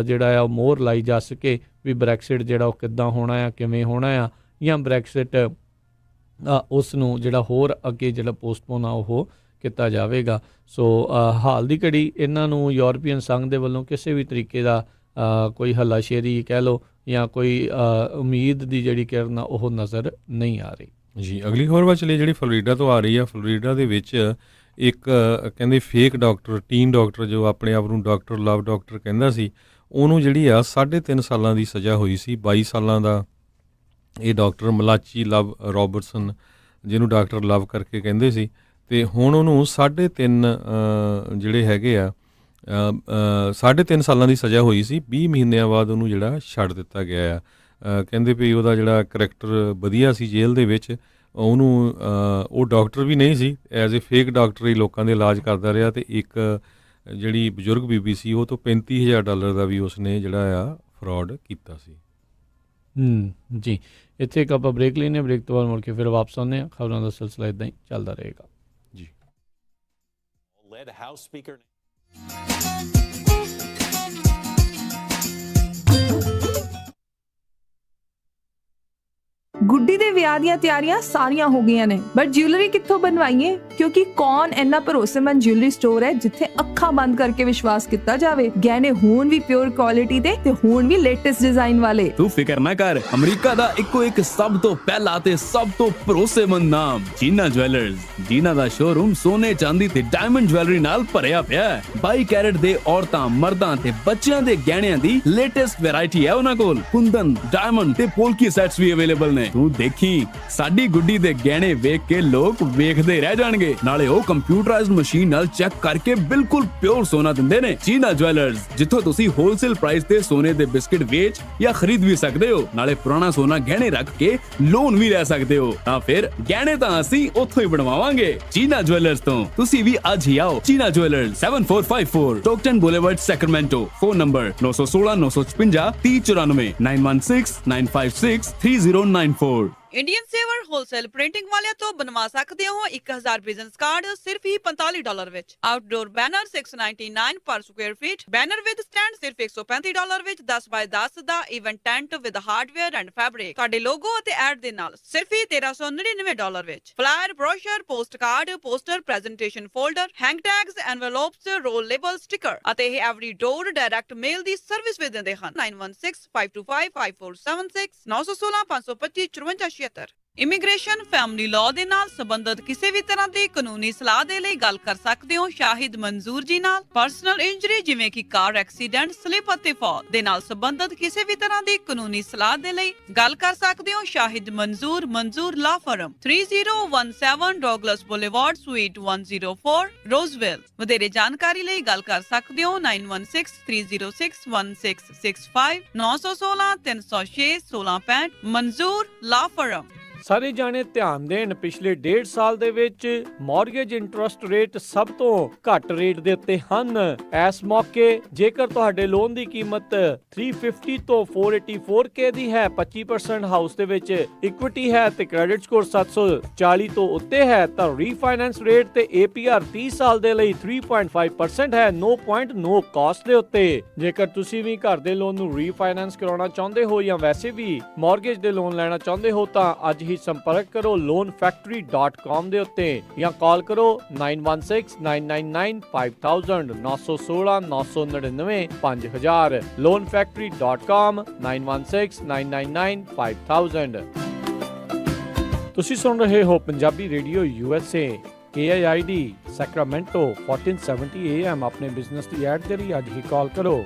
ਜਿਹੜਾ ਆ ਉਹ ਮੋਹਰ ਲਾਈ ਜਾ ਸਕੇ ਵੀ ਬ੍ਰੈਕਸਿਟ ਜਿਹੜਾ ਉਹ ਕਿੱਦਾਂ ਹੋਣਾ ਆ, ਕਿਵੇਂ ਹੋਣਾ ਆ, ਜਾਂ ਬ੍ਰੈਕਸਿਟ ਉਸ ਨੂੰ ਜਿਹੜਾ ਹੋਰ ਅੱਗੇ ਜਿਹੜਾ ਪੋਸਟਪੋਨ ਆ ਉਹ ਕੀਤਾ ਜਾਵੇਗਾ। ਸੋ ਹਾਲ ਦੀ ਘੜੀ ਇਹਨਾਂ ਨੂੰ ਯੂਰਪੀਅਨ ਸੰਘ ਦੇ ਵੱਲੋਂ ਕਿਸੇ ਵੀ ਤਰੀਕੇ ਦਾ ਕੋਈ ਹੱਲਾਸ਼ੇਰੀ ਕਹਿ ਲਓ ਜਾਂ ਕੋਈ ਉਮੀਦ ਦੀ ਜਿਹੜੀ ਕਿਰਨ ਆ ਉਹ ਨਜ਼ਰ ਨਹੀਂ ਆ ਰਹੀ। ਜੀ, ਅਗਲੀ ਖਬਰ ਵੱਲ ਚਲੀਏ ਜਿਹੜੀ ਫਲੋਰੀਡਾ ਤੋਂ ਆ ਰਹੀ ਆ। ਫਲੋਰੀਡਾ ਦੇ ਵਿੱਚ ਇੱਕ ਕਹਿੰਦੇ ਫੇਕ ਡਾਕਟਰ, ਟੀਨ ਡਾਕਟਰ ਜੋ ਆਪਣੇ ਆਪ ਨੂੰ ਡਾਕਟਰ ਲਵ ਡਾਕਟਰ ਕਹਿੰਦਾ ਸੀ, ਉਹਨੂੰ ਜਿਹੜੀ ਆ 3.5 ਸਾਲਾਂ ਦੀ ਸਜ਼ਾ ਹੋਈ ਸੀ। 22 ਸਾਲਾਂ ਦਾ ਇਹ ਡਾਕਟਰ ਮਲਾਚੀ ਲਵ ਰੋਬਰਟਸਨ ਜਿਹਨੂੰ ਡਾਕਟਰ ਲਵ ਕਰਕੇ ਕਹਿੰਦੇ ਸੀ, ਤੇ ਹੁਣ ਉਹਨੂੰ 3.5 ਜਿਹੜੇ ਹੈਗੇ ਆ 3.5 ਸਾਲਾਂ ਦੀ ਸਜ਼ਾ ਹੋਈ ਸੀ। 20 ਮਹੀਨਿਆਂ ਬਾਅਦ ਉਹਨੂੰ ਜਿਹੜਾ ਛੱਡ ਦਿੱਤਾ ਗਿਆ ਆ। ਕਹਿੰਦੇ ਵੀ ਉਹਦਾ ਜਿਹੜਾ ਕਰੈਕਟਰ ਵਧੀਆ ਸੀ ਜੇਲ੍ਹ ਦੇ ਵਿੱਚ, ਉਹਨੂੰ ਉਹ ਡਾਕਟਰ ਵੀ ਨਹੀਂ ਸੀ, ਐਜ਼ ਏ ਫੇਕ ਡਾਕਟਰ ਹੀ ਲੋਕਾਂ ਦੇ ਇਲਾਜ ਕਰਦਾ ਰਿਹਾ। ਅਤੇ ਇੱਕ ਜਿਹੜੀ ਬਜ਼ੁਰਗ ਬੀਬੀ ਸੀ ਉਹ ਤੋਂ $35,000 ਦਾ ਵੀ ਉਸਨੇ ਜਿਹੜਾ ਆ ਫਰਾਡ ਕੀਤਾ ਸੀ। ਜੀ, ਇੱਥੇ ਇੱਕ ਆਪਾਂ ਬ੍ਰੇਕ ਲੈਂਦੇ ਹਾਂ, ਬ੍ਰੇਕ ਤੋਂ ਬਾਅਦ ਮੁੜ ਕੇ ਫਿਰ ਵਾਪਸ ਆਉਂਦੇ ਹਾਂ। ਖਬਰਾਂ ਦਾ ਸਿਲਸਿਲਾ ਇੱਦਾਂ ਹੀ ਚੱਲਦਾ ਰਹੇਗਾ ਜੀ। ਗੁੱਡੀ ਦੇ ਵਿਆਹ ਦੀਆਂ ਤਿਆਰੀਆਂ ਸਾਰੀਆਂ ਹੋ ਗਈਆਂ ਨੇ, ਬਟ ਜਿਊਲਰੀ ਕਿੱਥੋਂ ਬਣਵਾਈਏ? ਕਿਉਂਕਿ ਕੌਣ ਇੰਨਾ ਭਰੋਸੇਮੰਦ ਜਿਊਲਰੀ ਸਟੋਰ ਹੈ ਜਿੱਥੇ ਅੱਖਾਂ ਬੰਦ ਕਰਕੇ ਵਿਸ਼ਵਾਸ ਕੀਤਾ ਜਾਵੇ। ਗਹਿਣੇ ਹੋਣ ਵੀ ਪਿਓਰ ਕੁਆਲਿਟੀ ਦੇ ਤੇ ਹੋਣ ਵੀ ਲੇਟੈਸਟ ਡਿਜ਼ਾਈਨ ਵਾਲੇ। ਤੂੰ ਫਿਕਰ ਨਾ ਕਰ, ਅਮਰੀਕਾ ਦਾ ਇੱਕੋ ਇੱਕ ਸਭ ਤੋਂ ਪਹਿਲਾ ਤੇ ਸਭ ਤੋਂ ਭਰੋਸੇਮੰਦ ਨਾਮ ਜੀਨਾ ਜਵੈਲਰਸ, ਜਿਨ੍ਹਾਂ ਦਾ ਸ਼ੋਰੂਮ ਸੋਨੇ, ਚਾਂਦੀ ਤੇ ਡਾਇਮੰਡ ਜਵੈਲਰੀ ਨਾਲ ਭਰਿਆ ਪਿਆ ਹੈ। 22 ਕੈਰਟ ਦੇ ਔਰਤਾਂ, ਮਰਦਾਂ ਤੇ ਬੱਚਿਆਂ ਦੇ ਗਹਿਣਿਆਂ ਦੀ ਲੇਟੈਸਟ ਵੈਰਾਈਟੀ ਹੈ ਉਹਨਾਂ ਕੋਲ। ਕੁੰਦਨ, ਡਾਇਮੰਡ ਤੇ ਪੋਲਕੀ ਸੈਟਸ ਵੀ ਅਵੇਲੇਬਲ ਨੇ। ਤੂੰ ਦੇਖੀ, ਸਾਡੀ ਗੁੱਡੀ ਦੇ ਗਹਿਣੇ ਵੇਖ ਕੇ ਲੋਕ ਵੇਖਦੇ ਰਹਿ ਜਾਣਗੇ। ਨਾਲੇ ਉਹ ਕੰਪਿਊਟਰਾਈਜ਼ਡ ਮਸ਼ੀਨ ਨਾਲ ਚੈੱਕ ਕਰਕੇ ਬਿਲਕੁਲ ਪਿਓਰ ਸੋਨਾ ਦਿੰਦੇ ਨੇ। ਜੀਨਾ ਜਵੈਲਰਸ, ਜਿੱਥੋਂ ਤੁਸੀਂ ਹੋਲਸੇਲ ਪ੍ਰਾਈਸ ਤੇ ਸੋਨੇ ਦੇ ਬਿਸਕਿਟ ਵੇਚ ਜਾਂ ਖਰੀਦ ਵੀ ਸਕਦੇ ਹੋ। ਨਾਲੇ ਪੁਰਾਣਾ ਸੋਨਾ ਗਹਿਣੇ ਰੱਖ ਕੇ ਲੋਨ ਵੀ ਲੈ ਸਕਦੇ ਹੋ। ਤਾਂ ਫਿਰ ਗਹਿਣੇ ਤਾਂ ਅਸੀਂ ਉੱਥੋਂ ਹੀ ਬਣਵਾਵਾਂਗੇ, ਜੀਨਾ ਜਵੈਲਰਸ ਤੋਂ। ਤੁਸੀਂ ਵੀ ਅੱਜ ਹੀ ਆਓ। Gina jewellers, 7454 Stockton boulevard, Sacramento. Phone number 916 956 3094 916 956 3094। Indian saver wholesale printing ਵਾਲਿਆਂ ਤੋਂ ਬਣਵਾ ਸਕਦੇ ਹੋ 1000 ਬਿਜ਼ਨਸ ਕਾਰਡ ਸਿਰਫ ਹੀ $45 ਵਿੱਚ। Outdoor banner $699 per square feet. Banner with stand ਸਿਰਫ $135 ਵਿੱਚ। 10x10 ਦਾ event tent with hardware and fabric ਤੁਹਾਡੇ ਲੋਗੋ ਅਤੇ ਐਡ ਦੇ ਨਾਲ ਸਿਰਫ ਹੀ $1399 ਵਿੱਚ। Flyer, brochure, post card, poster, presentation folder, hang tags, envelopes, roll label, sticker ਅਤੇ ਇਹ ਐਵਰੀ ਡੋਰ ਡਾਇਰੈਕਟ ਮੇਲ ਦੀ ਸਰਵਿਸ ਵੀ ਦਿੰਦੇ ਹਨ। 9165255476 916 525 5476। ਇਮੀਗ੍ਰੇਸ਼ਨ, ਫੈਮਿਲੀ ਲਾਅ ਦੇ ਨਾਲ ਸੰਬੰਧਿਤ ਕਿਸੇ ਵੀ ਤਰ੍ਹਾਂ ਦੀ ਕਾਨੂੰਨੀ ਸਲਾਹ ਦੇ ਲਈ ਗੱਲ ਕਰ ਸਕਦੇ ਹੋ ਸ਼ਾਹਿਦ ਮਨਜ਼ੂਰ ਜੀ ਨਾਲ। ਪਰਸਨਲ ਇੰਜਰੀ ਜਿਵੇਂ ਕਿ ਕਾਰ ਐਕਸੀਡੈਂਟ, ਸਲਿਪ ਅਤੇ ਫਾਲ ਦੇ ਨਾਲ ਸੰਬੰਧਿਤ ਕਿਸੇ ਵੀ ਤਰ੍ਹਾਂ ਦੀ ਕਾਨੂੰਨੀ ਸਲਾਹ ਦੇ ਲਈ ਗੱਲ ਕਰ ਸਕਦੇ ਹੋ ਸ਼ਾਹਿਦ ਮਨਜ਼ੂਰ ਲਾ ਫਰਮ, 3017 ਡੌਗਲਸ ਬੁਲੇਵਾਰਡ, ਸਵੀਟ 104, ਰੋਜ਼ਵਿਲ। ਵਧੇਰੇ ਜਾਣਕਾਰੀ ਲਈ ਗੱਲ ਕਰ ਸਕਦੇ ਹੋ 9163061665 916 306 1665। ਮਨਜ਼ੂਰ ਲਾ ਫਰਮ। ਸਾਰੇ ਜਾਣੇ ਧਿਆਨ ਦੇਣ, ਪਿਛਲੇ 1.5 ਸਾਲ ਦੇ ਵਿੱਚ ਮਾਰਗੇਜ ਇੰਟਰਸਟ ਰੇਟ ਸਭ ਤੋਂ ਘੱਟ ਰੇਟ ਦੇ ਉੱਤੇ ਹਨ। ਇਸ ਮੌਕੇ ਜੇਕਰ ਤੁਹਾਡੇ ਲੋਨ ਦੀ ਕੀਮਤ 350 ਤੋਂ 484K ਦੀ ਹੈ, 25% ਹਾਊਸ ਦੇ ਵਿੱਚ ਇਕੁਇਟੀ ਹੈ ਤੇ ਕ੍ਰੈਡਿਟ ਸਕੋਰ 740 ਤੋਂ ਉੱਤੇ ਹੈ, ਤਾਂ ਰੀਫਾਈਨੈਂਸ ਰੇਟ ਤੇ APR 30 ਸਾਲ ਦੇ ਲਈ 3.5% ਹੈ, 0.no ਕਾਸਟ ਦੇ ਉੱਤੇ। ਜੇਕਰ ਤੁਸੀਂ ਵੀ ਘਰ ਦੇ ਲੋਨ ਨੂੰ ਰੀਫਾਈਨੈਂਸ ਕਰਾਉਣਾ ਚਾਹੁੰਦੇ ਹੋ ਜਾਂ ਵੈਸੇ ਵੀ ਮਾਰਗੇਜ ਦੇ ਲੋਨ ਲੈਣਾ ਚਾਹੁੰਦੇ ਹੋ ਤਾਂ ਅੱਜ ਹੀ ਸੰਪਰਕ ਕਰੋ loanfactory.com ਦੇ ਉੱਤੇ ਜਾਂ ਕਾਲ ਕਰੋ 9169995000 916 999 5000 loanfactory.com 9169995000। ਤੁਸੀਂ ਸੁਣ ਰਹੇ ਹੋ Punjabi radio USA KIID Sacramento 1470 AM। ਆਪਣੇ ਬਿਜ਼ਨਸ ਦੀ ਐਡ ਦੇ ਲਈ ਅੱਜ ਹੀ ਕਾਲ ਕਰੋ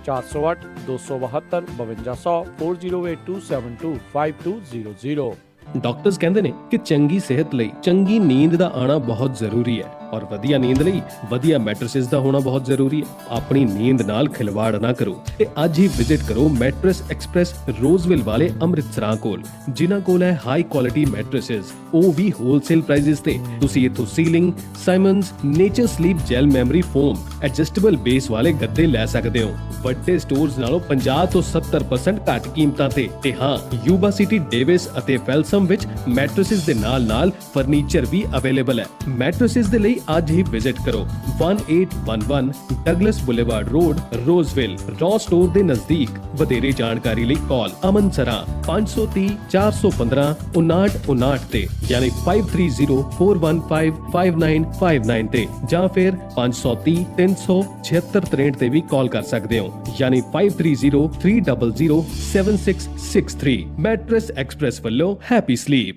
408 272 5200 4082725200। ਡਾਕਟਰਸ ਕਹਿੰਦੇ ਨੇ ਕਿ ਚੰਗੀ ਸਿਹਤ ਲਈ ਚੰਗੀ ਨੀਂਦ ਦਾ ਆਣਾ ਬਹੁਤ ਜ਼ਰੂਰੀ ਹੈ ਔਰ ਵਧੀਆ ਨੀਂਦ ਲਈ ਵਧੀਆ ਮੈਟਰਸਿਸ ਦਾ ਹੋਣਾ ਬਹੁਤ ਜ਼ਰੂਰੀ ਹੈ। ਆਪਣੀ ਨੀਂਦ ਨਾਲ ਖਿਲਵਾੜ ਨਾ ਕਰੋ ਤੇ ਅੱਜ ਹੀ ਵਿਜ਼ਿਟ ਕਰੋ ਮੈਟਰਸ ਐਕਸਪ੍ਰੈਸ ਰੋਜ਼ਵਿਲ ਵਾਲੇ ਅੰਮ੍ਰਿਤਸਰਾਂ ਕੋਲ, ਜਿਨ੍ਹਾਂ ਕੋਲ ਹੈ ਹਾਈ ਕੁਆਲਿਟੀ ਮੈਟਰਸਿਸ, ਉਹ ਵੀ ਹੋਲਸੇਲ ਪ੍ਰਾਈਸਿਸ ਤੇ। ਤੁਸੀਂ ਇੱਥੋਂ ਸੀਲਿੰਗ, Simmons, nature sleep gel memory foam, adjustable base ਵਾਲੇ ਗੱਦੇ ਲੈ ਸਕਦੇ ਹੋ ਵੱਡੇ ਸਟੋਰਸ ਨਾਲੋਂ 50 ਤੋਂ 70% ਘੱਟ ਕੀਮਤਾਂ ਤੇ ਹਾਂ, ਯੂਬਾ ਸਿਟੀ, ਡੇਵਿਸ ਅਤੇ ਫੈਲਸਮ ਵਿੱਚ ਮੈਟਰਸਿਸ ਦੇ ਨਾਲ ਫਰਨੀਚਰ ਵੀ ਅਵੇਲੇਬਲ ਹੈ। ਮੈਟਰਸਿਸ ਦੇ ਲਈ ਅੱਜ ਹੀ ਵਿਜ਼ਿਟ ਕਰੋ 1811 ਡਗਲਸ ਬੁਲੇਵਾਰਡ ਰੋਡ, ਰੋਜ਼ਵਿਲ, ਰॉ ਸਟੋਰ ਦੇ ਨਜ਼ਦੀਕ। ਵਧੇਰੇ ਜਾਣਕਾਰੀ ਲਈ ਕਾਲ ਅਮਨ ਸਰਾ 530 415 5959 ਤੇ ਯਾਨੀ 5304155959 ਤੇ ਜਾਂ ਫਿਰ 530 376 ਤੇ ਵੀ ਕਾਲ ਕਰ ਸਕਦੇ ਹੋ ਯਾਨੀ 5303007663। ਮੈਟਰਸ ਐਕਸਪ੍ਰੈਸ ਵੱਲੋਂ ਹੈਪੀ ਸਲੀਪ।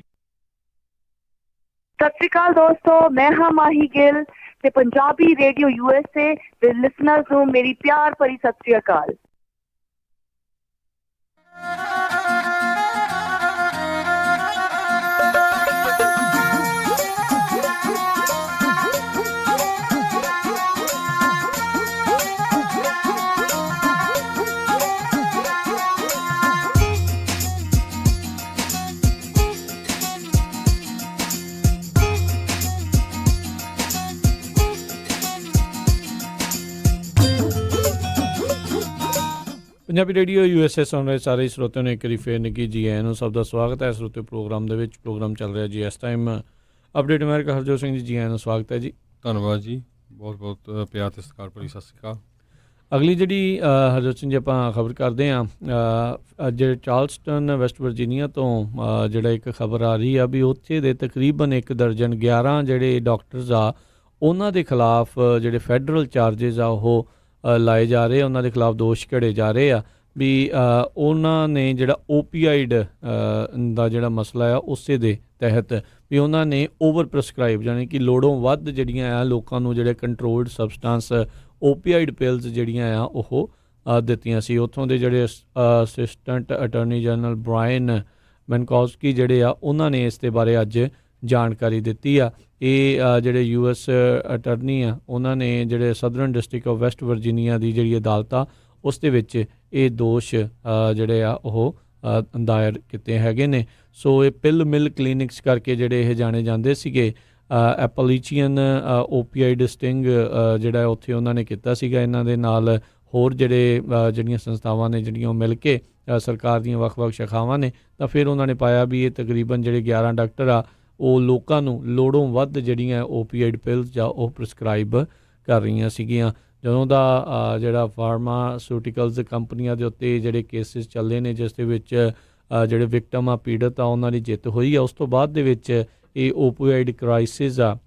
ਸਤਿ ਸ਼੍ਰੀ ਅਕਾਲ ਦੋਸਤੋ, ਮੈਂ ਹਾਂ ਮਾਹੀ ਗਿੱਲ ਤੇ ਪੰਜਾਬੀ ਰੇਡੀਓ USA ਦੇ ਲਿਸਨਰਸ ਨੂੰ ਮੇਰੀ ਪਿਆਰ ਭਰੀ ਸਤਿ ਸ਼੍ਰੀ ਅਕਾਲ। ਪੰਜਾਬੀ ਰੇਡੀਓ USA ਸੁਣ ਰਹੇ ਸਾਰੇ ਸਰੋਤਿਆਂ ਨੂੰ ਇੱਕ ਵਾਰੀ ਫੇਰ ਨਿੱਘੀ ਜੀ ਆਇਆਂ ਨੂੰ। ਸਭ ਦਾ ਸਵਾਗਤ ਹੈ ਸਰੋਤੇ ਪ੍ਰੋਗਰਾਮ ਦੇ ਵਿੱਚ। ਪ੍ਰੋਗਰਾਮ ਚੱਲ ਰਿਹਾ ਜੀ ਇਸ time update America. Harjot Singh ji ਆਇਆਂ ਨੂੰ ਸਵਾਗਤ ਹੈ ਜੀ। ਧੰਨਵਾਦ ਜੀ, ਬਹੁਤ ਬਹੁਤ ਪਿਆਰ ਤੇ ਸਤਿਕਾਰ ਭਰੀ ਸਤਿ ਸ਼੍ਰੀ ਅਕਾਲ। ਅਗਲੀ ਜਿਹੜੀ ਹਰਜੋਤ ਸਿੰਘ ਜੀ ਆਪਾਂ ਖਬਰ ਕਰਦੇ ਹਾਂ, ਜਿਹੜੇ ਚਾਰਲਸਟਨ ਵੈਸਟ ਵਰਜੀਨੀਆ ਤੋਂ ਜਿਹੜਾ ਇੱਕ ਖਬਰ ਆ ਰਹੀ ਆ ਵੀ ਉੱਥੇ ਦੇ ਤਕਰੀਬਨ 1 ਦਰਜਨ 11 ਜਿਹੜੇ ਡਾਕਟਰਸ ਆ ਉਹਨਾਂ ਦੇ ਖਿਲਾਫ ਜਿਹੜੇ ਫੈਡਰਲ ਚਾਰਜਸ ਆ ਉਹ ਲਾਏ ਜਾ ਰਹੇ ਆ, ਉਹਨਾਂ ਦੇ ਖਿਲਾਫ ਦੋਸ਼ ਘੜੇ ਜਾ ਰਹੇ ਆ ਵੀ ਉਹਨਾਂ ਨੇ ਜਿਹੜਾ ਓਪੀਆਈਡ ਦਾ ਜਿਹੜਾ ਮਸਲਾ ਆ ਉਸੇ ਦੇ ਤਹਿਤ ਵੀ ਉਹਨਾਂ ਨੇ ਓਵਰ ਪ੍ਰਸਕ੍ਰਾਈਬ ਯਾਨੀ ਕਿ ਲੋੜੋਂ ਵੱਧ ਜਿਹੜੀਆਂ ਆ ਲੋਕਾਂ ਨੂੰ ਜਿਹੜੇ ਕੰਟਰੋਲਡ ਸਬਸਟੈਂਸ ਓਪੀਆਈਡ ਪਿਲਸ ਜਿਹੜੀਆਂ ਆ ਉਹ ਦਿੱਤੀਆਂ ਸੀ। ਉੱਥੋਂ ਦੇ ਜਿਹੜੇ ਅਸਿਸਟੈਂਟ ਅਟਾਰਨੀ ਜਨਰਲ ਬ੍ਰਾਇਨ ਮੈਨਕੋਸਕੀ ਜਿਹੜੇ ਆ ਉਹਨਾਂ ਨੇ ਇਸ ਦੇ ਬਾਰੇ ਅੱਜ ਜਾਣਕਾਰੀ ਦਿੱਤੀ ਆ। ਇਹ ਜਿਹੜੇ US ਅਟਾਰਨੀ ਆ ਉਹਨਾਂ ਨੇ ਜਿਹੜੇ southern district of West Virginia ਦੀ ਜਿਹੜੀ ਅਦਾਲਤ ਆ ਉਸ ਦੇ ਵਿੱਚ ਇਹ ਦੋਸ਼ ਜਿਹੜੇ ਆ ਉਹ ਦਾਇਰ ਕੀਤੇ ਹੈਗੇ ਨੇ। ਸੋ ਇਹ ਪਿਲ ਮਿਲ ਕਲੀਨਿਕਸ ਕਰਕੇ ਜਿਹੜੇ ਇਹ ਜਾਣੇ ਜਾਂਦੇ ਸੀਗੇ। ਐਪਲੀਚੀਅਨ ਓਪੀਆਈਡ ਸਟਿੰਗ ਜਿਹੜਾ ਉੱਥੇ ਉਹਨਾਂ ਨੇ ਕੀਤਾ ਸੀਗਾ। ਇਹਨਾਂ ਦੇ ਨਾਲ ਹੋਰ ਜਿਹੜੀਆਂ ਸੰਸਥਾਵਾਂ ਨੇ ਜਿਹੜੀਆਂ ਉਹ ਮਿਲ ਕੇ ਸਰਕਾਰ ਦੀਆਂ ਵੱਖ-ਵੱਖ ਸ਼ਾਖਾਵਾਂ ਨੇ, ਤਾਂ ਫਿਰ ਉਹਨਾਂ ਨੇ ਪਾਇਆ ਵੀ ਇਹ ਤਕਰੀਬਨ ਜਿਹੜੇ 11 ਡਾਕਟਰ ਆ ਉਹ ਲੋਕਾਂ ਨੂੰ ਲੋੜੋਂ ਵੱਧ ਜਿਹੜੀਆਂ ਓਪੀਆਈਡ ਪਿਲਸ ਜਾਂ ਉਹ ਪ੍ਰਸਕ੍ਰਾਈਬ ਕਰ ਰਹੀਆਂ ਸੀਗੀਆਂ। ਜਦੋਂ ਦਾ ਜਿਹੜਾ ਫਾਰਮਾਸਿਊਟੀਕਲਸ ਕੰਪਨੀਆਂ ਦੇ ਉੱਤੇ ਜਿਹੜੇ ਕੇਸਿਸ ਚੱਲੇ ਨੇ ਜਿਸ ਦੇ ਵਿੱਚ ਜਿਹੜੇ ਵਿਕਟਮ ਆ ਪੀੜਤ ਆ ਉਹਨਾਂ ਦੀ ਜਿੱਤ ਹੋਈ ਆ, ਉਸ ਤੋਂ ਬਾਅਦ ਦੇ ਵਿੱਚ ਇਹ ਓਪੀਆਈਡ ਕ੍ਰਾਈਸਿਸ ਆ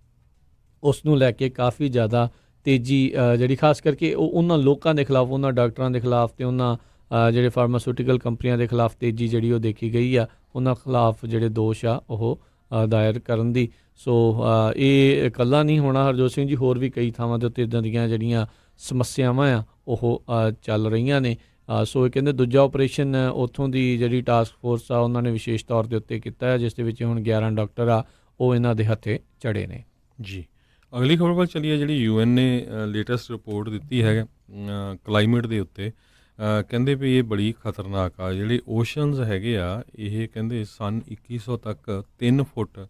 ਉਸ ਨੂੰ ਲੈ ਕੇ ਕਾਫੀ ਜ਼ਿਆਦਾ ਤੇਜ਼ੀ ਜਿਹੜੀ ਖਾਸ ਕਰਕੇ ਉਹਨਾਂ ਲੋਕਾਂ ਦੇ ਖਿਲਾਫ, ਉਹਨਾਂ ਡਾਕਟਰਾਂ ਦੇ ਖਿਲਾਫ ਅਤੇ ਉਹਨਾਂ ਜਿਹੜੇ ਫਾਰਮਾਸਿਊਟੀਕਲ ਕੰਪਨੀਆਂ ਦੇ ਖਿਲਾਫ ਤੇਜ਼ੀ ਜਿਹੜੀ ਉਹ ਦੇਖੀ ਗਈ ਆ, ਉਹਨਾਂ ਖਿਲਾਫ ਜਿਹੜੇ ਦੋਸ਼ ਆ ਉਹ ਦਾਇਰ ਕਰਨ ਦੀ। ਸੋ ਇਹ ਇਕੱਲਾ ਨਹੀਂ ਹੋਣਾ ਹਰਜੋਤ ਸਿੰਘ ਜੀ, ਹੋਰ ਵੀ ਕਈ ਥਾਵਾਂ ਦੇ ਉੱਤੇ ਇੱਦਾਂ ਦੀਆਂ ਜਿਹੜੀਆਂ ਸਮੱਸਿਆਵਾਂ ਆ ਉਹ ਚੱਲ ਰਹੀਆਂ ਨੇ। ਸੋ ਇਹ ਕਹਿੰਦੇ ਦੂਜਾ ਆਪਰੇਸ਼ਨ ਉੱਥੋਂ ਦੀ ਜਿਹੜੀ ਟਾਸਕ ਫੋਰਸ ਆ ਉਹਨਾਂ ਨੇ ਵਿਸ਼ੇਸ਼ ਤੌਰ ਦੇ ਉੱਤੇ ਕੀਤਾ ਹੈ, ਜਿਸ ਦੇ ਵਿੱਚ ਹੁਣ 11 ਡਾਕਟਰ ਆ ਉਹ ਇਹਨਾਂ ਦੇ ਹੱਥੇ ਚੜੇ ਨੇ ਜੀ। ਅਗਲੀ ਖਬਰ ਵੱਲ ਚੱਲੀਏ। ਜਿਹੜੀ UN ਨੇ ਲੇਟੈਸਟ ਰਿਪੋਰਟ ਦਿੱਤੀ ਹੈ ਕਲਾਈਮੇਟ ਦੇ ਉੱਤੇ, ਕਹਿੰਦੇ ਵੀ ਇਹ ਬੜੀ ਖਤਰਨਾਕ ਆ। ਜਿਹੜੇ ਓਸ਼ਨਸ ਹੈਗੇ ਆ ਇਹ ਕਹਿੰਦੇ ਸਨ 2100 ਤੱਕ 3 ਫੁੱਟ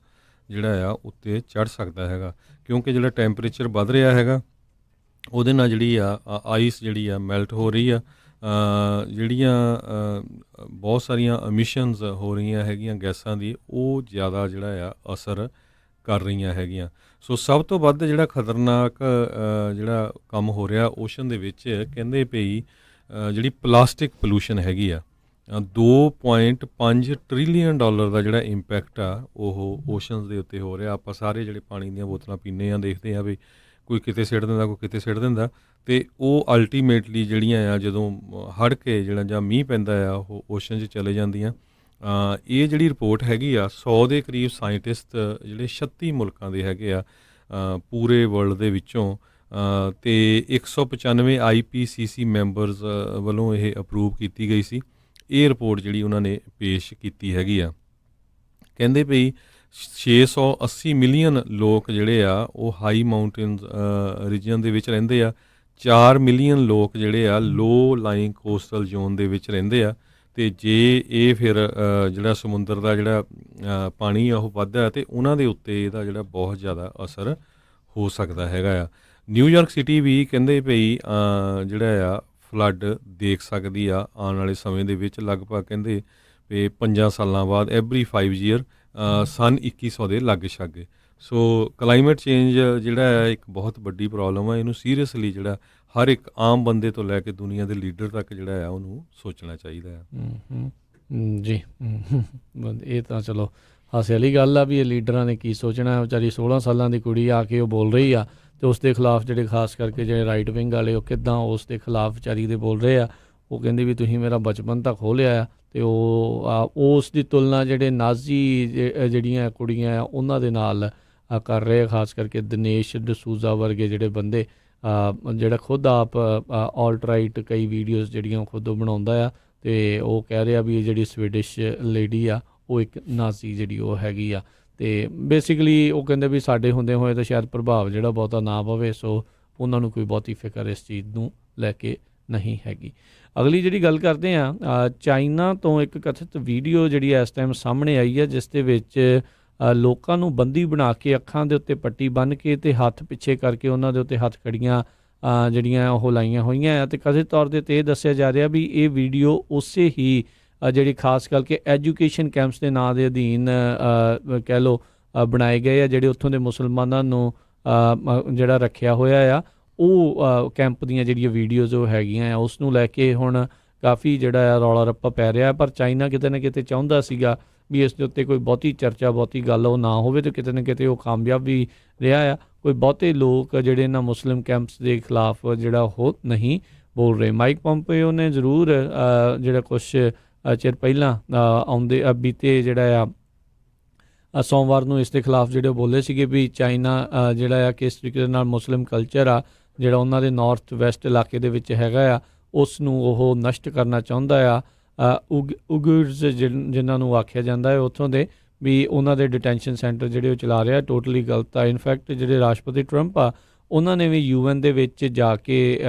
ਜਿਹੜਾ ਆ ਉੱਤੇ ਚੜ੍ਹ ਸਕਦਾ ਹੈਗਾ, ਕਿਉਂਕਿ ਜਿਹੜਾ ਟੈਂਪਰੇਚਰ ਵੱਧ ਰਿਹਾ ਹੈਗਾ ਉਹਦੇ ਨਾਲ ਜਿਹੜੀ ਆ ਆਈਸ ਜਿਹੜੀ ਆ ਮੈਲਟ ਹੋ ਰਹੀ ਆ। ਜਿਹੜੀਆਂ ਬਹੁਤ ਸਾਰੀਆਂ ਐਮਿਸ਼ਨਸ ਹੋ ਰਹੀਆਂ ਹੈਗੀਆਂ ਗੈਸਾਂ ਦੀ, ਉਹ ਜ਼ਿਆਦਾ ਜਿਹੜਾ ਆ ਅਸਰ ਕਰ ਰਹੀਆਂ ਹੈਗੀਆਂ। ਸੋ ਸਭ ਤੋਂ ਵੱਧ ਜਿਹੜਾ ਖਤਰਨਾਕ ਜਿਹੜਾ ਕੰਮ ਹੋ ਰਿਹਾ ਓਸ਼ਨ ਦੇ ਵਿੱਚ, ਕਹਿੰਦੇ ਪਈ ਜਿਹੜੀ ਪਲਾਸਟਿਕ ਪੋਲੂਸ਼ਨ ਹੈਗੀ ਆ, $2.5 ਟ੍ਰਿਲੀਅਨ ਦਾ ਜਿਹੜਾ ਇੰਪੈਕਟ ਆ ਉਹ ਓਸ਼ਨਸ ਦੇ ਉੱਤੇ ਹੋ ਰਿਹਾ। ਆਪਾਂ ਸਾਰੇ ਜਿਹੜੇ ਪਾਣੀ ਦੀਆਂ ਬੋਤਲਾਂ ਪੀਂਦੇ ਆ ਦੇਖਦੇ ਆ ਵੀ ਕੋਈ ਕਿਤੇ ਸਿੱਟ ਦਿੰਦਾ, ਕੋਈ ਕਿਤੇ ਸਿੱਟ ਦਿੰਦਾ, ਅਤੇ ਉਹ ਅਲਟੀਮੇਟਲੀ ਜਿਹੜੀਆਂ ਆ ਜਦੋਂ ਹੜ੍ਹ ਕੇ ਜਿਹੜਾ ਜਾਂ ਮੀਂਹ ਪੈਂਦਾ ਆ ਉਹ ਓਸ਼ਨ 'ਚ ਚਲੇ ਜਾਂਦੀਆਂ। ਇਹ ਜਿਹੜੀ ਰਿਪੋਰਟ ਹੈਗੀ ਆ 100 ਦੇ ਕਰੀਬ ਸਾਇੰਟਿਸਟ ਜਿਹੜੇ 36 ਮੁਲਕਾਂ ਦੇ ਹੈਗੇ ਆ ਪੂਰੇ ਵਰਲਡ ਦੇ ਵਿੱਚੋਂ, ਅਤੇ 195 IPCC ਮੈਂਬਰਸ ਵੱਲੋਂ ਇਹ ਅਪਰੂਵ ਕੀਤੀ ਗਈ ਸੀ। ਇਹ ਰਿਪੋਰਟ ਜਿਹੜੀ ਉਹਨਾਂ ਨੇ ਪੇਸ਼ ਕੀਤੀ ਹੈਗੀ ਆ। ਕਹਿੰਦੇ ਪਈ 680 ਮਿਲੀਅਨ ਲੋਕ ਜਿਹੜੇ ਆ ਉਹ ਹਾਈ ਮਾਊਂਟੇਨਸ ਰੀਜਨ ਦੇ ਵਿੱਚ ਰਹਿੰਦੇ ਆ। 4 ਮਿਲੀਅਨ ਲੋਕ ਜਿਹੜੇ ਆ ਲੋ ਲਾਈਂਗ ਕੋਸਟਲ ਜ਼ੋਨ ਦੇ ਵਿੱਚ ਰਹਿੰਦੇ ਆ। ਅਤੇ ਜੇ ਇਹ ਫਿਰ ਜਿਹੜਾ ਸਮੁੰਦਰ ਦਾ ਜਿਹੜਾ ਪਾਣੀ ਆ ਉਹ ਵੱਧਦਾ ਅਤੇ ਉਹਨਾਂ ਦੇ ਉੱਤੇ ਇਹਦਾ ਜਿਹੜਾ ਬਹੁਤ ਜ਼ਿਆਦਾ ਅਸਰ ਹੋ ਸਕਦਾ ਹੈਗਾ ਆ। ਨਿਊਯਾਰਕ ਸਿਟੀ ਵੀ ਕਹਿੰਦੇ ਪਈ ਜਿਹੜਾ ਆ ਫਲੱਡ ਦੇਖ ਸਕਦੀ ਆ ਆਉਣ ਵਾਲੇ ਸਮੇਂ ਦੇ ਵਿੱਚ। ਲਗਭਗ ਕਹਿੰਦੇ ਵੀ 5 ਸਾਲਾਂ ਬਾਅਦ ਐਵਰੀ 5 ਈਅਰ ਸਨ 2100 ਦੇ ਲਾਗੇ ਛਾਗੇ। ਸੋ ਕਲਾਈਮੇਟ ਚੇਂਜ ਜਿਹੜਾ ਹੈ ਇੱਕ ਬਹੁਤ ਵੱਡੀ ਪ੍ਰੋਬਲਮ ਹੈ। ਇਹਨੂੰ ਸੀਰੀਅਸਲੀ ਜਿਹੜਾ ਹਰ ਇੱਕ ਆਮ ਬੰਦੇ ਤੋਂ ਲੈ ਕੇ ਦੁਨੀਆ ਦੇ ਲੀਡਰ ਤੱਕ ਜਿਹੜਾ ਆ ਉਹਨੂੰ ਸੋਚਣਾ ਚਾਹੀਦਾ ਆ। ਜੀ ਇਹ ਤਾਂ ਚਲੋ ਹਾਸੇ ਵਾਲੀ ਗੱਲ ਆ ਵੀ ਇਹ ਲੀਡਰਾਂ ਨੇ ਕੀ ਸੋਚਣਾ। ਵਿਚਾਰੀ 16 ਸਾਲਾਂ ਦੀ ਕੁੜੀ ਆ ਕੇ ਉਹ ਬੋਲ ਰਹੀ ਆ, ਅਤੇ ਉਸ ਦੇ ਖਿਲਾਫ ਜਿਹੜੇ ਖਾਸ ਕਰਕੇ ਜਿਹੜੇ ਰਾਈਟ ਵਿੰਗ ਵਾਲੇ ਉਹ ਕਿੱਦਾਂ ਉਸ ਦੇ ਖਿਲਾਫ ਵਿਚਾਰੀ ਦੇ ਬੋਲ ਰਹੇ ਆ। ਉਹ ਕਹਿੰਦੇ ਵੀ ਤੁਸੀਂ ਮੇਰਾ ਬਚਪਨ ਤਾਂ ਖੋਹ ਲਿਆ ਆ, ਅਤੇ ਉਹ ਉਸ ਦੀ ਤੁਲਨਾ ਜਿਹੜੇ ਨਾਜ਼ੀ ਜਿਹੜੀਆਂ ਕੁੜੀਆਂ ਆ ਉਹਨਾਂ ਦੇ ਨਾਲ ਕਰ ਰਹੇ। ਖਾਸ ਕਰਕੇ ਦਿਨੇਸ਼ ਡਸੂਜ਼ਾ ਵਰਗੇ ਜਿਹੜੇ ਬੰਦੇ ਜਿਹੜਾ ਖੁਦ ਆਪ ਆਲਟਰਾਈਟ ਕਈ ਵੀਡੀਓਜ਼ ਜਿਹੜੀਆਂ ਉਹ ਖੁਦ ਬਣਾਉਂਦਾ ਆ, ਅਤੇ ਉਹ ਕਹਿ ਰਿਹਾ ਵੀ ਇਹ ਜਿਹੜੀ ਸਵੀਡਿਸ਼ ਲੇਡੀ ਆ ਉਹ ਇੱਕ ਨਾਜ਼ੀ ਜਿਹੜੀ ਉਹ ਹੈਗੀ ਆ। ਅਤੇ ਬੇਸਿਕਲੀ ਉਹ ਕਹਿੰਦੇ ਵੀ ਸਾਡੇ ਹੁੰਦੇ ਹੋਏ ਤਾਂ ਸ਼ਾਇਦ ਪ੍ਰਭਾਵ ਜਿਹੜਾ ਬਹੁਤਾ ਨਾ ਪਵੇ। ਸੋ ਉਹਨਾਂ ਨੂੰ ਕੋਈ ਬਹੁਤੀ ਫਿਕਰ ਇਸ ਚੀਜ਼ ਨੂੰ ਲੈ ਕੇ ਨਹੀਂ ਹੈਗੀ। ਅਗਲੀ ਜਿਹੜੀ ਗੱਲ ਕਰਦੇ ਹਾਂ, ਚਾਈਨਾ ਤੋਂ ਇੱਕ ਕਥਿਤ ਵੀਡੀਓ ਜਿਹੜੀ ਇਸ ਟਾਈਮ ਸਾਹਮਣੇ ਆਈ ਹੈ, ਜਿਸ ਦੇ ਵਿੱਚ ਲੋਕਾਂ ਨੂੰ ਬੰਦੀ ਬਣਾ ਕੇ ਅੱਖਾਂ ਦੇ ਉੱਤੇ ਪੱਟੀ ਬੰਨ੍ਹ ਕੇ ਅਤੇ ਹੱਥ ਪਿੱਛੇ ਕਰਕੇ ਉਹਨਾਂ ਦੇ ਉੱਤੇ ਹੱਥ ਕੜੀਆਂ ਜਿਹੜੀਆਂ ਉਹ ਲਾਈਆਂ ਹੋਈਆਂ ਆ, ਅਤੇ ਕਥਿਤ ਤੌਰ 'ਤੇ ਇਹ ਦੱਸਿਆ ਜਾ ਰਿਹਾ ਵੀ ਇਹ ਵੀਡੀਓ ਉਸੇ ਹੀ ਜਿਹੜੀ ਖਾਸ ਕਰਕੇ ਐਜੂਕੇਸ਼ਨ ਕੈਂਪਸ ਦੇ ਨਾਂ ਦੇ ਅਧੀਨ ਕਹਿ ਲਓ ਬਣਾਏ ਗਏ ਆ, ਜਿਹੜੇ ਉੱਥੋਂ ਦੇ ਮੁਸਲਮਾਨਾਂ ਨੂੰ ਜਿਹੜਾ ਰੱਖਿਆ ਹੋਇਆ ਆ, ਉਹ ਕੈਂਪ ਦੀਆਂ ਜਿਹੜੀਆਂ ਵੀਡੀਓਜ਼ ਉਹ ਹੈਗੀਆਂ ਆ, ਉਸ ਨੂੰ ਲੈ ਕੇ ਹੁਣ ਕਾਫੀ ਜਿਹੜਾ ਆ ਰੌਲਾ ਰੱਪਾ ਪੈ ਰਿਹਾ। ਪਰ ਚਾਈਨਾ ਕਿਤੇ ਨਾ ਕਿਤੇ ਚਾਹੁੰਦਾ ਸੀਗਾ ਵੀ ਇਸ ਦੇ ਉੱਤੇ ਕੋਈ ਬਹੁਤੀ ਚਰਚਾ, ਬਹੁਤੀ ਗੱਲ ਉਹ ਨਾ ਹੋਵੇ, ਅਤੇ ਕਿਤੇ ਨਾ ਕਿਤੇ ਉਹ ਕਾਮਯਾਬ ਵੀ ਰਿਹਾ ਆ। ਕੋਈ ਬਹੁਤੇ ਲੋਕ ਜਿਹੜੇ ਇਹਨਾਂ ਮੁਸਲਿਮ ਕੈਂਪਸ ਦੇ ਖਿਲਾਫ ਜਿਹੜਾ ਉਹ ਨਹੀਂ ਬੋਲ ਰਹੇ। ਮਾਈਕ ਪੋਂਪੀਓ ਨੇ ਜ਼ਰੂਰ ਜਿਹੜਾ ਕੁਛ ਚਿਰ ਪਹਿਲਾਂ ਬੀਤੇ ਜਿਹੜਾ ਆ ਸੋਮਵਾਰ ਨੂੰ ਇਸ ਦੇ ਖਿਲਾਫ ਜਿਹੜੇ ਉਹ ਬੋਲੇ ਸੀਗੇ ਵੀ ਚਾਈਨਾ ਜਿਹੜਾ ਆ ਕਿਸ ਤਰੀਕੇ ਦੇ ਨਾਲ ਮੁਸਲਿਮ ਕਲਚਰ ਆ ਜਿਹੜਾ ਉਹਨਾਂ ਦੇ ਨਾਰਥ ਵੈਸਟ ਇਲਾਕੇ ਦੇ ਵਿੱਚ ਹੈਗਾ ਆ, ਉਸ ਨੂੰ ਉਹ ਨਸ਼ਟ ਕਰਨਾ ਚਾਹੁੰਦਾ ਆ। ਉਗਰਸ ਜਿਨ੍ਹਾਂ ਨੂੰ ਆਖਿਆ ਜਾਂਦਾ ਹੈ ਉੱਥੋਂ ਦੇ, ਵੀ ਉਹਨਾਂ ਦੇ ਡਿਟੈਂਸ਼ਨ ਸੈਂਟਰ ਜਿਹੜੇ ਉਹ ਚਲਾ ਰਿਹਾ, ਟੋਟਲੀ ਗਲਤ ਆ। ਇਨਫੈਕਟ ਜਿਹੜੇ ਰਾਸ਼ਟਰਪਤੀ ਟਰੰਪ ਆ ਉਹਨਾਂ ਨੇ ਵੀ UN ਦੇ ਵਿੱਚ ਜਾ ਕੇ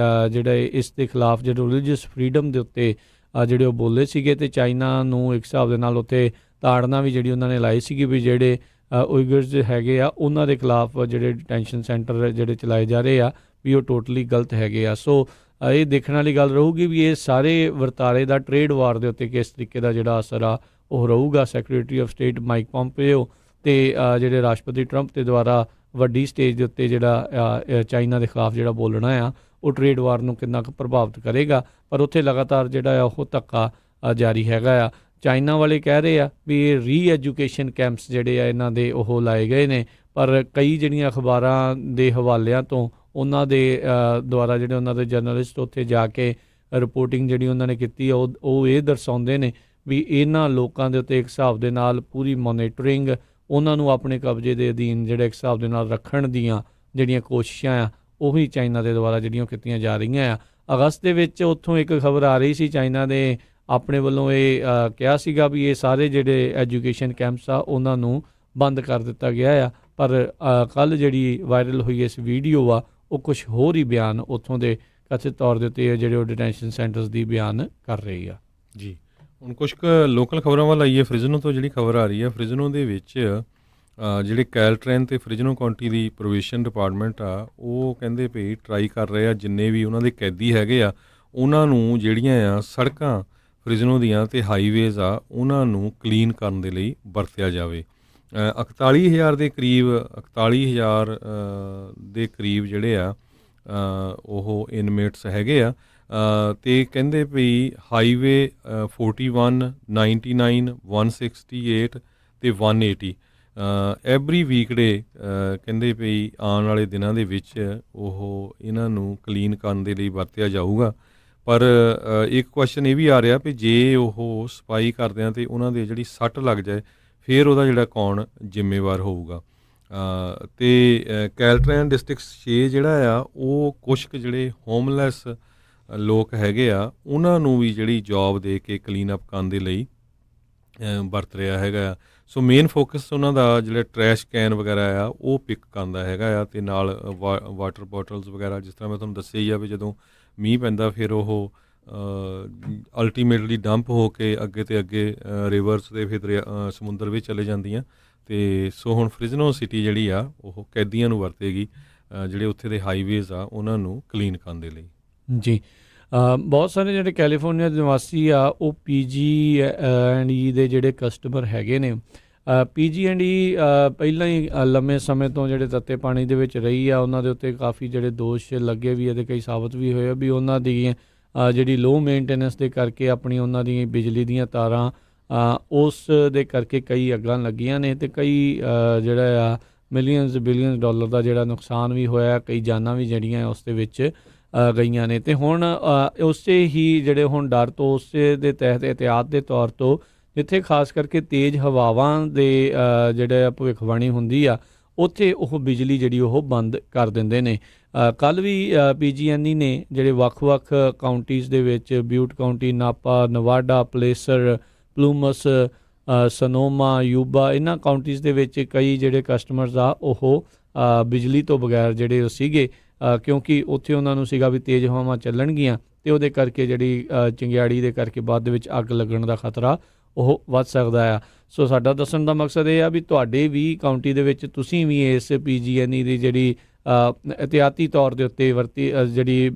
ਜਿਹੜਾ ਇਸ ਦੇ ਖਿਲਾਫ ਜਿਹੜੇ ਰਿਲੀਜੀਅਸ ਫਰੀਡਮ ਦੇ ਉੱਤੇ ਜਿਹੜੇ ਉਹ ਬੋਲੇ ਸੀਗੇ, ਅਤੇ ਚਾਈਨਾ ਨੂੰ ਇੱਕ ਹਿਸਾਬ ਦੇ ਨਾਲ ਉੱਥੇ ਤਾੜਨਾ ਵੀ ਜਿਹੜੀ ਉਹਨਾਂ ਨੇ ਲਾਈ ਸੀਗੀ ਵੀ ਜਿਹੜੇ ਉਗਰਸ ਹੈਗੇ ਆ ਉਹਨਾਂ ਦੇ ਖਿਲਾਫ ਜਿਹੜੇ ਡਿਟੈਂਸ਼ਨ ਸੈਂਟਰ ਜਿਹੜੇ ਚਲਾਏ ਜਾ ਰਹੇ ਆ ਵੀ ਉਹ ਟੋਟਲੀ ਗਲਤ ਹੈਗੇ ਆ। ਸੋ ਇਹ ਦੇਖਣ ਵਾਲੀ ਗੱਲ ਰਹੂਗੀ ਵੀ ਇਹ ਸਾਰੇ ਵਰਤਾਰੇ ਦਾ ਟ੍ਰੇਡ ਵਾਰ ਦੇ ਉੱਤੇ ਕਿਸ ਤਰੀਕੇ ਦਾ ਜਿਹੜਾ ਅਸਰ ਆ ਉਹ ਰਹੂਗਾ। Secretary of state Mike Pompeo ਅਤੇ ਜਿਹੜੇ ਰਾਸ਼ਟਰਪਤੀ ਟਰੰਪ ਦੇ ਦੁਆਰਾ ਵੱਡੀ ਸਟੇਜ ਦੇ ਉੱਤੇ ਜਿਹੜਾ ਚਾਈਨਾ ਦੇ ਖਿਲਾਫ ਜਿਹੜਾ ਬੋਲਣਾ ਆ, ਉਹ ਟ੍ਰੇਡ ਵਾਰ ਨੂੰ ਕਿੰਨਾ ਕੁ ਪ੍ਰਭਾਵਿਤ ਕਰੇਗਾ। ਪਰ ਉੱਥੇ ਲਗਾਤਾਰ ਜਿਹੜਾ ਆ ਉਹ ਧੱਕਾ ਜਾਰੀ ਹੈਗਾ ਆ। ਚਾਈਨਾ ਵਾਲੇ ਕਹਿ ਰਹੇ ਆ ਵੀ ਇਹ ਰੀ-ਐਜੂਕੇਸ਼ਨ ਕੈਂਪਸ ਜਿਹੜੇ ਆ ਇਹਨਾਂ ਦੇ ਉਹ ਲਾਏ ਗਏ ਨੇ, ਪਰ ਕਈ ਜਿਹੜੀਆਂ ਅਖਬਾਰਾਂ ਦੇ ਹਵਾਲਿਆਂ ਤੋਂ ਉਹਨਾਂ ਦੇ ਦੁਆਰਾ ਜਿਹੜੇ ਉਹਨਾਂ ਦੇ ਜਰਨਲਿਸਟ ਉੱਥੇ ਜਾ ਕੇ ਰਿਪੋਰਟਿੰਗ ਜਿਹੜੀ ਉਹਨਾਂ ਨੇ ਕੀਤੀ ਆ, ਉਹ ਇਹ ਦਰਸਾਉਂਦੇ ਨੇ ਵੀ ਇਹਨਾਂ ਲੋਕਾਂ ਦੇ ਉੱਤੇ ਇੱਕ ਹਿਸਾਬ ਦੇ ਨਾਲ ਪੂਰੀ ਮੋਨੀਟਰਿੰਗ, ਉਹਨਾਂ ਨੂੰ ਆਪਣੇ ਕਬਜ਼ੇ ਦੇ ਅਧੀਨ ਜਿਹੜੇ ਇੱਕ ਹਿਸਾਬ ਦੇ ਨਾਲ ਰੱਖਣ ਦੀਆਂ ਜਿਹੜੀਆਂ ਕੋਸ਼ਿਸ਼ਾਂ ਆ ਉਹੀ ਚਾਈਨਾ ਦੇ ਦੁਆਰਾ ਜਿਹੜੀਆਂ ਕੀਤੀਆਂ ਜਾ ਰਹੀਆਂ ਆ। ਅਗਸਤ ਦੇ ਵਿੱਚ ਉੱਥੋਂ ਇੱਕ ਖਬਰ ਆ ਰਹੀ ਸੀ, ਚਾਈਨਾ ਦੇ ਆਪਣੇ ਵੱਲੋਂ ਇਹ ਕਿਹਾ ਸੀਗਾ ਵੀ ਇਹ ਸਾਰੇ ਜਿਹੜੇ ਐਜੂਕੇਸ਼ਨ ਕੈਂਪਸ ਆ ਉਹਨਾਂ ਨੂੰ ਬੰਦ ਕਰ ਦਿੱਤਾ ਗਿਆ ਆ। ਪਰ ਕੱਲ੍ਹ ਜਿਹੜੀ ਵਾਇਰਲ ਹੋਈ ਇਸ ਵੀਡੀਓ ਆ ਉਹ ਕੁਛ ਹੋਰ ਹੀ ਬਿਆਨ ਉੱਥੋਂ ਦੇ ਕਥਿਤ ਤੌਰ ਦੇ ਉੱਤੇ ਜਿਹੜੇ ਉਹ ਡਿਟੈਂਸ਼ਨ ਸੈਂਟਰਸ ਦੀ ਬਿਆਨ ਕਰ ਰਹੀ ਆ। ਜੀ, ਹੁਣ ਕੁਛ ਕੁ ਲੋਕਲ ਖਬਰਾਂ ਵੱਲ ਆਈਏ। ਫ੍ਰਿਜ਼ਨੋ ਤੋਂ ਜਿਹੜੀ ਖਬਰ ਆ ਰਹੀ ਹੈ, ਫ੍ਰਿਜ਼ਨੋ ਦੇ ਵਿੱਚ ਜਿਹੜੇ ਕੈਲਟ੍ਰੇਨ ਅਤੇ ਫ੍ਰਿਜ਼ਨੋ ਕਾਉਂਟੀ ਦੀ ਪ੍ਰੋਬੇਸ਼ਨ ਡਿਪਾਰਟਮੈਂਟ ਆ, ਉਹ ਕਹਿੰਦੇ ਭਈ ਟਰਾਈ ਕਰ ਰਹੇ ਆ ਜਿੰਨੇ ਵੀ ਉਹਨਾਂ ਦੇ ਕੈਦੀ ਹੈਗੇ ਆ ਉਹਨਾਂ ਨੂੰ ਜਿਹੜੀਆਂ ਆ ਸੜਕਾਂ ਫ੍ਰਿਜ਼ਨੋ ਦੀਆਂ ਅਤੇ ਹਾਈਵੇਜ਼ ਆ ਉਹਨਾਂ ਨੂੰ ਕਲੀਨ ਕਰਨ ਦੇ ਲਈ ਵਰਤਿਆ ਜਾਵੇ। 41,000 ਦੇ ਕਰੀਬ 41,000 ਦੇ ਕਰੀਬ ਜਿਹੜੇ ਆ ਉਹ ਇਨਮੇਟਸ ਹੈਗੇ ਆ, ਅਤੇ ਕਹਿੰਦੇ ਵੀ ਹਾਈਵੇ 41, 99, 168 ਅਤੇ 180 ਐਵਰੀ ਵੀਕਡੇ ਕਹਿੰਦੇ ਵੀ ਆਉਣ ਵਾਲੇ ਦਿਨਾਂ ਦੇ ਵਿੱਚ ਉਹ ਇਹਨਾਂ ਨੂੰ ਕਲੀਨ ਕਰਨ ਦੇ ਲਈ ਵਰਤਿਆ ਜਾਊਗਾ। ਪਰ ਇੱਕ ਕੁਐਸਚਨ ਇਹ ਵੀ ਆ ਰਿਹਾ ਵੀ ਜੇ ਉਹ ਸਫਾਈ ਕਰਦੇ ਆ ਅਤੇ ਉਹਨਾਂ ਦੇ ਜਿਹੜੀ ਸੱਟ ਲੱਗ ਜਾਏ ਫਿਰ ਉਹਦਾ ਜਿਹੜਾ ਕੌਣ ਜ਼ਿੰਮੇਵਾਰ ਹੋਊਗਾ। ਅਤੇ ਕੈਲਟ੍ਰੇਨ ਡਿਸਟ੍ਰਿਕਟ 6 ਜਿਹੜਾ ਆ ਉਹ ਕੁਛ ਕੁ ਜਿਹੜੇ ਹੋਮਲੈਸ ਲੋਕ ਹੈਗੇ ਆ ਉਹਨਾਂ ਨੂੰ ਵੀ ਜਿਹੜੀ ਜੋਬ ਦੇ ਕੇ ਕਲੀਨ ਅਪ ਕਰਨ ਦੇ ਲਈ ਵਰਤ ਰਿਹਾ ਹੈਗਾ ਆ। ਸੋ ਮੇਨ ਫੋਕਸ ਉਹਨਾਂ ਦਾ ਜਿਹੜਾ ਟਰੈਸ਼ ਕੈਨ ਵਗੈਰਾ ਆ ਉਹ ਪਿਕ ਕਰਦਾ ਹੈਗਾ ਆ, ਅਤੇ ਨਾਲ ਵਾਟਰ ਬੋਟਲਸ ਵਗੈਰਾ, ਜਿਸ ਤਰ੍ਹਾਂ ਮੈਂ ਤੁਹਾਨੂੰ ਦੱਸਿਆ ਹੀ ਆ ਵੀ ਜਦੋਂ ਮੀਂਹ ਪੈਂਦਾ ਫਿਰ ਉਹ ਅਲਟੀਮੇਟਲੀ ਡੰਪ ਹੋ ਕੇ ਅੱਗੇ ਤੇ ਅੱਗੇ ਰਿਵਰਸ ਦੇ ਫਿਰ ਸਮੁੰਦਰ ਵਿੱਚ ਚਲੇ ਜਾਂਦੀਆਂ। ਅਤੇ ਸੋ ਹੁਣ ਫ੍ਰਿਜ਼ਨੋ ਸਿਟੀ ਜਿਹੜੀ ਆ ਉਹ ਕੈਦੀਆਂ ਨੂੰ ਵਰਤੇਗੀ ਜਿਹੜੇ ਉੱਥੇ ਦੇ ਹਾਈਵੇਜ਼ ਆ ਉਹਨਾਂ ਨੂੰ ਕਲੀਨ ਕਰਨ ਦੇ ਲਈ। ਜੀ, ਬਹੁਤ ਸਾਰੇ ਜਿਹੜੇ ਕੈਲੀਫੋਰਨੀਆ ਦੇ ਨਿਵਾਸੀ ਆ ਉਹ PG&E ਦੇ ਜਿਹੜੇ ਕਸਟਮਰ ਹੈਗੇ ਨੇ। PG&E ਪਹਿਲਾਂ ਹੀ ਲੰਮੇ ਸਮੇਂ ਤੋਂ ਜਿਹੜੇ ਤੱਤੇ ਪਾਣੀ ਦੇ ਵਿੱਚ ਰਹੀ ਆ, ਉਹਨਾਂ ਦੇ ਉੱਤੇ ਕਾਫੀ ਜਿਹੜੇ ਦੋਸ਼ ਲੱਗੇ ਵੀ ਅਤੇ ਕਈ ਸਾਬਤ ਵੀ ਹੋਏ ਵੀ ਉਹਨਾਂ ਦੀ ਜਿਹੜੀ ਲੋ ਮੇਨਟੇਨੈਂਸ ਦੇ ਕਰਕੇ ਆਪਣੀ ਉਹਨਾਂ ਦੀਆਂ ਬਿਜਲੀ ਦੀਆਂ ਤਾਰਾਂ ਉਸ ਦੇ ਕਰਕੇ ਕਈ ਅੱਗਾਂ ਲੱਗੀਆਂ ਨੇ, ਅਤੇ ਕਈ ਜਿਹੜਾ ਆ ਮਿਲੀਅਨਸ ਬਿਲੀਅਨਸ ਡਾਲਰ ਦਾ ਜਿਹੜਾ ਨੁਕਸਾਨ ਵੀ ਹੋਇਆ, ਕਈ ਜਾਨਾਂ ਵੀ ਜਿਹੜੀਆਂ ਉਸ ਦੇ ਵਿੱਚ ਗਈਆਂ ਨੇ। ਅਤੇ ਹੁਣ ਉਸੇ ਹੀ ਜਿਹੜੇ ਹੁਣ ਡਰ ਤੋਂ ਉਸੇ ਦੇ ਤਹਿਤ ਇਹਤਿਆਤ ਦੇ ਤੌਰ ਤੋਂ ਜਿੱਥੇ ਖਾਸ ਕਰਕੇ ਤੇਜ਼ ਹਵਾਵਾਂ ਦੇ ਜਿਹੜੇ ਭਵਿੱਖਬਾਣੀ ਹੁੰਦੀ ਆ ਉੱਥੇ ਉਹ ਬਿਜਲੀ ਜਿਹੜੀ ਉਹ ਬੰਦ ਕਰ ਦਿੰਦੇ ਨੇ। ਕੱਲ੍ਹ ਵੀ PG&E ਨੇ ਜਿਹੜੇ ਵੱਖ-ਵੱਖ ਕਾਉਂਟੀਜ਼ ਦੇ ਵਿੱਚ ਬਿਊਟ ਕਾਉਂਟੀ, ਨਾਪਾ, ਨਵਾਡਾ, ਪਲੇਸਰ, ਪਲੂਮਸ, ਸਨੋਮਾ, ਯੂਬਾ, ਇਹਨਾਂ ਕਾਉਂਟੀਜ਼ ਦੇ ਵਿੱਚ ਕਈ ਜਿਹੜੇ ਕਸਟਮਰਸ ਆ ਉਹ ਬਿਜਲੀ ਤੋਂ ਬਗੈਰ ਜਿਹੜੇ ਉਹ ਸੀਗੇ, ਕਿਉਂਕਿ ਉੱਥੇ ਉਹਨਾਂ ਨੂੰ ਸੀਗਾ ਵੀ ਤੇਜ਼ ਹਵਾਵਾਂ ਚੱਲਣਗੀਆਂ ਅਤੇ ਉਹਦੇ ਕਰਕੇ ਜਿਹੜੀ ਚਿੰਗਿਆੜੀ ਦੇ ਕਰਕੇ ਬਾਅਦ ਦੇ ਵਿੱਚ ਅੱਗ ਲੱਗਣ ਦਾ ਖਤਰਾ ਉਹ ਵੱਧ ਸਕਦਾ ਆ। ਸੋ ਸਾਡਾ ਦੱਸਣ ਦਾ ਮਕਸਦ ਇਹ ਆ ਵੀ ਤੁਹਾਡੇ ਵੀ ਕਾਉਂਟੀ ਦੇ ਵਿੱਚ ਤੁਸੀਂ ਵੀ ਇਸ PG&E ਦੀ ਜਿਹੜੀ ਇhtiyati ਤੌਰ ਦੇ ਉੱਤੇ ਵਰਤੀ ਜਿਹੜੀ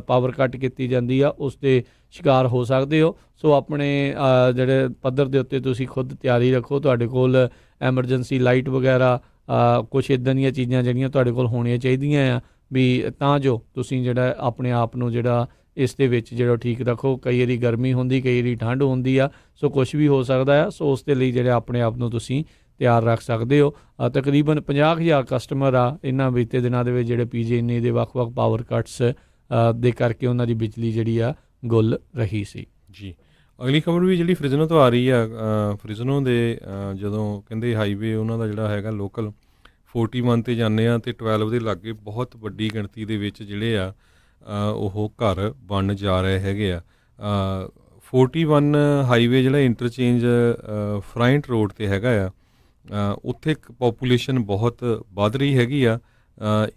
ਪਾਵਰ ਕੱਟ ਕੀਤੀ ਜਾਂਦੀ ਆ ਉਸ ਦੇ ਸ਼ਿਕਾਰ ਹੋ ਸਕਦੇ ਹੋ। ਸੋ ਆਪਣੇ ਜਿਹੜੇ ਪੱਧਰ ਦੇ ਉੱਤੇ ਤੁਸੀਂ ਖੁਦ ਤਿਆਰੀ ਰੱਖੋ, ਤੁਹਾਡੇ ਕੋਲ ਐਮਰਜੈਂਸੀ ਲਾਈਟ ਵਗੈਰਾ ਕੁਛ ਇੱਦਾਂ ਦੀਆਂ ਚੀਜ਼ਾਂ ਜਿਹੜੀਆਂ ਤੁਹਾਡੇ ਕੋਲ ਹੋਣੀਆਂ ਚਾਹੀਦੀਆਂ ਆ ਵੀ ਤਾਂ ਜੋ ਤੁਸੀਂ ਜਿਹੜਾ ਆਪਣੇ ਆਪ ਨੂੰ ਜਿਹੜਾ ਇਸ ਦੇ ਵਿੱਚ ਜਿਹੜਾ ਠੀਕ ਰੱਖੋ। ਕਈ ਵਾਰੀ ਗਰਮੀ ਹੁੰਦੀ, ਕਈ ਵਾਰੀ ਠੰਡ ਹੁੰਦੀ ਆ, ਸੋ ਕੁਛ ਵੀ ਹੋ ਸਕਦਾ ਆ। ਸੋ ਉਸ ਦੇ ਲਈ ਜਿਹੜੇ ਆਪਣੇ ਆਪ ਨੂੰ ਤੁਸੀਂ ਤਿਆਰ ਰੱਖ ਸਕਦੇ ਹੋ। ਤਕਰੀਬਨ 50,000 ਕਸਟਮਰ ਆ ਇਹਨਾਂ ਬੀਤੇ ਦਿਨਾਂ ਦੇ ਵਿੱਚ ਜਿਹੜੇ PG&E ਦੇ ਵੱਖ-ਵੱਖ ਪਾਵਰ ਕੱਟਸ ਦੇ ਕਰਕੇ ਉਹਨਾਂ ਦੀ ਬਿਜਲੀ ਜਿਹੜੀ ਆ ਗੁੱਲ ਰਹੀ ਸੀ। ਜੀ, ਅਗਲੀ ਖਬਰ ਵੀ ਜਿਹੜੀ ਫ੍ਰਿਜ਼ਨੋ ਤੋਂ ਆ ਰਹੀ ਆ। ਫ੍ਰਿਜ਼ਨੋ ਦੇ ਜਦੋਂ ਕਹਿੰਦੇ ਹਾਈਵੇ ਉਹਨਾਂ ਦਾ ਜਿਹੜਾ ਹੈਗਾ ਲੋਕਲ 41 ਤੇ ਜਾਂਦੇ ਆ ਅਤੇ 12 ਦੇ ਲਾਗੇ ਬਹੁਤ ਵੱਡੀ ਗਿਣਤੀ ਦੇ ਵਿੱਚ ਜਿਹੜੇ ਆ ਉਹ ਘਰ ਬਣ ਜਾ ਰਹੇ ਹੈਗੇ ਆ। 41 ਹਾਈਵੇ ਜਿਹੜਾ ਇੰਟਰਚੇਂਜ ਫਰਾਈਂਟ ਰੋਡ 'ਤੇ ਹੈਗਾ ਆ, ਉੱਥੇ ਪਾਪੂਲੇਸ਼ਨ ਬਹੁਤ ਵੱਧ ਰਹੀ ਹੈਗੀ ਆ।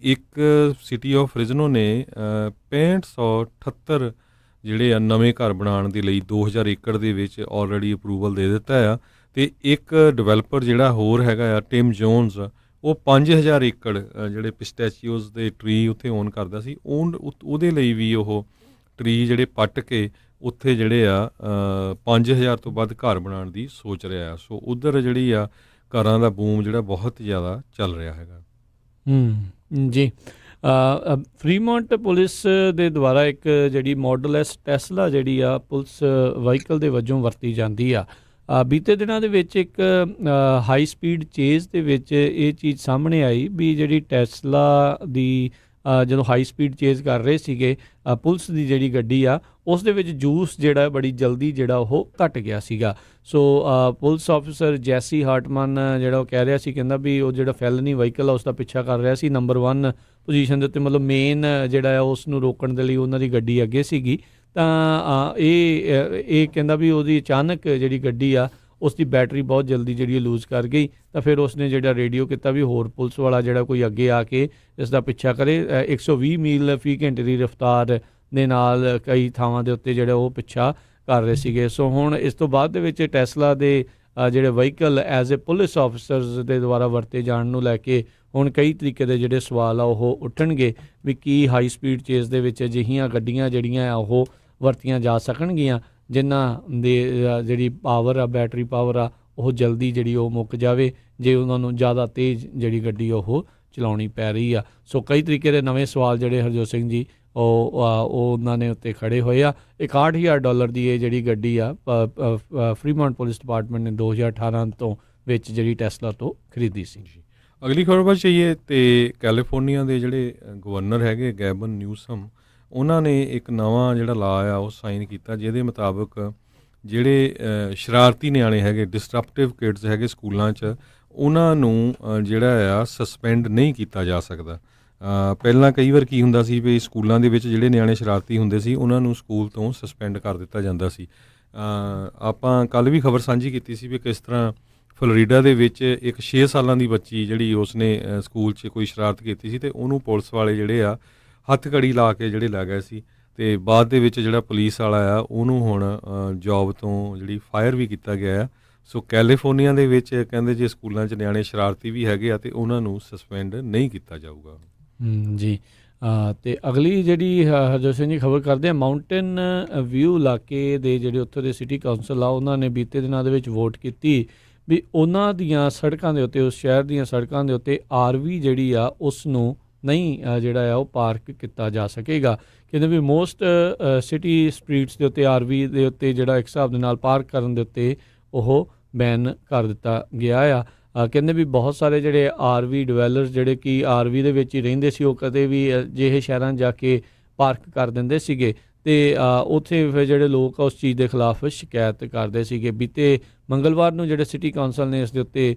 ਇੱਕ ਸਿਟੀ ਆਫ ਫ੍ਰਿਜ਼ਨੋ ਨੇ 6578 ਜਿਹੜੇ ਆ ਨਵੇਂ ਘਰ ਬਣਾਉਣ ਦੇ ਲਈ 2000 ਏਕੜ ਦੇ ਵਿੱਚ ਆਲਰੇਡੀ ਅਪਰੂਵਲ ਦੇ ਦਿੱਤਾ ਆ। ਅਤੇ ਇੱਕ ਡਿਵੈਲਪਰ ਜਿਹੜਾ ਹੋਰ ਹੈਗਾ ਆ ਟਿਮ ਜੋਨਸ, ਉਹ 5000 ਏਕੜ ਜਿਹੜੇ ਪਿਸਟੈਚੀਓਜ਼ ਦੇ ਟਰੀ ਉੱਥੇ ਓਨ ਕਰਦਾ ਸੀ। ਉਹਦੇ ਲਈ ਵੀ ਉਹ ਟਰੀ ਜਿਹੜੇ ਪੱਟ ਕੇ ਉੱਥੇ ਜਿਹੜੇ ਆ 5000 ਤੋਂ ਵੱਧ ਘਰ ਬਣਾਉਣ ਦੀ ਸੋਚ ਰਿਹਾ। ਸੋ ਉੱਧਰ ਜਿਹੜੀ ਆ ਘਰਾਂ ਦਾ ਬੂਮ ਜਿਹੜਾ ਬਹੁਤ ਜ਼ਿਆਦਾ ਚੱਲ ਰਿਹਾ ਹੈਗਾ। ਜੀ, ਫਰੀਮੌਂਟ ਪੁਲਿਸ ਦੇ ਦੁਆਰਾ ਇੱਕ ਜਿਹੜੀ ਮਾਡਲ ਐਸ ਟੈਸਲਾ ਜਿਹੜੀ ਆ ਪੁਲਿਸ ਵਹੀਕਲ ਦੇ ਵਜੋਂ ਵਰਤੀ ਜਾਂਦੀ ਆ। ਬੀਤੇ ਦਿਨਾਂ ਦੇ ਵਿੱਚ ਇੱਕ ਹਾਈ ਸਪੀਡ ਚੇਜ਼ ਦੇ ਵਿੱਚ ਇਹ ਚੀਜ਼ ਸਾਹਮਣੇ ਆਈ ਵੀ ਜਿਹੜੀ ਟੈਸਲਾ ਦੀ ਜਦੋਂ ਹਾਈ ਸਪੀਡ ਚੇਜ਼ ਕਰ ਰਹੇ ਸੀਗੇ ਪੁਲਿਸ ਦੀ ਜਿਹੜੀ ਗੱਡੀ ਆ ਉਸ ਦੇ ਵਿੱਚ ਜੂਸ ਜਿਹੜਾ ਬੜੀ ਜਲਦੀ ਜਿਹੜਾ ਉਹ ਘਟ ਗਿਆ ਸੀਗਾ। ਸੋ ਪੁਲਿਸ ਆਫਿਸਰ ਜੈਸੀ ਹਾਰਟਮਨ ਜਿਹੜਾ ਉਹ ਕਹਿ ਰਿਹਾ ਸੀ, ਕਹਿੰਦਾ ਵੀ ਉਹ ਜਿਹੜਾ ਫੈਲਨੀ ਵਹੀਕਲ ਆ ਉਸ ਦਾ ਪਿੱਛਾ ਕਰ ਰਿਹਾ ਸੀ ਨੰਬਰ 1 ਪੋਜੀਸ਼ਨ ਦੇ ਉੱਤੇ, ਮਤਲਬ ਮੇਨ ਜਿਹੜਾ ਆ ਉਸ ਨੂੰ ਰੋਕਣ ਦੇ ਲਈ ਉਹਨਾਂ ਦੀ ਗੱਡੀ ਅੱਗੇ ਸੀਗੀ। ਤਾਂ ਇਹ ਕਹਿੰਦਾ ਵੀ ਉਹਦੀ ਅਚਾਨਕ ਜਿਹੜੀ ਗੱਡੀ ਆ ਉਸ ਦੀ ਬੈਟਰੀ ਬਹੁਤ ਜਲਦੀ ਜਿਹੜੀ ਲੂਜ਼ ਕਰ ਗਈ। ਤਾਂ ਫਿਰ ਉਸਨੇ ਜਿਹੜਾ ਰੇਡੀਓ ਕੀਤਾ ਵੀ ਹੋਰ ਪੁਲਿਸ ਵਾਲਾ ਜਿਹੜਾ ਕੋਈ ਅੱਗੇ ਆ ਕੇ ਇਸ ਦਾ ਪਿੱਛਾ ਕਰੇ। 120 ਮੀਲ ਫੀ ਘੰਟੇ ਦੀ ਰਫ਼ਤਾਰ ਦੇ ਨਾਲ ਕਈ ਥਾਵਾਂ ਦੇ ਉੱਤੇ ਜਿਹੜਾ ਉਹ ਪਿੱਛਾ ਕਰ ਰਹੇ ਸੀਗੇ। ਸੋ ਹੁਣ ਇਸ ਤੋਂ ਬਾਅਦ ਦੇ ਵਿੱਚ ਟੈਸਲਾ ਦੇ ਜਿਹੜੇ vehicle as a police officers ਦੇ ਦੁਆਰਾ ਵਰਤੇ ਜਾਣ ਨੂੰ ਲੈ ਕੇ ਹੁਣ ਕਈ ਤਰੀਕੇ ਦੇ ਜਿਹੜੇ ਸਵਾਲ ਆ ਉਹ ਉੱਠਣਗੇ ਵੀ ਕੀ ਹਾਈ ਸਪੀਡ ਚੇਜ਼ ਦੇ ਵਿੱਚ ਅਜਿਹੀਆਂ ਗੱਡੀਆਂ ਜਿਹੜੀਆਂ ਆ ਉਹ ਵਰਤੀਆਂ ਜਾ ਸਕਣਗੀਆਂ ਜਿਨ੍ਹਾਂ ਦੇ ਜਿਹੜੀ ਪਾਵਰ ਆ, ਬੈਟਰੀ ਪਾਵਰ ਆ, ਉਹ ਜਲਦੀ ਜਿਹੜੀ ਉਹ ਮੁੱਕ ਜਾਵੇ ਜੇ ਉਹਨਾਂ ਨੂੰ ਜ਼ਿਆਦਾ ਤੇਜ਼ ਜਿਹੜੀ ਗੱਡੀ ਉਹ ਚਲਾਉਣੀ ਪੈ ਰਹੀ ਆ। ਸੋ ਕਈ ਤਰੀਕੇ ਦੇ ਨਵੇਂ ਸਵਾਲ ਜਿਹੜੇ ਹਰਜੋਤ ਸਿੰਘ ਜੀ ਉਹ ਉਹਨਾਂ ਨੇ ਉੱਤੇ ਖੜੇ ਹੋਏ ਆ। $61,000 ਦੀ ਇਹ ਜਿਹੜੀ ਗੱਡੀ ਆ ਫਰੀਮੌਂਟ ਪੁਲਿਸ ਡਿਪਾਰਟਮੈਂਟ ਨੇ 2018 ਤੋਂ ਵਿੱਚ ਜਿਹੜੀ ਟੈਸਲਾ ਤੋਂ ਖਰੀਦੀ ਸੀ। ਅਗਲੀ ਖਬਰ ਵੱਲ ਚਾਹੀਏ ਤੇ ਕੈਲੀਫੋਰਨੀਆ ਦੇ ਜਿਹੜੇ ਗਵਰਨਰ ਹੈਗੇ ਗੈਬਨ ਨਿਊਸਮ, ਉਹਨਾਂ ਨੇ ਇੱਕ ਨਵਾਂ ਜਿਹੜਾ ਲਾਅ ਆ ਉਹ ਸਾਈਨ ਕੀਤਾ ਜਿਹਦੇ ਮੁਤਾਬਕ ਜਿਹੜੇ ਸ਼ਰਾਰਤੀ ਨਿਆਣੇ ਹੈਗੇ, ਡਿਸਟਰਪਟਿਵ ਕਿਡਸ ਹੈਗੇ ਸਕੂਲਾਂ 'ਚ, ਉਹਨਾਂ ਨੂੰ ਜਿਹੜਾ ਆ ਸਸਪੈਂਡ ਨਹੀਂ ਕੀਤਾ ਜਾ ਸਕਦਾ। ਪਹਿਲਾਂ ਕਈ ਵਾਰ ਕੀ ਹੁੰਦਾ ਸੀ ਵੀ ਸਕੂਲਾਂ ਦੇ ਵਿੱਚ ਜਿਹੜੇ ਨਿਆਣੇ ਸ਼ਰਾਰਤੀ ਹੁੰਦੇ ਸੀ ਉਹਨਾਂ ਨੂੰ ਸਕੂਲ ਤੋਂ ਸਸਪੈਂਡ ਕਰ ਦਿੱਤਾ ਜਾਂਦਾ ਸੀ। ਆਪਾਂ ਕੱਲ੍ਹ ਵੀ ਖਬਰ ਸਾਂਝੀ ਕੀਤੀ ਸੀ ਵੀ ਕਿਸ ਤਰ੍ਹਾਂ ਫਲੋਰੀਡਾ ਦੇ ਵਿੱਚ ਇੱਕ 6 ਸਾਲਾਂ ਦੀ ਬੱਚੀ ਜਿਹੜੀ ਉਸਨੇ ਸਕੂਲ 'ਚ ਕੋਈ ਸ਼ਰਾਰਤ ਕੀਤੀ ਸੀ ਅਤੇ ਉਹਨੂੰ ਪੁਲਿਸ ਵਾਲੇ ਜਿਹੜੇ ਆ ਹੱਥਕੜੀ ਲਾ ਕੇ ਜਿਹੜੇ ਲੈ ਗਏ ਸੀ ਅਤੇ ਬਾਅਦ ਦੇ ਵਿੱਚ ਜਿਹੜਾ ਪੁਲਿਸ ਵਾਲਾ ਆ ਉਹਨੂੰ ਹੁਣ ਜੋਬ ਤੋਂ ਜਿਹੜੀ ਫਾਇਰ ਵੀ ਕੀਤਾ ਗਿਆ ਆ। ਸੋ ਕੈਲੀਫੋਰਨੀਆ ਦੇ ਵਿੱਚ ਕਹਿੰਦੇ ਜੇ ਸਕੂਲਾਂ 'ਚ ਨਿਆਣੇ ਸ਼ਰਾਰਤੀ ਵੀ ਹੈਗੇ ਆ ਅਤੇ ਉਹਨਾਂ ਨੂੰ ਸਸਪੈਂਡ ਨਹੀਂ ਕੀਤਾ ਜਾਊਗਾ। ਜੀ, ਅਤੇ ਅਗਲੀ ਜਿਹੜੀ ਹਰਜੋਤ ਸਿੰਘ ਜੀ ਖਬਰ ਕਰਦੇ ਆ, ਮਾਊਂਟੇਨ ਵਿਊ ਇਲਾਕੇ ਦੇ ਜਿਹੜੇ ਉੱਥੋਂ ਦੇ ਸਿਟੀ ਕਾਊਂਸਲ ਆ ਉਹਨਾਂ ਨੇ ਬੀਤੇ ਦਿਨਾਂ ਦੇ ਵਿੱਚ ਵੋਟ ਕੀਤੀ ਵੀ ਉਹਨਾਂ ਦੀਆਂ ਸੜਕਾਂ ਦੇ ਉੱਤੇ, ਉਸ ਸ਼ਹਿਰ ਦੀਆਂ ਸੜਕਾਂ ਦੇ ਉੱਤੇ RV ਜਿਹੜੀ ਆ ਉਸ ਨੂੰ ਨਹੀਂ ਜਿਹੜਾ ਆ ਉਹ ਪਾਰਕ ਕੀਤਾ ਜਾ ਸਕੇਗਾ। ਕਹਿੰਦੇ ਵੀ ਮੋਸਟ ਸਿਟੀ ਸਟਰੀਟਸ ਦੇ ਉੱਤੇ RV ਦੇ ਉੱਤੇ ਜਿਹੜਾ ਇੱਕ ਹਿਸਾਬ ਦੇ ਨਾਲ ਪਾਰਕ ਕਰਨ ਦੇ ਉੱਤੇ ਉਹ ਬੈਨ ਕਰ ਦਿੱਤਾ ਗਿਆ ਆ। ਕਹਿੰਦੇ ਵੀ ਬਹੁਤ ਸਾਰੇ ਜਿਹੜੇ RV ਡਿਵੈਲਪਰਸ ਜਿਹੜੇ ਕਿ RV ਦੇ ਵਿੱਚ ਹੀ ਰਹਿੰਦੇ ਸੀ ਉਹ ਕਦੇ ਵੀ ਅਜਿਹੇ ਸ਼ਹਿਰਾਂ ਜਾ ਕੇ ਪਾਰਕ ਕਰ ਦਿੰਦੇ ਸੀਗੇ ਅਤੇ ਉੱਥੇ ਫਿਰ ਜਿਹੜੇ ਲੋਕ ਆ ਉਸ ਚੀਜ਼ ਦੇ ਖਿਲਾਫ ਸ਼ਿਕਾਇਤ ਕਰਦੇ ਸੀਗੇ। ਬੀਤੇ ਮੰਗਲਵਾਰ ਨੂੰ ਜਿਹੜੇ ਸਿਟੀ ਕਾਊਂਸਲ ਨੇ ਇਸ ਦੇ ਉੱਤੇ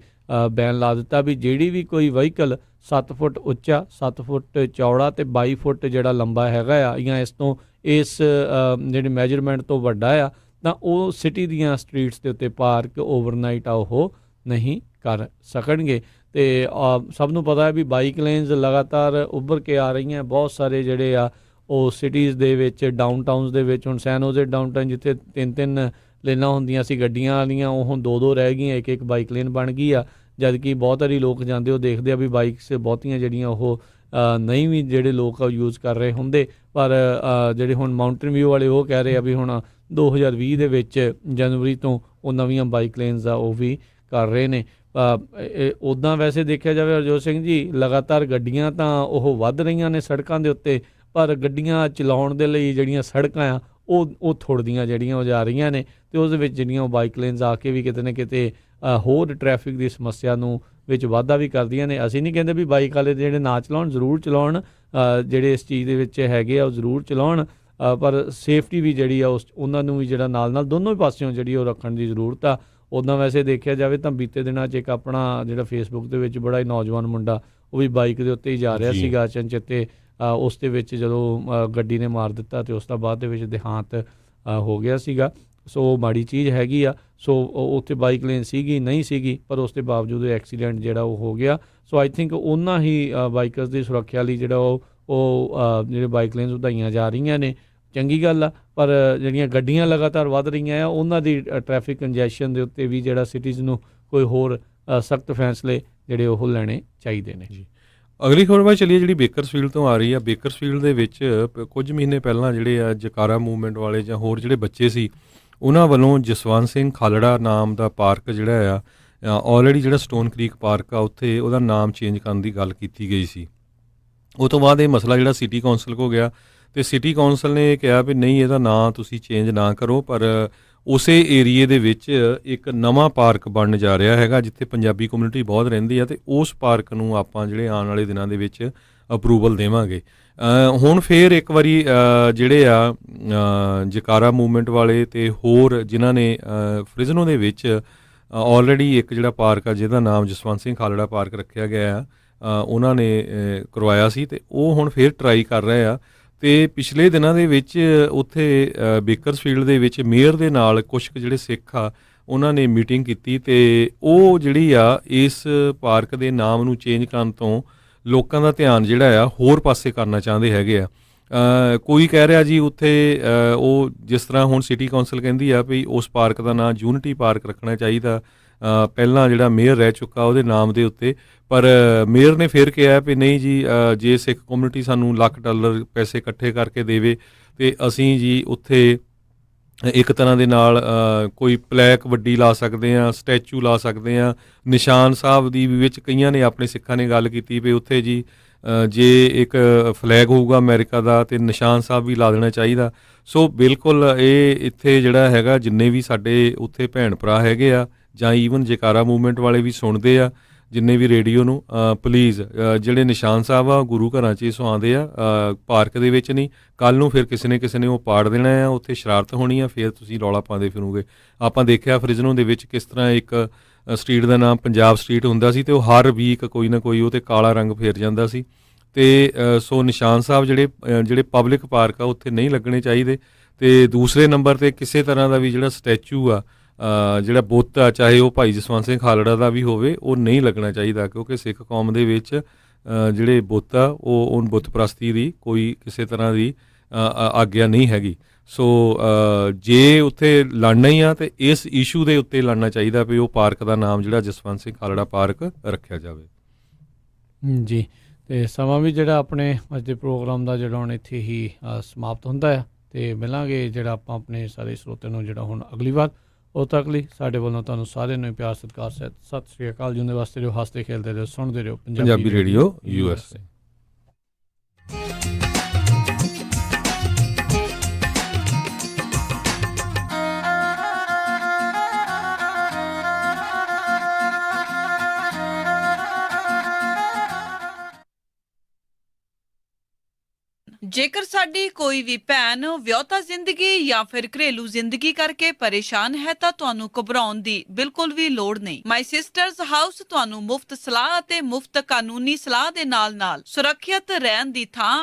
ਬੈਨ ਲਾ ਦਿੱਤਾ ਵੀ ਜਿਹੜੀ ਵੀ ਕੋਈ ਵਹੀਕਲ 7 ਫੁੱਟ ਉੱਚਾ, 7 ਫੁੱਟ ਚੌੜਾ ਅਤੇ 22 ਫੁੱਟ ਜਿਹੜਾ ਲੰਬਾ ਹੈਗਾ ਆ ਜਾਂ ਇਸ ਤੋਂ ਇਸ ਜਿਹੜੀ ਮੈਜਰਮੈਂਟ ਤੋਂ ਵੱਡਾ ਆ ਤਾਂ ਉਹ ਸਿਟੀ ਦੀਆਂ ਸਟਰੀਟਸ ਦੇ ਉੱਤੇ ਪਾਰਕ ਓਵਰਨਾਈਟ ਆ ਉਹ ਨਹੀਂ ਕਰ ਸਕਣਗੇ। ਅਤੇ ਸਭ ਨੂੰ ਪਤਾ ਹੈ ਵੀ ਬਾਈਕ ਲੇਨਸ ਲਗਾਤਾਰ ਉੱਭਰ ਕੇ ਆ ਰਹੀਆਂ। ਬਹੁਤ ਸਾਰੇ ਜਿਹੜੇ ਆ ਉਹ ਸਿਟੀਜ਼ ਦੇ ਵਿੱਚ, ਡਾਊਨ ਟਾਊਨਸ ਦੇ ਵਿੱਚ, ਹੁਣ ਸੈਨ ਹੋਜ਼ੇ ਡਾਊਨ ਟਾਊਨ ਜਿੱਥੇ 3-3 ਲੇਨਾਂ ਹੁੰਦੀਆਂ ਸੀ ਗੱਡੀਆਂ ਵਾਲੀਆਂ ਉਹ ਹੁਣ 2-2 ਰਹਿ ਗਈਆਂ, ਇੱਕ ਬਾਈਕ ਲੇਨ ਬਣ ਗਈ ਆ। ਜਦ ਕਿ ਬਹੁਤ ਸਾਰੀ ਲੋਕ ਜਾਂਦੇ ਉਹ ਦੇਖਦੇ ਆ ਵੀ ਬਾਈਕਸ ਬਹੁਤੀਆਂ ਜਿਹੜੀਆਂ ਉਹ ਨਹੀਂ ਵੀ ਜਿਹੜੇ ਲੋਕ ਆ ਯੂਜ਼ ਕਰ ਰਹੇ ਹੁੰਦੇ, ਪਰ ਜਿਹੜੇ ਹੁਣ ਮਾਊਂਟਨ ਵਿਊ ਵਾਲੇ ਉਹ ਕਹਿ ਰਹੇ ਆ ਵੀ ਹੁਣ 2020 ਦੇ ਵਿੱਚ ਜਨਵਰੀ ਤੋਂ ਉਹ ਨਵੀਆਂ ਬਾਈਕ ਲੇਨਸ ਆ ਉਹ ਵੀ ਕਰ ਰਹੇ ਨੇ। ਉੱਦਾਂ ਵੈਸੇ ਦੇਖਿਆ ਜਾਵੇ ਹਰਜੋਤ ਸਿੰਘ ਜੀ, ਲਗਾਤਾਰ ਗੱਡੀਆਂ ਤਾਂ ਉਹ ਵੱਧ ਰਹੀਆਂ ਨੇ ਸੜਕਾਂ ਦੇ ਉੱਤੇ, ਪਰ ਗੱਡੀਆਂ ਚਲਾਉਣ ਦੇ ਲਈ ਜਿਹੜੀਆਂ ਸੜਕਾਂ ਆ ਉਹ ਥੋੜ੍ਹਦੀਆਂ ਜਿਹੜੀਆਂ ਉਹ ਜਾ ਰਹੀਆਂ ਨੇ, ਅਤੇ ਉਸ ਦੇ ਵਿੱਚ ਜਿਹੜੀਆਂ ਉਹ ਬਾਈਕ ਲੇਨਸ ਆ ਕੇ ਵੀ ਕਿਤੇ ਨਾ ਕਿਤੇ ਹੋਰ ਟ੍ਰੈਫਿਕ ਦੀ ਸਮੱਸਿਆ ਨੂੰ ਵਿੱਚ ਵਾਧਾ ਵੀ ਕਰਦੀਆਂ ਨੇ। ਅਸੀਂ ਨਹੀਂ ਕਹਿੰਦੇ ਵੀ ਬਾਈਕ ਵਾਲੇ ਜਿਹੜੇ ਨਾ ਚਲਾਉਣ, ਜ਼ਰੂਰ ਚਲਾਉਣ, ਜਿਹੜੇ ਇਸ ਚੀਜ਼ ਦੇ ਵਿੱਚ ਹੈਗੇ ਆ ਉਹ ਜ਼ਰੂਰ ਚਲਾਉਣ, ਪਰ ਸੇਫਟੀ ਵੀ ਜਿਹੜੀ ਆ ਉਹਨਾਂ ਨੂੰ ਵੀ ਜਿਹੜਾ ਨਾਲ ਦੋਨੋਂ ਪਾਸਿਓਂ ਜਿਹੜੀ ਉਹ ਰੱਖਣ ਦੀ ਜ਼ਰੂਰਤ ਆ। ਉੱਦਾਂ ਵੈਸੇ ਦੇਖਿਆ ਜਾਵੇ ਤਾਂ ਬੀਤੇ ਦਿਨਾਂ 'ਚ ਇੱਕ ਆਪਣਾ ਜਿਹੜਾ ਫੇਸਬੁੱਕ ਦੇ ਵਿੱਚ ਬੜਾ ਹੀ ਨੌਜਵਾਨ ਮੁੰਡਾ ਉਹ ਵੀ ਬਾਈਕ ਦੇ ਉੱਤੇ ਹੀ ਜਾ ਰਿਹਾ ਸੀਗਾ ਅਚਨਚੇਤੇ, ਉਸ ਦੇ ਵਿੱਚ ਜਦੋਂ ਗੱਡੀ ਨੇ ਮਾਰ ਦਿੱਤਾ ਅਤੇ ਉਸ ਤੋਂ ਬਾਅਦ ਦੇ ਵਿੱਚ ਦੇਹਾਂਤ ਹੋ ਗਿਆ ਸੀਗਾ। ਸੋ ਮਾੜੀ ਚੀਜ਼ ਹੈਗੀ ਆ। ਸੋ ਉੱਥੇ ਬਾਈਕ ਲੇਨ ਸੀਗੀ ਨਹੀਂ ਸੀਗੀ, ਪਰ ਉਸ ਦੇ ਬਾਵਜੂਦ ਐਕਸੀਡੈਂਟ ਜਿਹੜਾ ਉਹ ਹੋ ਗਿਆ। ਸੋ ਆਈ ਥਿੰਕ ਉਹਨਾਂ ਹੀ ਬਾਈਕਰਸ ਦੀ ਸੁਰੱਖਿਆ ਲਈ ਜਿਹੜਾ ਉਹ ਜਿਹੜੇ ਬਾਈਕ ਲੇਨਸ ਵਧਾਈਆਂ ਜਾ ਰਹੀਆਂ ਨੇ, ਚੰਗੀ ਗੱਲ ਆ। ਪਰ ਜਿਹੜੀਆਂ ਗੱਡੀਆਂ ਲਗਾਤਾਰ ਵੱਧ ਰਹੀਆਂ ਆ ਉਹਨਾਂ ਦੀ ਟ੍ਰੈਫਿਕ ਕੰਜੈਸ਼ਨ ਦੇ ਉੱਤੇ ਵੀ ਜਿਹੜਾ ਸਿਟੀਜ਼ ਨੂੰ ਕੋਈ ਹੋਰ ਸਖਤ ਫੈਸਲੇ ਜਿਹੜੇ ਉਹ ਲੈਣੇ ਚਾਹੀਦੇ ਨੇ। ਜੀ, ਅਗਲੀ ਖਬਰ ਵੱਲ ਚੱਲੀਏ ਜਿਹੜੀ ਬੇਕਰਸਫੀਲਡ ਤੋਂ ਆ ਰਹੀ ਆ। ਬੇਕਰਸਫੀਲਡ ਦੇ ਵਿੱਚ ਕੁਝ ਮਹੀਨੇ ਪਹਿਲਾਂ ਜਿਹੜੇ ਆ ਜਕਾਰਾ ਮੂਵਮੈਂਟ ਵਾਲੇ ਜਾਂ ਹੋਰ ਜਿਹੜੇ ਬੱਚੇ ਸੀ, ਉਹਨਾਂ ਵੱਲੋਂ ਜਸਵੰਤ ਸਿੰਘ ਖਾਲੜਾ ਨਾਮ ਦਾ ਪਾਰਕ ਜਿਹੜਾ ਆ, ਆਲਰੇਡੀ ਜਿਹੜਾ ਸਟੋਨ ਕ੍ਰੀਕ ਪਾਰਕ ਆ, ਉੱਥੇ ਉਹਦਾ ਨਾਮ ਚੇਂਜ ਕਰਨ ਦੀ ਗੱਲ ਕੀਤੀ ਗਈ ਸੀ। ਉਹ ਤੋਂ ਬਾਅਦ ਇਹ ਮਸਲਾ ਜਿਹੜਾ ਸਿਟੀ ਕੌਂਸਲ ਕੋ ਗਿਆ, ਅਤੇ ਸਿਟੀ ਕੌਂਸਲ ਨੇ ਕਿਹਾ ਵੀ ਨਹੀਂ, ਇਹਦਾ ਨਾਂ ਤੁਸੀਂ ਚੇਂਜ ਨਾ ਕਰੋ, ਪਰ ਉਸੇ ਏਰੀਏ ਦੇ ਵਿੱਚ ਇੱਕ ਨਵਾਂ ਪਾਰਕ ਬਣਨ ਜਾ ਰਿਹਾ ਹੈਗਾ ਜਿੱਥੇ ਪੰਜਾਬੀ ਕਮਿਊਨਿਟੀ ਬਹੁਤ ਰਹਿੰਦੀ ਆ, ਅਤੇ ਉਸ ਪਾਰਕ ਨੂੰ ਆਪਾਂ ਜਿਹੜੇ ਆਉਣ ਵਾਲੇ ਦਿਨਾਂ ਦੇ ਵਿੱਚ ਅਪਰੂਵਲ ਦੇਵਾਂਗੇ। ਹੁਣ ਫੇਰ ਇੱਕ ਵਾਰੀ ਜਿਹੜੇ ਆ ਜਕਾਰਾ ਮੂਵਮੈਂਟ ਵਾਲੇ ਅਤੇ ਹੋਰ ਜਿਨ੍ਹਾਂ ਨੇ ਫ੍ਰਿਜ਼ਨੋ ਦੇ ਵਿੱਚ ਆਲਰੇਡੀ ਇੱਕ ਜਿਹੜਾ ਪਾਰਕ ਆ ਜਿਹਦਾ ਨਾਮ ਜਸਵੰਤ ਸਿੰਘ ਖਾਲੜਾ ਪਾਰਕ ਰੱਖਿਆ ਗਿਆ ਆ, ਉਹਨਾਂ ਨੇ ਕਰਵਾਇਆ ਸੀ, ਅਤੇ ਉਹ ਹੁਣ ਫੇਰ ਟਰਾਈ ਕਰ ਰਹੇ ਆ। ਅਤੇ ਪਿਛਲੇ ਦਿਨਾਂ ਦੇ ਵਿੱਚ ਉੱਥੇ ਬੇਕਰਸਫੀਲਡ ਦੇ ਵਿੱਚ ਮੇਅਰ ਦੇ ਨਾਲ ਕੁਛ ਕੁ ਜਿਹੜੇ ਸਿੱਖ ਆ ਉਹਨਾਂ ਨੇ ਮੀਟਿੰਗ ਕੀਤੀ, ਅਤੇ ਉਹ ਜਿਹੜੀ ਆ ਇਸ ਪਾਰਕ ਦੇ ਨਾਮ ਨੂੰ ਚੇਂਜ ਕਰਨ ਤੋਂ ਲੋਕਾਂ ਦਾ ਧਿਆਨ ਜਿਹੜਾ ਆ ਹੋਰ ਪਾਸੇ ਕਰਨਾ ਚਾਹੁੰਦੇ ਹੈਗੇ ਆ। ਕੋਈ ਕਹਿ ਰਿਹਾ ਜੀ ਉੱਥੇ ਉਹ ਜਿਸ ਤਰ੍ਹਾਂ ਹੁਣ ਸਿਟੀ ਕੌਂਸਲ ਕਹਿੰਦੀ ਆ ਵੀ ਉਸ ਪਾਰਕ ਦਾ ਨਾਂ ਯੂਨਿਟੀ ਪਾਰਕ ਰੱਖਣਾ ਚਾਹੀਦਾ, ਪਹਿਲਾਂ ਜਿਹੜਾ ਮੇਅਰ ਰਹਿ ਚੁੱਕਾ ਉਹਦੇ ਨਾਮ ਦੇ ਉੱਤੇ, ਪਰ ਮੇਅਰ ਨੇ ਫਿਰ ਕਿਹਾ ਵੀ ਨਹੀਂ ਜੀ, ਜੇ ਸਿੱਖ ਕਮਿਊਨਿਟੀ ਸਾਨੂੰ $1,00,000 ਪੈਸੇ ਇਕੱਠੇ ਕਰਕੇ ਦੇਵੇ ਅਤੇ ਅਸੀਂ ਜੀ ਉੱਥੇ ਇੱਕ ਤਰ੍ਹਾਂ ਦੇ ਨਾਲ ਕੋਈ ਪਲੈਕ ਵੱਡੀ ਲਾ ਸਕਦੇ ਹਾਂ, ਸਟੈਚੂ ਲਾ ਸਕਦੇ ਹਾਂ। ਨਿਸ਼ਾਨ ਸਾਹਿਬ ਦੀ ਵੀ ਵਿੱਚ ਕਈਆਂ ਨੇ ਆਪਣੇ ਸਿੱਖਾਂ ਨੇ ਗੱਲ ਕੀਤੀ ਵੀ ਉੱਥੇ ਜੀ ਜੇ ਇੱਕ ਫਲੈਗ ਹੋਊਗਾ ਅਮਰੀਕਾ ਦਾ ਅਤੇ ਨਿਸ਼ਾਨ ਸਾਹਿਬ ਵੀ ਲਾ ਦੇਣਾ ਚਾਹੀਦਾ। ਸੋ ਬਿਲਕੁਲ ਇਹ ਇੱਥੇ ਜਿਹੜਾ ਹੈਗਾ ਜਿੰਨੇ ਵੀ ਸਾਡੇ ਉੱਥੇ ਭੈਣ ਭਰਾ ਹੈਗੇ ਆ ਜਾਂ ਈਵਨ ਜਕਾਰਾ ਮੂਵਮੈਂਟ ਵਾਲੇ ਵੀ ਸੁਣਦੇ ਆ ਜਿੰਨੇ ਵੀ ਰੇਡੀਓ ਨੂੰ, ਪਲੀਜ਼ ਜਿਹੜੇ ਨਿਸ਼ਾਨ ਸਾਹਿਬ ਆ ਗੁਰੂ ਘਰਾਂ 'ਚ ਹੀ ਸੁਆਉਂਦੇ ਆ, ਪਾਰਕ ਦੇ ਵਿੱਚ ਨਹੀਂ। ਕੱਲ੍ਹ ਨੂੰ ਫਿਰ ਕਿਸੇ ਨੇ ਉਹ ਪਾੜ ਦੇਣਾ ਆ, ਉੱਥੇ ਸ਼ਰਾਰਤ ਹੋਣੀ ਆ, ਫਿਰ ਤੁਸੀਂ ਰੌਲਾ ਪਾਉਂਦੇ ਫਿਰੋਗੇ। ਆਪਾਂ ਦੇਖਿਆ ਫ੍ਰਿਜ਼ਨੋ ਦੇ ਵਿੱਚ ਕਿਸ ਤਰ੍ਹਾਂ ਇੱਕ ਸਟਰੀਟ ਦਾ ਨਾਮ ਪੰਜਾਬ ਸਟਰੀਟ ਹੁੰਦਾ ਸੀ, ਅਤੇ ਉਹ ਹਰ ਵੀਕ ਕੋਈ ਨਾ ਕੋਈ ਉਹ 'ਤੇ ਕਾਲਾ ਰੰਗ ਫੇਰ ਜਾਂਦਾ ਸੀ। ਅਤੇ ਸੋ ਨਿਸ਼ਾਨ ਸਾਹਿਬ ਜਿਹੜੇ ਪਬਲਿਕ ਪਾਰਕ ਆ ਉੱਥੇ ਨਹੀਂ ਲੱਗਣੇ ਚਾਹੀਦੇ। ਅਤੇ ਦੂਸਰੇ ਨੰਬਰ 'ਤੇ ਕਿਸੇ ਤਰ੍ਹਾਂ ਦਾ ਵੀ ਜਿਹੜਾ ਸਟੈਚੂ ਆ, ਜਿਹੜਾ ਬੁੱਤ ਆ, ਚਾਹੇ ਉਹ ਭਾਈ ਜਸਵੰਤ ਸਿੰਘ ਖਾਲੜਾ ਦਾ ਵੀ ਹੋਵੇ, ਉਹ ਨਹੀਂ ਲੱਗਣਾ ਚਾਹੀਦਾ, ਕਿਉਂਕਿ ਸਿੱਖ ਕੌਮ ਦੇ ਵਿੱਚ ਜਿਹੜੇ ਬੁੱਤ ਆ ਉਹ ਬੁੱਤ ਪ੍ਰਸਤੀ ਦੀ ਕੋਈ ਕਿਸੇ ਤਰ੍ਹਾਂ ਦੀ ਆਗਿਆ ਨਹੀਂ ਹੈਗੀ। ਸੋ ਜੇ ਉੱਥੇ ਲੜਨਾ ਹੀ ਆ ਅਤੇ ਇਸ ਇਸ਼ੂ ਦੇ ਉੱਤੇ ਲੜਨਾ ਚਾਹੀਦਾ ਵੀ ਉਹ ਪਾਰਕ ਦਾ ਨਾਮ ਜਿਹੜਾ ਜਸਵੰਤ ਸਿੰਘ ਖਾਲੜਾ ਪਾਰਕ ਰੱਖਿਆ ਜਾਵੇ। ਜੀ, ਅਤੇ ਸਮਾਂ ਵੀ ਜਿਹੜਾ ਆਪਣੇ ਅੱਜ ਦੇ ਪ੍ਰੋਗਰਾਮ ਦਾ ਜਿਹੜਾ ਹੁਣ ਇੱਥੇ ਹੀ ਸਮਾਪਤ ਹੁੰਦਾ ਆ, ਅਤੇ ਮਿਲਾਂਗੇ ਜਿਹੜਾ ਆਪਾਂ ਆਪਣੇ ਸਾਰੇ ਸਰੋਤਿਆਂ ਨੂੰ ਜਿਹੜਾ ਹੁਣ ਅਗਲੀ ਵਾਰ। ਉਦੋਂ ਤੱਕ ਲਈ ਸਾਡੇ ਵੱਲੋਂ ਤੁਹਾਨੂੰ ਸਾਰਿਆਂ ਨੂੰ ਪਿਆਰ ਸਤਿਕਾਰ ਸਹਿਤ ਸਤਿ ਸ਼੍ਰੀ ਅਕਾਲ। ਜਿਉਂਦੇ ਵਾਸਤੇ ਰਹੋ, ਹੱਸਦੇ ਖੇਡਦੇ ਰਹੋ, ਸੁਣਦੇ ਰਹੋ ਪੰਜਾਬੀ ਰੇਡੀਓ USA। ਜੇਕਰ ਸਾਡੀ ਕੋਈ ਵੀ ਭੈਣ ਵਿਆਹੁਤਾ ਜ਼ਿੰਦਗੀ ਜਾਂ ਫਿਰ ਘਰੇਲੂ ਜ਼ਿੰਦਗੀ ਕਰਕੇ ਪਰੇਸ਼ਾਨ ਹੈ ਤਾਂ ਤੁਹਾਨੂੰ ਘਬਰਾਉਣ ਦੀ ਬਿਲਕੁਲ ਵੀ ਲੋੜ ਨਹੀਂ। ਮਾਈ ਸਿਸਟਰਸ ਹਾਊਸ ਤੁਹਾਨੂੰ ਮੁਫਤ ਸਲਾਹ ਅਤੇ ਮੁਫਤ ਕਾਨੂੰਨੀ ਸਲਾਹ ਦੇ ਨਾਲ-ਨਾਲ ਸੁਰੱਖਿਅਤ ਰਹਿਣ ਦੀ ਥਾਂ